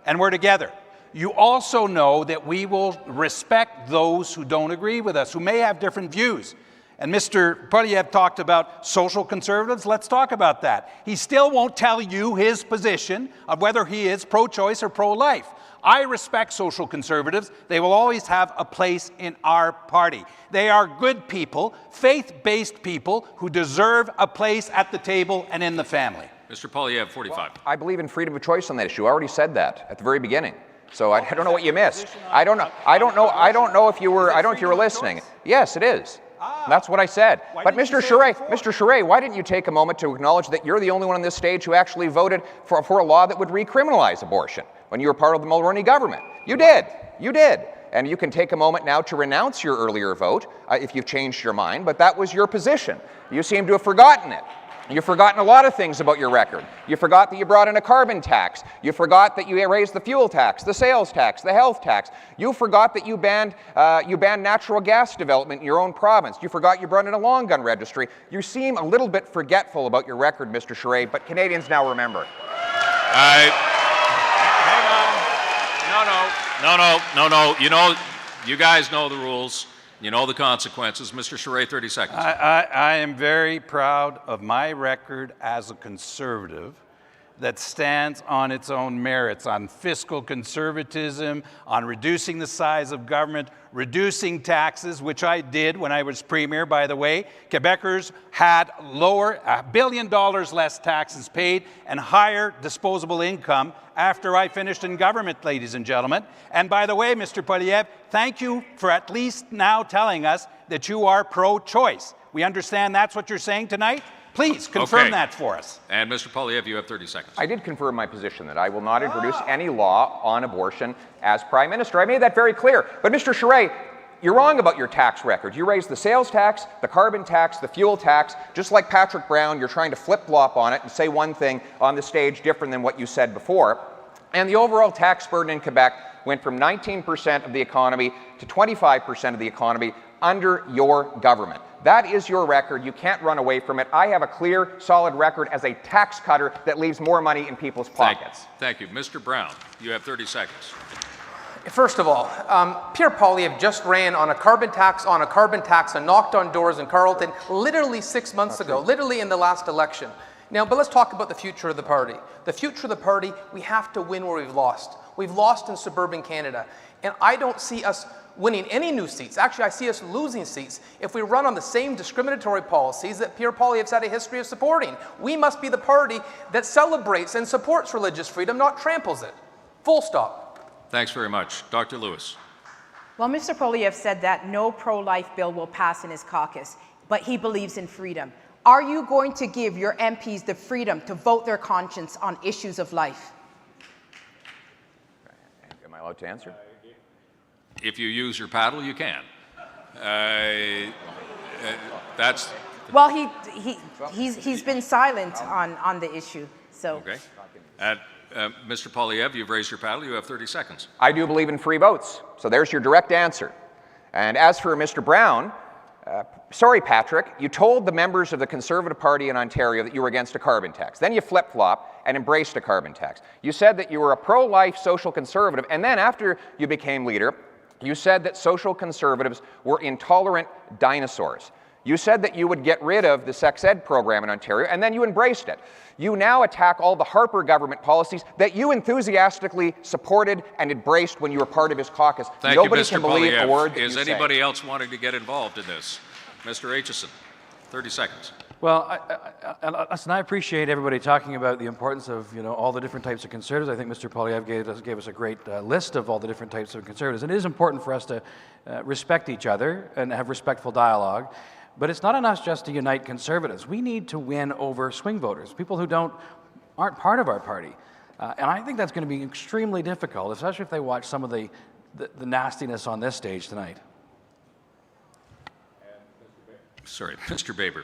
and we're together, you also know that we will respect those who don't agree with us, who may have different views. And Mr. Poilievre talked about social conservatives. Let's talk about that. He still won't tell you his position of whether he is pro-choice or pro-life. I respect social conservatives. They will always have a place in our party. They are good people, faith-based people who deserve a place at the table and in the family.
Mr. Poilievre, 45.
Well, I believe in freedom of choice on that issue. I already said that at the very beginning. So I don't know what you missed. I don't know if you were listening. Yes, it is. That's what I said. But Mr. Charest, why didn't you take a moment to acknowledge that you're the only one on this stage who actually voted for a law that would recriminalize abortion when you were part of the Mulroney government? You did. And you can take a moment now to renounce your earlier vote if you've changed your mind, but that was your position. You seem to have forgotten it. You've forgotten a lot of things about your record. You forgot that you brought in a carbon tax. You forgot that you raised the fuel tax, the sales tax, the health tax. You forgot that you banned natural gas development in your own province. You forgot you brought in a long gun registry. You seem a little bit forgetful about your record, Mr. Charest, but Canadians now remember.
Hang on. No. You know, you guys know the rules. You know the consequences. Mr. Charest, 30 seconds.
I am very proud of my record as a conservative that stands on its own merits, on fiscal conservatism, on reducing the size of government, reducing taxes, which I did when I was premier, by the way. Quebecers had $1 billion less taxes paid and higher disposable income after I finished in government, ladies and gentlemen. And by the way, Mr. Poilievre, thank you for at least now telling us that you are pro-choice. We understand that's what you're saying tonight. Please confirm that for us.
And Mr. Poilievre, you have 30 seconds.
I did confirm my position that I will not introduce any law on abortion as Prime Minister. I made that very clear. But Mr. Charest, you're wrong about your tax record. You raised the sales tax, the carbon tax, the fuel tax. Just like Patrick Brown, you're trying to flip-flop on it and say one thing on the stage different than what you said before. And the overall tax burden in Quebec went from 19% of the economy to 25% of the economy under your government. That is your record. You can't run away from it. I have a clear, solid record as a tax cutter that leaves more money in people's pockets.
Thank you. Mr. Brown, you have 30 seconds.
First of all, Pierre Poilievre just ran on a carbon tax and knocked on doors in Carleton literally 6 months ago, literally in the last election. Now, but let's talk about the future of the party. The future of the party, we have to win where we've lost. We've lost in suburban Canada. And I don't see us winning any new seats. Actually, I see us losing seats if we run on the same discriminatory policies that Pierre Poilievre's had a history of supporting. We must be the party that celebrates and supports religious freedom, not tramples it. Full stop.
Thanks very much. Dr. Lewis.
Well, Mr. Poilievre said that no pro-life bill will pass in his caucus, but he believes in freedom. Are you going to give your MPs the freedom to vote their conscience on issues of life?
Am I allowed to answer?
If you use your paddle, you can. That's.
Well, he's been silent on the issue. So.
Okay. Mr. Poilievre, you've raised your paddle. You have 30 seconds.
I do believe in free votes. So there's your direct answer. And as for Mr. Brown, Sorry, Patrick, you told the members of the Conservative Party in Ontario that you were against a carbon tax. Then you flip-flopped and embraced a carbon tax. You said that you were a pro-life social conservative, and then after you became leader, you said that social conservatives were intolerant dinosaurs. You said that you would get rid of the sex ed program in Ontario, and then you embraced it. You now attack all the Harper government policies that you enthusiastically supported and embraced when you were part of his caucus.
Thank
Nobody
you, Mr.
can believe a word that
Is
you say.
anybody else wanting to get involved in this? Mr. Aitchison, 30 seconds.
Well, I appreciate everybody talking about the importance of all the different types of conservatives. I think Mr. Poilievre gave us a great list of all the different types of conservatives. And it is important for us to respect each other and have respectful dialogue. But it's not enough just to unite conservatives. We need to win over swing voters, people who aren't part of our party. And I think that's going to be extremely difficult, especially if they watch some of the nastiness on this stage tonight.
Sorry, Mr. Baber.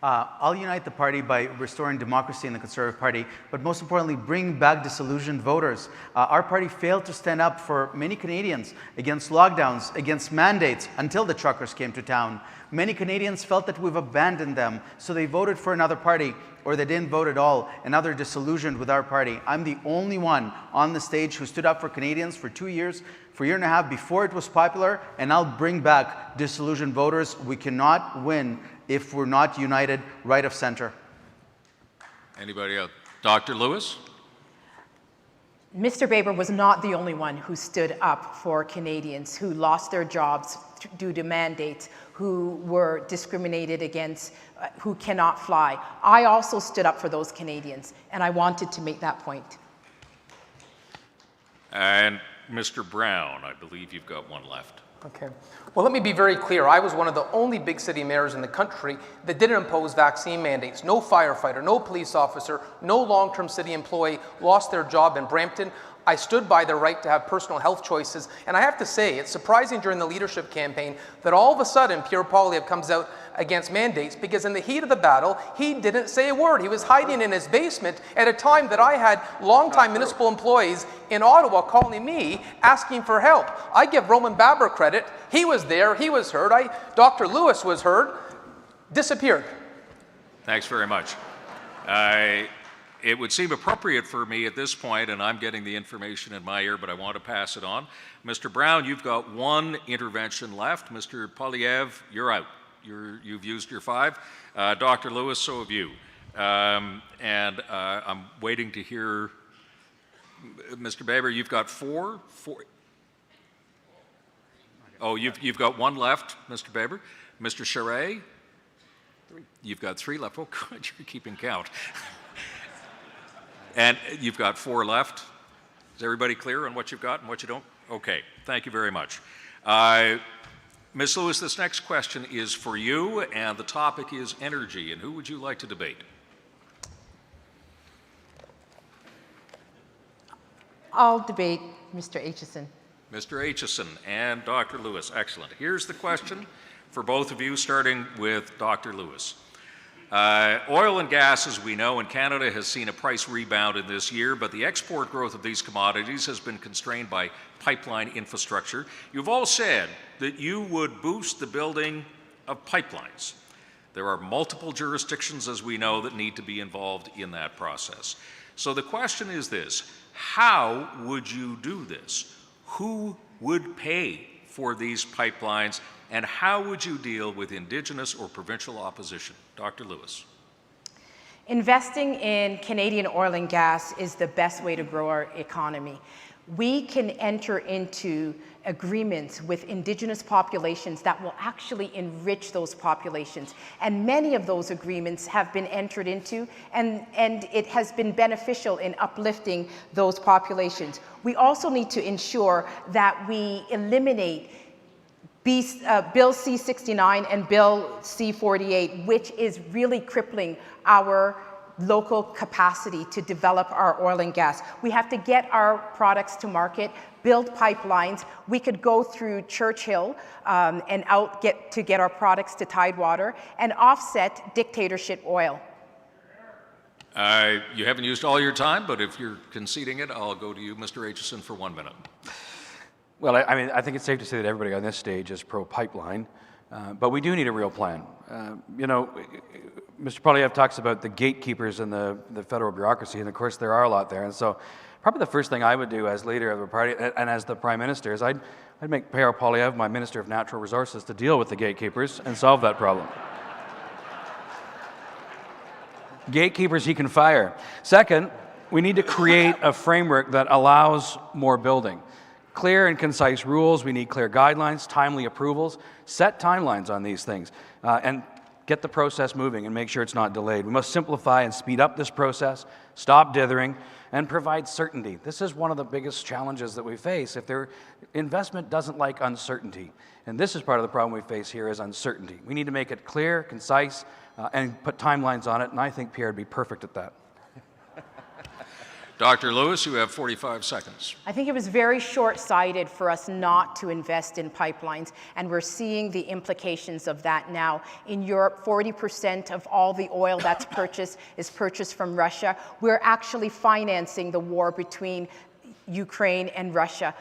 I'll unite the party by restoring democracy in the Conservative Party, but most importantly, bring back disillusioned voters. Our party failed to stand up for many Canadians against lockdowns, against mandates, until the truckers came to town. Many Canadians felt that we've abandoned them, so they voted for another party, or they didn't vote at all, and now they're disillusioned with our party. I'm the only one on the stage who stood up for Canadians for 2 years, for a year and a half before it was popular, and I'll bring back disillusioned voters. We cannot win if we're not united right of center.
Anybody else? Dr. Lewis?
Mr. Baber was not the only one who stood up for Canadians who lost their jobs due to mandates, who were discriminated against, who cannot fly. I also stood up for those Canadians, and I wanted to make that point.
And Mr. Brown, I believe you've got one left.
Okay. Well, let me be very clear. I was one of the only big city mayors in the country that didn't impose vaccine mandates. No firefighter, no police officer, no long-term city employee lost their job in Brampton. I stood by the right to have personal health choices. And I have to say, it's surprising during the leadership campaign that all of a sudden Pierre Poilievre comes out against mandates, because in the heat of the battle, he didn't say a word. He was hiding in his basement at a time that I had longtime municipal employees in Ottawa calling me, asking for help. I give Roman Baber credit. He was there. He was heard. Dr. Lewis was heard. Disappeared.
Thanks very much. It would seem appropriate for me at this point, and I'm getting the information in my ear, but I want to pass it on. Mr. Brown, you've got one intervention left. Mr. Poilievre, you're out. You've used your 5. Dr. Lewis, so have you. I'm waiting to hear, Mr. Baber, you've got 4? Oh, you've got 1 left, Mr. Baber. Mr. Charest, you've got 3 left. Oh, good, you're keeping count. And you've got 4 left. Is everybody clear on what you've got and what you don't? Okay, thank you very much. Ms. Lewis, this next question is for you, and the topic is energy. And who would you like to debate?
I'll debate Mr. Aitchison.
Mr. Aitchison and Dr. Lewis. Excellent. Here's the question for both of you, starting with Dr. Lewis. Oil and gas, as we know, in Canada has seen a price rebound in this year, but the export growth of these commodities has been constrained by pipeline infrastructure. You've all said that you would boost the building of pipelines. There are multiple jurisdictions, as we know, that need to be involved in that process. So the question is this: how would you do this? Who would pay for these pipelines, and how would you deal with Indigenous or provincial opposition? Dr. Lewis.
Investing in Canadian oil and gas is the best way to grow our economy. We can enter into agreements with Indigenous populations that will actually enrich those populations. And many of those agreements have been entered into, and it has been beneficial in uplifting those populations. We also need to ensure that we eliminate Bill C-69 and Bill C-48, which is really crippling our local capacity to develop our oil and gas. We have to get our products to market, build pipelines. We could go through Churchill and get our products to Tidewater and offset dictatorship oil.
You haven't used all your time, but if you're conceding it, I'll go to you, Mr. Aitchison, for 1 minute.
Well, I mean, I think it's safe to say that everybody on this stage is pro-pipeline. But we do need a real plan. You know, Mr. Poilievre talks about the gatekeepers in the federal bureaucracy, and of course there are a lot there. And so probably the first thing I would do as leader of the party and as the Prime Minister is I'd make Pierre Poilievre my Minister of Natural Resources to deal with the gatekeepers and solve that problem. Gatekeepers he can fire. Second, we need to create a framework that allows more building. Clear and concise rules, we need clear guidelines, timely approvals, set timelines on these things, and get the process moving and make sure it's not delayed. We must simplify and speed up this process, stop dithering, and provide certainty. This is one of the biggest challenges that we face. Investment doesn't like uncertainty, and this is part of the problem we face here is uncertainty. We need to make it clear, concise, and put timelines on it, and I think Pierre would be perfect at that.
Dr. Lewis, you have 45 seconds.
I think it was very short-sighted for us not to invest in pipelines, and we're seeing the implications of that now. In Europe, 40% of all the oil that's purchased is purchased from Russia. We're actually financing the war between Ukraine and Russia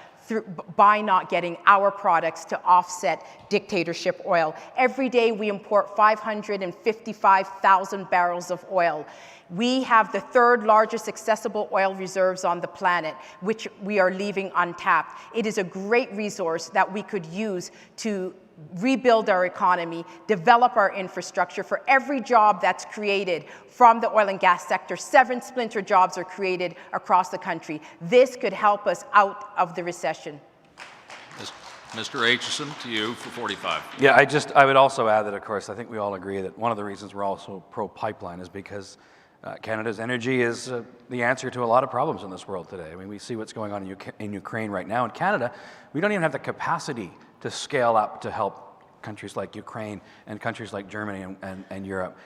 by not getting our products to offset dictatorship oil. Every day we import 555,000 barrels of oil. We have the third largest accessible oil reserves on the planet, which we are leaving untapped. It is a great resource that we could use to rebuild our economy, develop our infrastructure. For every job that's created from the oil and gas sector, 7 splinter jobs are created across the country. This could help us out of the recession.
Mr. Aitchison, to you for 45.
Yeah, I would also add that, of course, I think we all agree that one of the reasons we're also pro-pipeline is because Canada's energy is the answer to a lot of problems in this world today. I mean, we see what's going on in Ukraine right now. In Canada, we don't even have the capacity to scale up to help countries like Ukraine and countries like Germany and Europe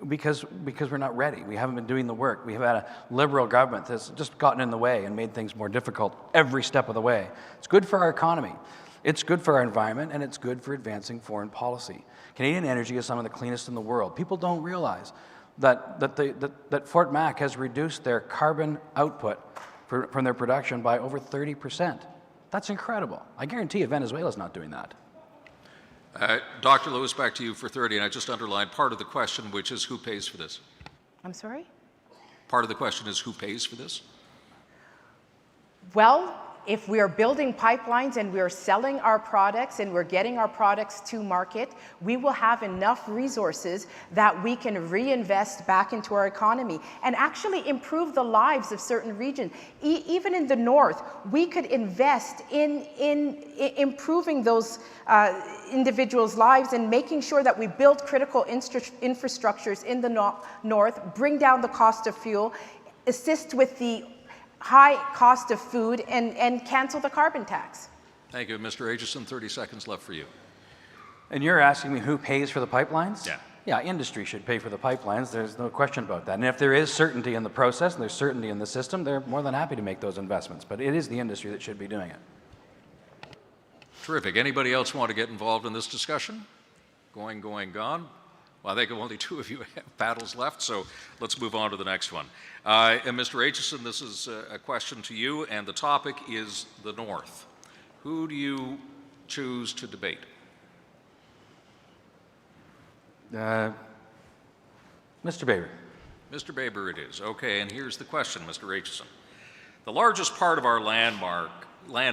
because we're not ready. We haven't been doing the work. We have had a Liberal government that's just gotten in the way and made things more difficult every step of the way. It's good for our economy. It's good for our environment, and it's good for advancing foreign policy. Canadian energy is some of the cleanest in the world. People don't realize that Fort Mac has reduced their carbon output from their production by over 30%. That's incredible. I guarantee you Venezuela's not doing that.
Dr. Lewis, back to you for 30, and I just underlined part of the question, which is who pays for this?
I'm sorry?
Part of the question is who pays for this?
Well, if we are building pipelines and we are selling our products and we're getting our products to market, we will have enough resources that we can reinvest back into our economy and actually improve the lives of certain regions. Even in the north, we could invest in improving those individuals' lives and making sure that we build critical infrastructures in the north, bring down the cost of fuel, assist with the high cost of food, and cancel the carbon tax.
Thank you. Mr. Aitchison, 30 seconds left for you.
And you're asking me who pays for the pipelines?
Yeah.
Yeah, industry should pay for the pipelines. There's no question about that. And if there is certainty in the process and there's certainty in the system, they're more than happy to make those investments. But it is the industry that should be doing it.
Terrific. Anybody else want to get involved in this discussion? Going, gone? Well, I think only 2 of you have paddles left, so let's move on to the next one. And Mr. Aitchison, this is a question to you, and the topic is the North. Who do you choose to debate?
Mr. Baber.
Mr. Baber it is. Okay, and here's the question, Mr. Aitchison. The largest part of our land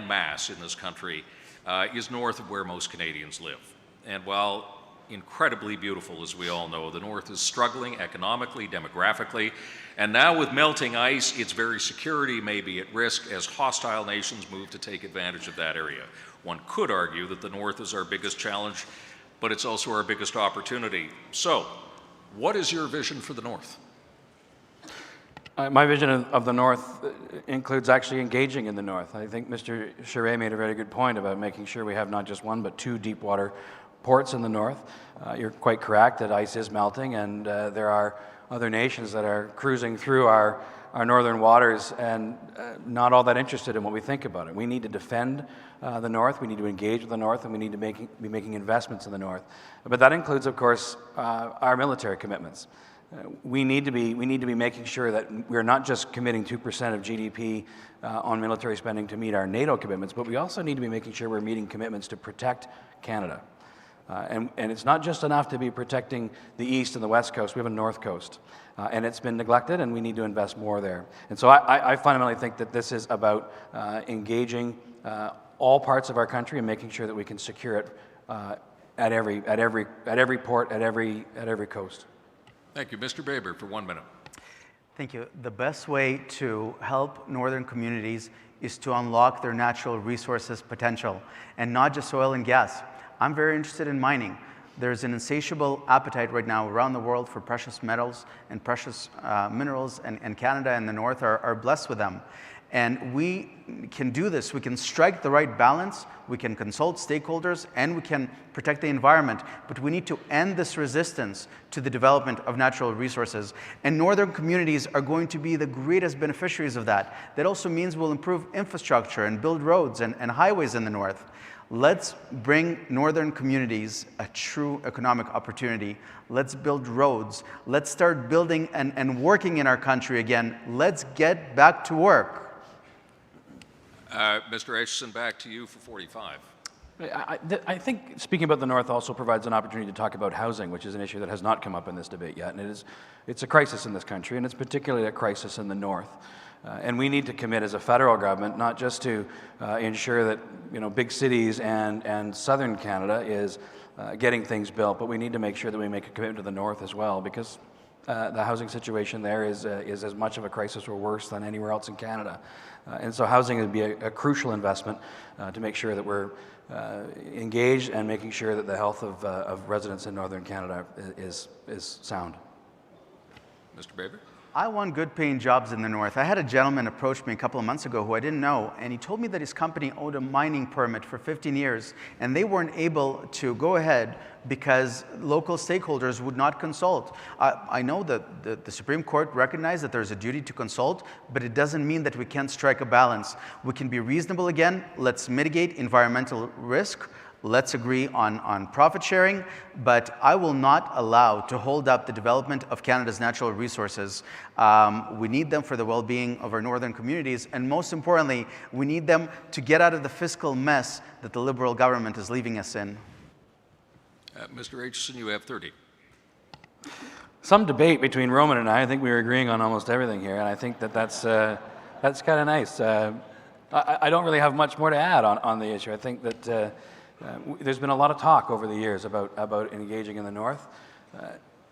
mass in this country is north of where most Canadians live. And while incredibly beautiful, as we all know, the North is struggling economically, demographically, and now with melting ice, its very security may be at risk as hostile nations move to take advantage of that area. One could argue that the North is our biggest challenge, but it's also our biggest opportunity. So, what is your vision for the North?
My vision of the North includes actually engaging in the North. I think Mr. Charest made a very good point about making sure we have not just one, but 2 deep water ports in the north. You're quite correct that ice is melting, and there are other nations that are cruising through our northern waters and not all that interested in what we think about it. We need to defend the North, we need to engage with the North, and we need to be making investments in the North. But that includes, of course, our military commitments. We need to be making sure that we're not just committing 2% of GDP on military spending to meet our NATO commitments, but we also need to be making sure we're meeting commitments to protect Canada. And it's not just enough to be protecting the East and the West Coast, we have a North Coast. And it's been neglected, and we need to invest more there. And so I fundamentally think that this is about engaging all parts of our country and making sure that we can secure it at every port, at every coast.
Thank you. Mr. Baber, for 1 minute.
Thank you. The best way to help northern communities is to unlock their natural resources potential, and not just oil and gas. I'm very interested in mining. There's an insatiable appetite right now around the world for precious metals and precious minerals, and Canada and the North are blessed with them. And we can do this. We can strike the right balance, we can consult stakeholders, and we can protect the environment. But we need to end this resistance to the development of natural resources. And northern communities are going to be the greatest beneficiaries of that. That also means we'll improve infrastructure and build roads and highways in the north. Let's bring northern communities a true economic opportunity. Let's build roads. Let's start building and working in our country again. Let's get back to work.
Mr. Aitchison, back to you for 45.
I think speaking about the North also provides an opportunity to talk about housing, which is an issue that has not come up in this debate yet. And it's a crisis in this country, and it's particularly a crisis in the North. And we need to commit as a federal government not just to ensure that big cities and southern Canada is getting things built, but we need to make sure that we make a commitment to the North as well, because the housing situation there is as much of a crisis or worse than anywhere else in Canada. And so housing would be a crucial investment to make sure that we're engaged and making sure that the health of residents in northern Canada is sound.
Mr. Baber?
I want good paying jobs in the north. I had a gentleman approach me a couple of months ago who I didn't know, and he told me that his company owned a mining permit for 15 years, and they weren't able to go ahead because local stakeholders would not consult. I know that the Supreme Court recognized that there's a duty to consult, but it doesn't mean that we can't strike a balance. We can be reasonable again. Let's mitigate environmental risk. Let's agree on profit sharing, but I will not allow to hold up the development of Canada's natural resources. We need them for the well-being of our northern communities, and most importantly, we need them to get out of the fiscal mess that the Liberal government is leaving us in.
Mr. Aitchison, you have 30.
Some debate between Roman and I think we were agreeing on almost everything here, and I think that's kind of nice. I don't really have much more to add on the issue. I think that there's been a lot of talk over the years about engaging in the North,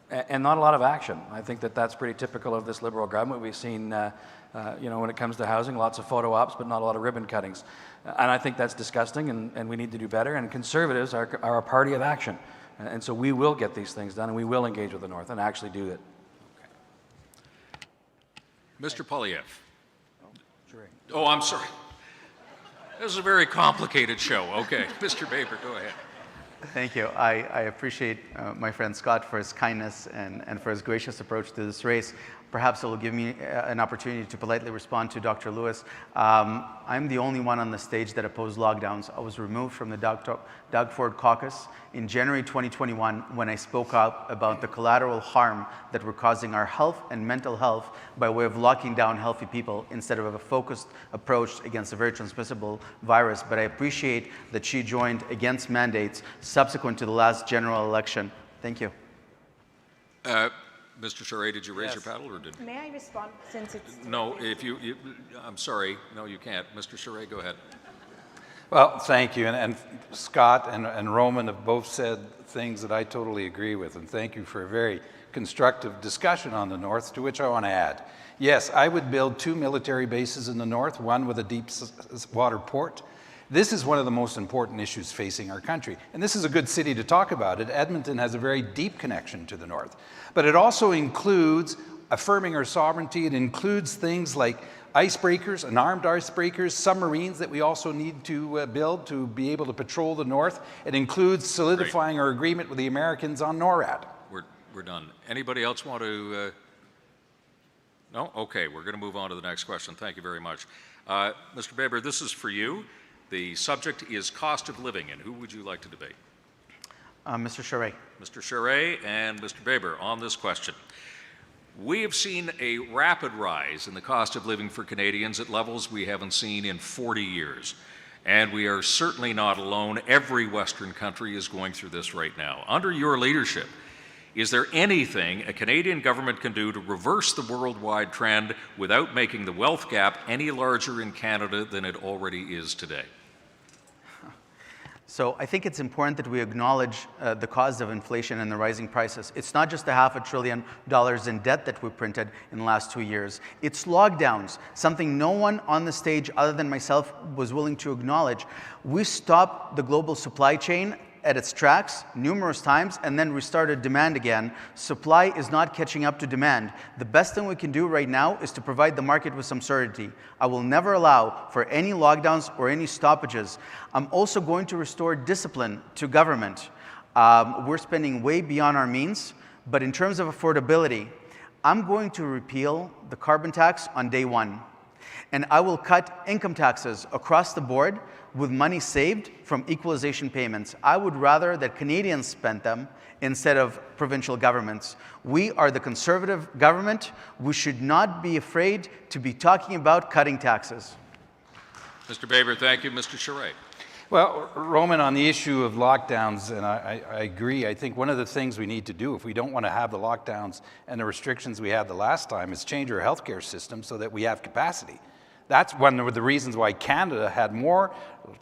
and not a lot of action. I think that's pretty typical of this Liberal government. We've seen, when it comes to housing, lots of photo ops, but not a lot of ribbon cuttings. And I think that's disgusting, and we need to do better. And Conservatives are a party of action. And so we will get these things done, and we will engage with the North and actually do it.
Mr. Poilievre. Oh, I'm sorry. This is a very complicated show. Okay, Mr. Baber, go ahead.
Thank you. I appreciate my friend Scott for his kindness and for his gracious approach to this race. Perhaps it will give me an opportunity to politely respond to Dr. Lewis. I'm the only one on the stage that opposed lockdowns. I was removed from the Doug Ford caucus in January 2021 when I spoke up about the collateral harm that we're causing our health and mental health by way of locking down healthy people instead of a focused approach against a very transmissible virus. But I appreciate that she joined against mandates subsequent to the last general election. Thank you.
Mr. Charest, did you raise your paddle or didn't?
May I respond since it's...
No, I'm sorry. No, you can't. Mr. Charest, go ahead.
Well, thank you. And Scott and Roman have both said things that I totally agree with. And thank you for a very constructive discussion on the North, to which I want to add. Yes, I would build 2 military bases in the North, one with a deep water port. This is one of the most important issues facing our country. And this is a good city to talk about it. Edmonton has a very deep connection to the North. But it also includes affirming our sovereignty. It includes things like icebreakers, unarmed icebreakers, submarines that we also need to build to be able to patrol the North. It includes solidifying our agreement with the Americans on NORAD.
We're done. Anybody else want to? No? Okay, we're going to move on to the next question. Thank you very much. Mr. Baber, this is for you. The subject is cost of living, and who would you like to debate?
Mr. Charest.
Mr. Charest and Mr. Baber on this question. We have seen a rapid rise in the cost of living for Canadians at levels we haven't seen in 40 years. And we are certainly not alone. Every Western country is going through this right now. Under your leadership, is there anything a Canadian government can do to reverse the worldwide trend without making the wealth gap any larger in Canada than it already is today?
So I think it's important that we acknowledge the cause of inflation and the rising prices. It's not just the $500 billion in debt that we printed in the last 2 years. It's lockdowns, something no one on the stage other than myself was willing to acknowledge. We stopped the global supply chain at its tracks numerous times and then restarted demand again. Supply is not catching up to demand. The best thing we can do right now is to provide the market with some certainty. I will never allow for any lockdowns or any stoppages. I'm also going to restore discipline to government. We're spending way beyond our means, but in terms of affordability, I'm going to repeal the carbon tax on day one. And I will cut income taxes across the board with money saved from equalization payments. I would rather that Canadians spent them instead of provincial governments. We are the Conservative government. We should not be afraid to be talking about cutting taxes.
Mr. Baber, thank you. Mr. Charest.
Well, Roman, on the issue of lockdowns, and I agree, I think one of the things we need to do if we don't want to have the lockdowns and the restrictions we had the last time is change our healthcare system so that we have capacity. That's one of the reasons why Canada had more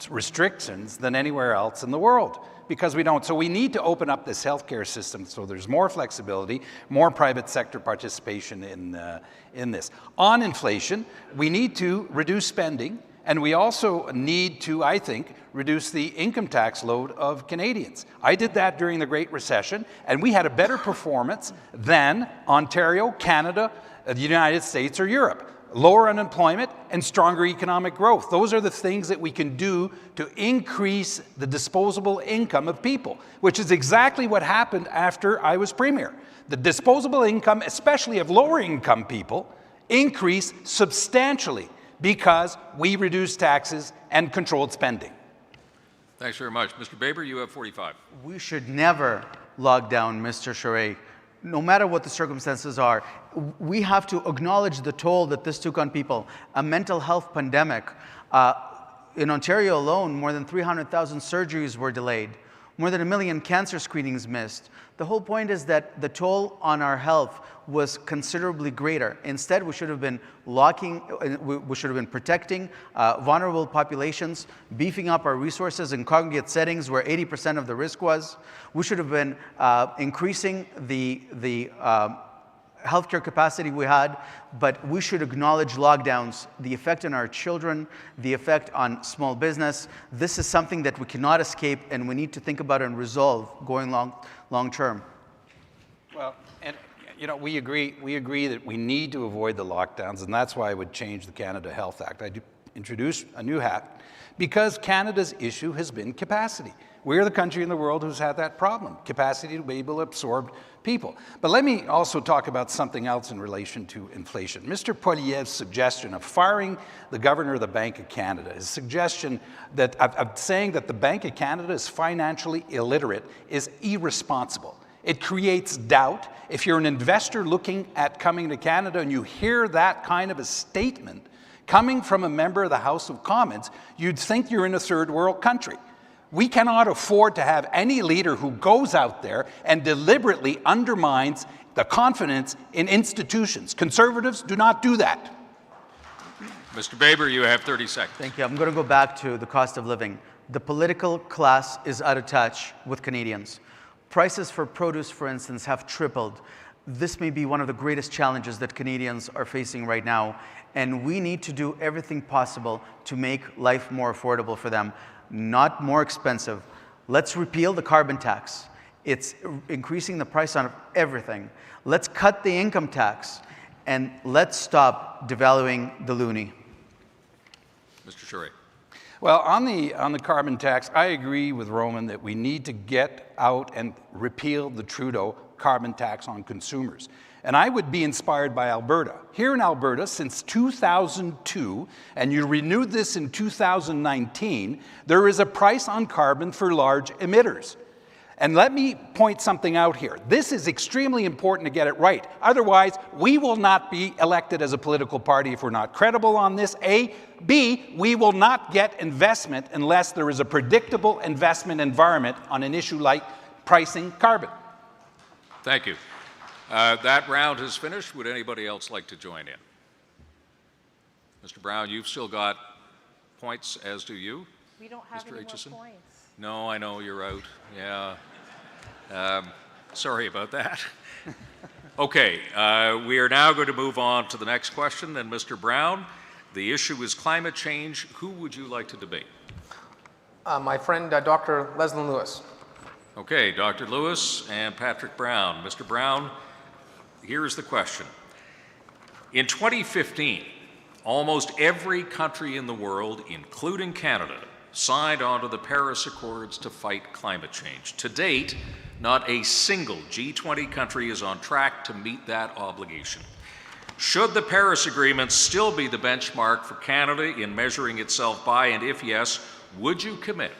restrictions than anywhere else in the world, because we don't. So we need to open up this healthcare system so there's more flexibility, more private sector participation in this. On inflation, we need to reduce spending, and we also need to, I think, reduce the income tax load of Canadians. I did that during the Great Recession, and we had a better performance than Ontario, Canada, the United States, or Europe. Lower unemployment and stronger economic growth. Those are the things that we can do to increase the disposable income of people, which is exactly what happened after I was Premier. The disposable income, especially of lower income people, increased substantially because we reduced taxes and controlled spending.
Thanks very much. Mr. Baber, you have 45.
We should never lock down, Mr. Charest. No matter what the circumstances are, we have to acknowledge the toll that this took on people. A mental health pandemic. In Ontario alone, more than 300,000 surgeries were delayed. More than 1 million cancer screenings missed. The whole point is that the toll on our health was considerably greater. Instead, we should have been protecting vulnerable populations, beefing up our resources in congregate settings where 80% of the risk was. We should have been increasing the healthcare capacity we had, but we should acknowledge lockdowns, the effect on our children, the effect on small business. This is something that we cannot escape, and we need to think about and resolve going long term.
Well, and you know, we agree that we need to avoid the lockdowns, and that's why I would change the Canada Health Act. I'd introduce a new act because Canada's issue has been capacity. We're the country in the world who's had that problem, capacity to be able to absorb people. But let me also talk about something else in relation to inflation. Mr. Poilievre's suggestion of firing the governor of the Bank of Canada, his suggestion that of saying that the Bank of Canada is financially illiterate is irresponsible. It creates doubt. If you're an investor looking at coming to Canada and you hear that kind of a statement coming from a member of the House of Commons, you'd think you're in a third world country. We cannot afford to have any leader who goes out there and deliberately undermines the confidence in institutions. Conservatives do not do that.
Mr. Baber, you have 30 seconds.
Thank you. I'm going to go back to the cost of living. The political class is out of touch with Canadians. Prices for produce, for instance, have tripled. This may be one of the greatest challenges that Canadians are facing right now, and we need to do everything possible to make life more affordable for them. Not more expensive. Let's repeal the carbon tax. It's increasing the price on everything. Let's cut the income tax, and let's stop devaluing the loonie.
Mr. Charest.
Well, on the carbon tax, I agree with Roman that we need to get out and repeal the Trudeau carbon tax on consumers. And I would be inspired by Alberta. Here in Alberta, since 2002, and you renewed this in 2019, there is a price on carbon for large emitters. And let me point something out here. This is extremely important to get it right. Otherwise, we will not be elected as a political party if we're not credible on this, A. B, we will not get investment unless there is a predictable investment environment on an issue like pricing carbon.
Thank you. That round is finished. Would anybody else like to join in? Mr. Brown, you've still got points, as do you.
We don't have
Mr.
any
Aitchison?
more points.
No, I know, you're out. Yeah. Sorry about that. Okay, we are now going to move on to the next question. And Mr. Brown, the issue is climate change. Who would you like to debate?
My friend, Dr. Leslie Lewis.
Okay, Dr. Lewis and Patrick Brown. Mr. Brown, here's the question. In 2015, almost every country in the world, including Canada, signed onto the Paris Accords to fight climate change. To date, not a single G20 country is on track to meet that obligation. Should the Paris Agreement still be the benchmark for Canada in measuring itself by, and if yes, would you commit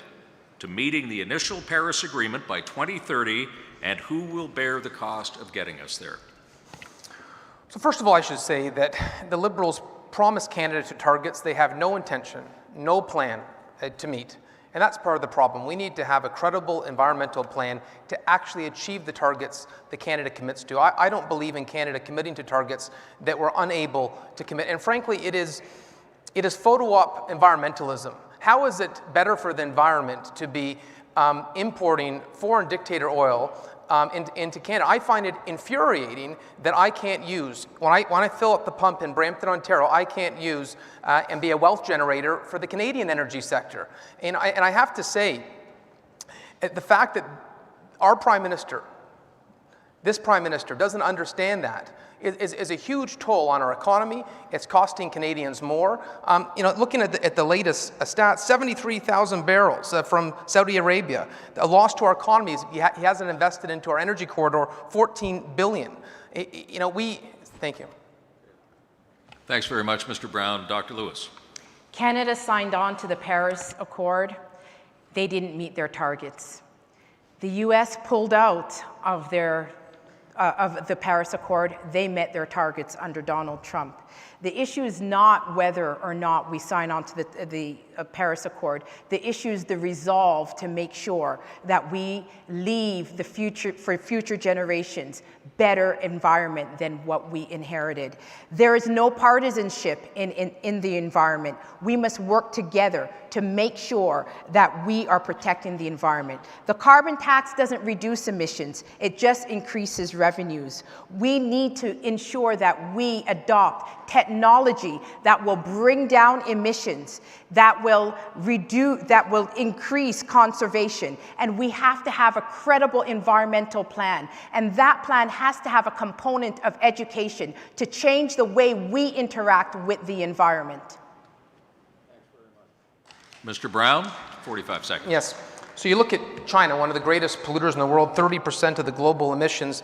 to meeting the initial Paris Agreement by 2030, and who will bear the cost of getting us there?
So first of all, I should say that the Liberals promised Canada to targets they have no intention, no plan to meet. And that's part of the problem. We need to have a credible environmental plan to actually achieve the targets that Canada commits to. I don't believe in Canada committing to targets that we're unable to commit. And frankly, it is photo-op environmentalism. How is it better for the environment to be importing foreign dictator oil into Canada? I find it infuriating that I can't use, when I fill up the pump in Brampton, Ontario, I can't use and be a wealth generator for the Canadian energy sector. And I have to say, the fact that our Prime Minister, this Prime Minister, doesn't understand that is a huge toll on our economy. It's costing Canadians more. Looking at the latest stats, 73,000 barrels from Saudi Arabia. A loss to our economy is he hasn't invested into our energy corridor 14 billion. Thank you.
Thanks very much, Mr. Brown. Dr. Lewis.
Canada signed on to the Paris Accord. They didn't meet their targets. The US pulled out of the Paris Accord. They met their targets under Donald Trump. The issue is not whether or not we sign on to the Paris Accord. The issue is the resolve to make sure that we leave the future for future generations better environment than what we inherited. There is no partisanship in the environment. We must work together to make sure that we are protecting the environment. The carbon tax doesn't reduce emissions, it just increases revenues. We need to ensure that we adopt technology that will bring down emissions, that will increase conservation, and we have to have a credible environmental plan. And that plan has to have a component of education to change the way we interact with the environment.
Mr. Brown, 45 seconds.
Yes. So you look at China, one of the greatest polluters in the world, 30% of the global emissions.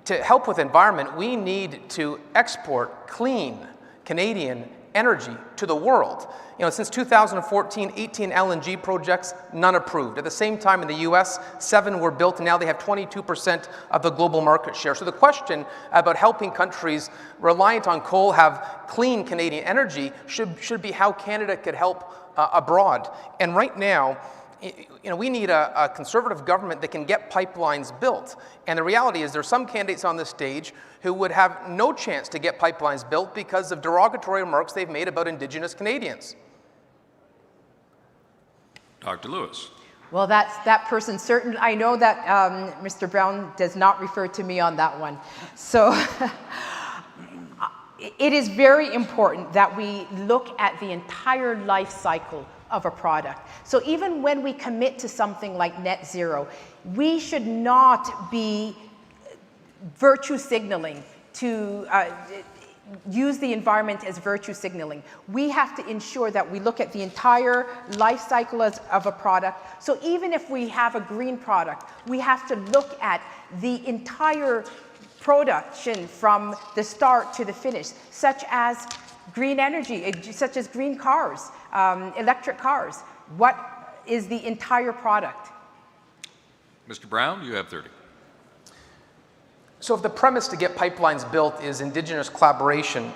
To help with environment, we need to export clean Canadian energy to the world. Since 2014, 18 LNG projects, none approved. At the same time in the US, 7 were built, and now they have 22% of the global market share. So the question about helping countries reliant on coal have clean Canadian energy should be how Canada could help abroad. And right now, we need a conservative government that can get pipelines built. And the reality is there's some candidates on this stage who would have no chance to get pipelines built because of derogatory remarks they've made about Indigenous Canadians.
Dr. Lewis.
Well, that person certain. I know that Mr. Brown does not refer to me on that one. So it is very important that we look at the entire life cycle of a product. So even when we commit to something like net zero, we should not be virtue signaling to use the environment as virtue signaling. We have to ensure that we look at the entire life cycle of a product. So even if we have a green product, we have to look at the entire production from the start to the finish, such as green energy, such as green cars, electric cars. What is the entire product?
Mr. Brown, you have 30.
So if the premise to get pipelines built is Indigenous collaboration,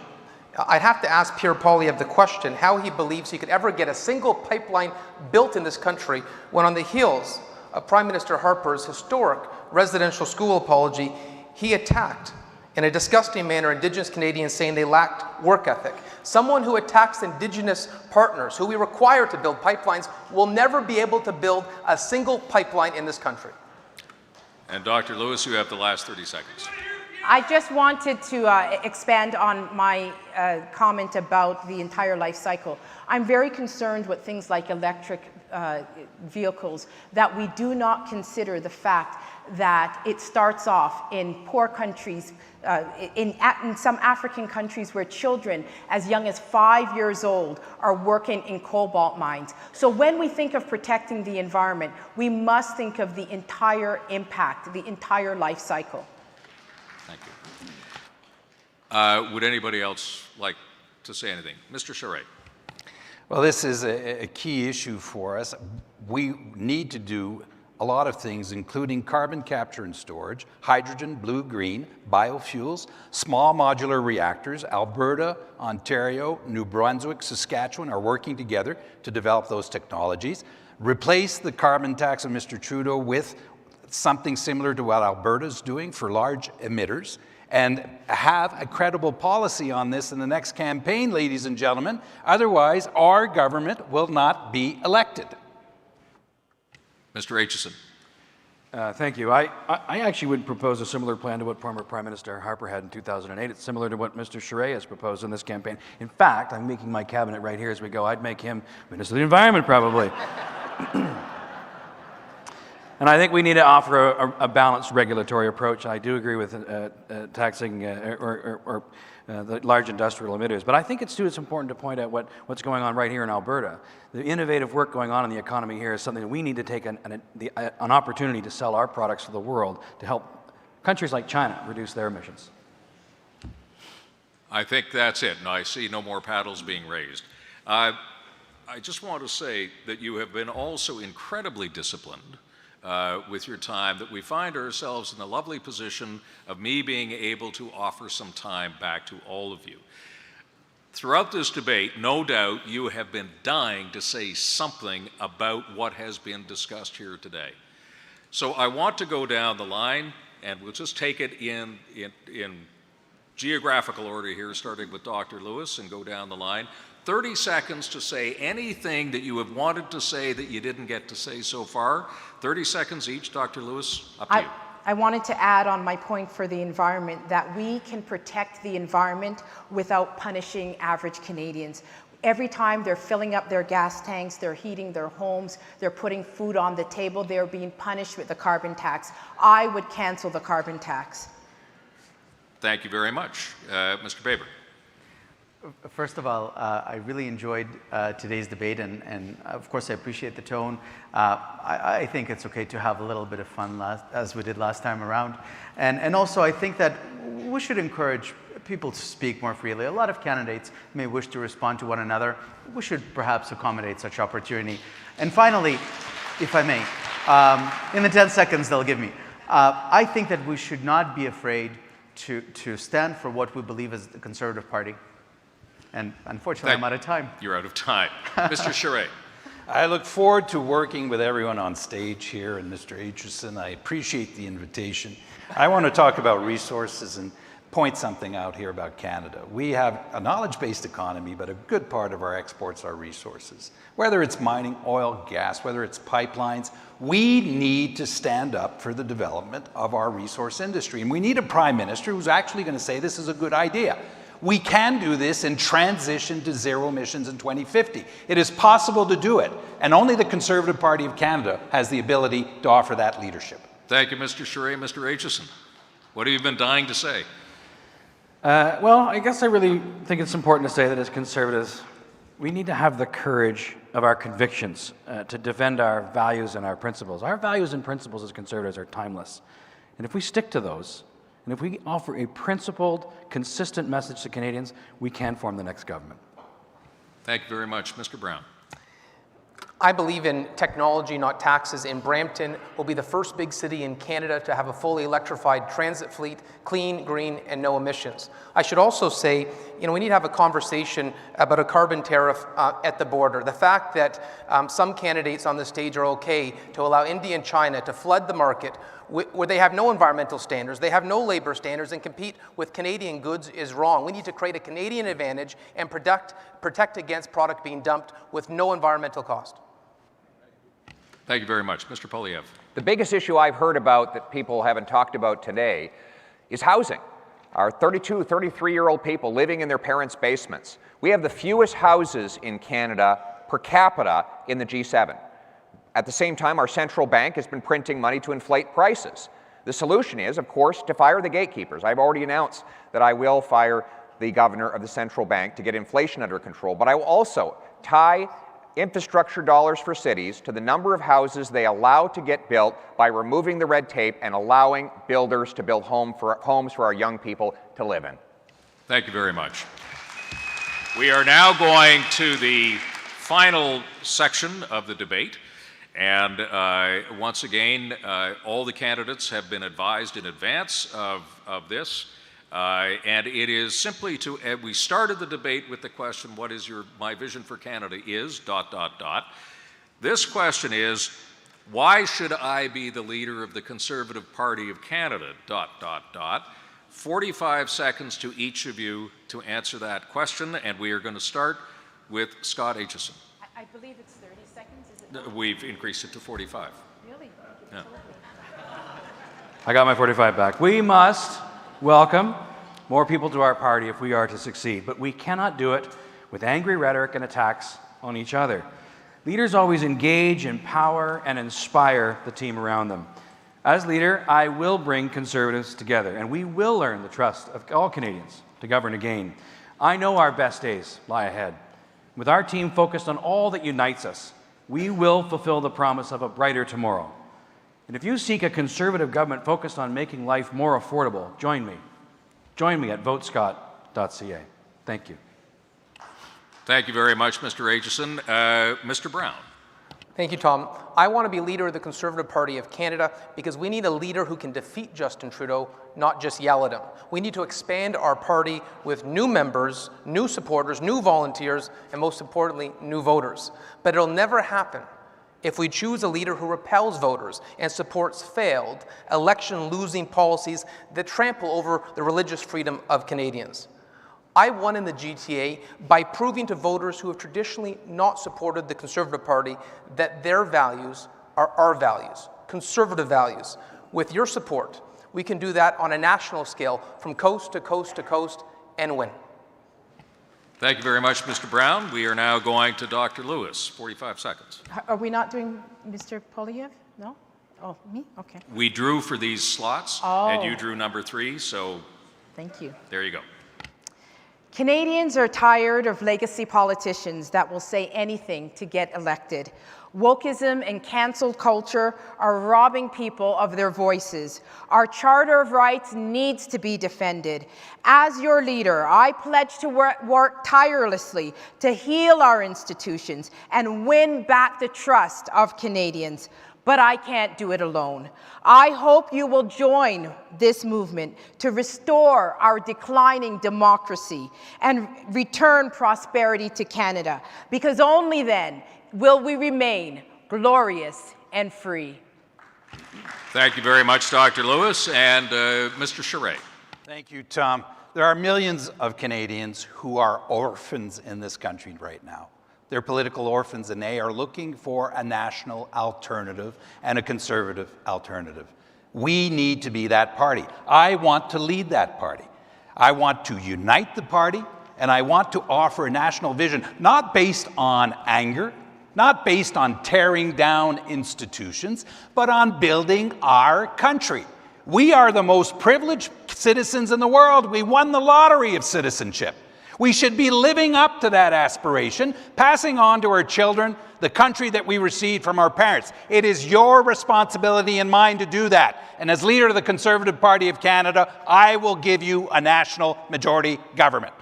I'd have to ask Pierre Poilievre the question how he believes he could ever get a single pipeline built in this country when on the heels of Prime Minister Harper's historic residential school apology, he attacked in a disgusting manner Indigenous Canadians, saying they lacked work ethic. Someone who attacks Indigenous partners who we require to build pipelines will never be able to build a single pipeline in this country.
And Dr. Lewis, you have the last 30 seconds.
I just wanted to expand on my comment about the entire life cycle. I'm very concerned with things like electric vehicles, that we do not consider the fact that it starts off in poor countries, in some African countries where children as young as 5 years old are working in cobalt mines. So when we think of protecting the environment, we must think of the entire impact, the entire life cycle.
Thank you. Would anybody else like to say anything? Mr. Charest.
Well, this is a key issue for us. We need to do a lot of things, including carbon capture and storage, hydrogen, blue, green, biofuels, small modular reactors. Alberta, Ontario, New Brunswick, Saskatchewan are working together to develop those technologies. Replace the carbon tax of Mr. Trudeau with something similar to what Alberta's doing for large emitters, and have a credible policy on this in the next campaign, ladies and gentlemen. Otherwise, our government will not be elected.
Mr. Aitchison.
Thank you. I actually would propose a similar plan to what former Prime Minister Harper had in 2008. It's similar to what Mr. Charest has proposed in this campaign. In fact, I'm making my cabinet right here as we go. I'd make him Minister of the Environment, probably. And I think we need to offer a balanced regulatory approach. I do agree with taxing the large industrial emitters. But I think it's important to point out what's going on right here in Alberta. The innovative work going on in the economy here is something that we need to take an opportunity to sell our products to the world to help countries like China reduce their emissions.
I think that's it, and I see no more paddles being raised. I just want to say that you have been also incredibly disciplined with your time, that we find ourselves in the lovely position of me being able to offer some time back to all of you. Throughout this debate, no doubt you have been dying to say something about what has been discussed here today. So I want to go down the line, and we'll just take it in geographical order here, starting with Dr. Lewis, and go down the line. 30 seconds to say anything that you have wanted to say that you didn't get to say so far. 30 seconds each. Dr. Lewis, up to you.
I wanted to add on my point for the environment that we can protect the environment without punishing average Canadians. Every time they're filling up their gas tanks, they're heating their homes, they're putting food on the table, they're being punished with the carbon tax. I would cancel the carbon tax.
Thank you very much. Mr. Baber.
First of all, I really enjoyed today's debate, and of course I appreciate the tone. I think it's okay to have a little bit of fun as we did last time around. And also I think that we should encourage people to speak more freely. A lot of candidates may wish to respond to one another. We should perhaps accommodate such opportunity. And finally, if I may, in the 10 seconds they'll give me, I think that we should not be afraid to stand for what we believe is the Conservative Party. And unfortunately, I'm out of time.
You're out of time. Mr. Charest.
I look forward to working with everyone on stage here, and Mr. Aitchison, I appreciate the invitation. I want to talk about resources and point something out here about Canada. We have a knowledge-based economy, but a good part of our exports are resources. Whether it's mining, oil, gas, whether it's pipelines, we need to stand up for the development of our resource industry. And we need a prime minister who's actually going to say this is a good idea. We can do this and transition to zero emissions in 2050. It is possible to do it, and only the Conservative Party of Canada has the ability to offer that leadership.
Thank you, Mr. Charest. Mr. Aitchison, what have you been dying to say?
Well, I guess I really think it's important to say that as Conservatives, we need to have the courage of our convictions to defend our values and our principles. Our values and principles as Conservatives are timeless. And if we stick to those, and if we offer a principled, consistent message to Canadians, we can form the next government.
Thank you very much. Mr. Brown.
I believe in technology, not taxes, and Brampton will be the first big city in Canada to have a fully electrified transit fleet, clean, green, and no emissions. I should also say, we need to have a conversation about a carbon tariff at the border. The fact that some candidates on the stage are okay to allow India and China to flood the market where they have no environmental standards, they have no labor standards, and compete with Canadian goods is wrong. We need to create a Canadian advantage and protect against product being dumped with no environmental cost.
Thank you very much. Mr. Polyev.
The biggest issue I've heard about that people haven't talked about today is housing. Our 32, 33-year-old people living in their parents' basements. We have the fewest houses in Canada per capita in the G7. At the same time, our central bank has been printing money to inflate prices. The solution is, of course, to fire the gatekeepers. I've already announced that I will fire the governor of the central bank to get inflation under control, but I will also tie infrastructure dollars for cities to the number of houses they allow to get built by removing the red tape and allowing builders to build homes for our young people to live in.
Thank you very much. We are now going to the final section of the debate. And once again, all the candidates have been advised in advance of this. And it is simply we started the debate with the question, what is my vision for Canada is, ... This question is, why should I be the leader of the Conservative Party of Canada, ... 45 seconds to each of you to answer that question, and we are going to start with Scott Aitchison.
I believe it's 30 seconds, is it not?
We've increased it to 45.
Really?
Yeah.
I got my 45 back. We must welcome more people to our party if we are to succeed, but we cannot do it with angry rhetoric and attacks on each other. Leaders always engage, empower, and inspire the team around them. As leader, I will bring Conservatives together, and we will earn the trust of all Canadians to govern again. I know our best days lie ahead. With our team focused on all that unites us, we will fulfill the promise of a brighter tomorrow. And if you seek a Conservative government focused on making life more affordable, join me. Join me at votescott.ca. Thank you.
Thank you very much, Mr. Aitchison. Mr. Brown.
Thank you, Tom. I want to be leader of the Conservative Party of Canada because we need a leader who can defeat Justin Trudeau, not just yell at him. We need to expand our party with new members, new supporters, new volunteers, and most importantly, new voters. But it'll never happen if we choose a leader who repels voters and supports failed, election-losing policies that trample over the religious freedom of Canadians. I won in the GTA by proving to voters who have traditionally not supported the Conservative Party that their values are our values, Conservative values. With your support, we can do that on a national scale from coast to coast to coast and win.
Thank you very much, Mr. Brown. We are now going to Dr. Lewis, 45 seconds.
Are we not doing Mr. Polyev? No? Oh, me? Okay.
We drew for these slots, and you drew number 3, so
thank you.
There you go.
Canadians are tired of legacy politicians that will say anything to get elected. Wokeism and cancel culture are robbing people of their voices. Our Charter of Rights needs to be defended. As your leader, I pledge to work tirelessly to heal our institutions and win back the trust of Canadians. But I can't do it alone. I hope you will join this movement to restore our declining democracy and return prosperity to Canada, because only then will we remain glorious and free.
Thank you very much, Dr. Lewis. And Mr. Charest.
Thank you, Tom. There are millions of Canadians who are orphans in this country right now. They're political orphans, and they are looking for a national alternative and a Conservative alternative. We need to be that party. I want to lead that party. I want to unite the party, and I want to offer a national vision, not based on anger, not based on tearing down institutions, but on building our country. We are the most privileged citizens in the world. We won the lottery of citizenship. We should be living up to that aspiration, passing on to our children the country that we received from our parents. It is your responsibility and mine to do that. And as leader of the Conservative Party of Canada, I will give you a national majority government.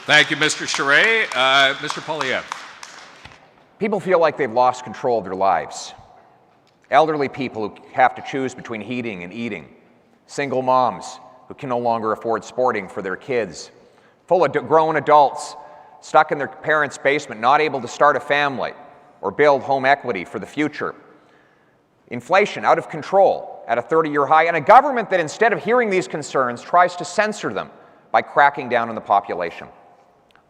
Thank you, Mr. Charest. Mr. Polyev.
People feel like they've lost control of their lives. Elderly people who have to choose between heating and eating. Single moms who can no longer afford sporting for their kids. Full of grown adults stuck in their parents' basement, not able to start a family or build home equity for the future. Inflation out of control at a 30-year high, and a government that instead of hearing these concerns tries to censor them by cracking down on the population.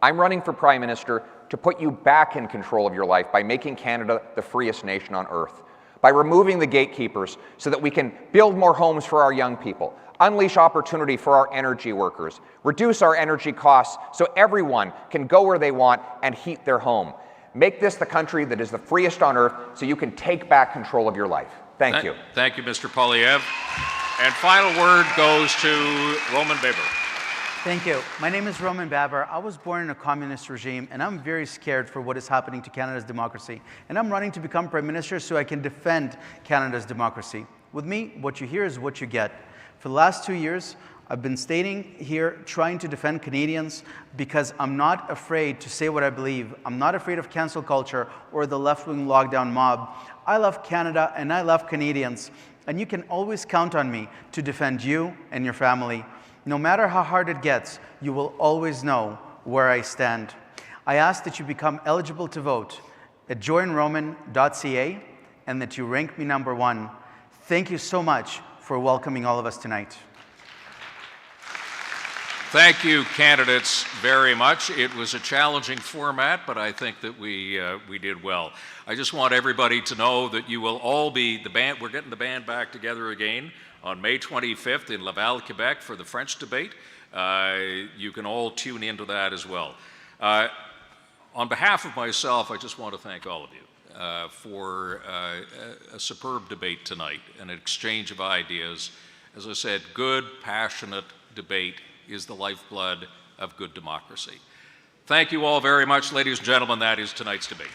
I'm running for Prime Minister to put you back in control of your life by making Canada the freest nation on earth, by removing the gatekeepers so that we can build more homes for our young people, unleash opportunity for our energy workers, reduce our energy costs so everyone can go where they want and heat their home. Make this the country that is the freest on earth so you can take back control of your life. Thank you.
Thank you, Mr. Poilievre. And final word goes to Roman Baber.
Thank you. My name is Roman Baber. I was born in a communist regime, and I'm very scared for what is happening to Canada's democracy. And I'm running to become Prime Minister so I can defend Canada's democracy. With me, what you hear is what you get. For the last 2 years, I've been staying here trying to defend Canadians because I'm not afraid to say what I believe. I'm not afraid of cancel culture or the left-wing lockdown mob. I love Canada and I love Canadians. And you can always count on me to defend you and your family. No matter how hard it gets, you will always know where I stand. I ask that you become eligible to vote at joinroman.ca and that you rank me #1. Thank you so much for welcoming all of us tonight.
Thank you, candidates, very much. It was a challenging format, but I think that we did well. I just want everybody to know that you will all be, we're getting the band back together again on May 25th in Laval, Quebec for the French debate. You can all tune into that as well. On behalf of myself, I just want to thank all of you for a superb debate tonight, an exchange of ideas. As I said, good, passionate debate is the lifeblood of good democracy. Thank you all very much, ladies and gentlemen. That is tonight's debate.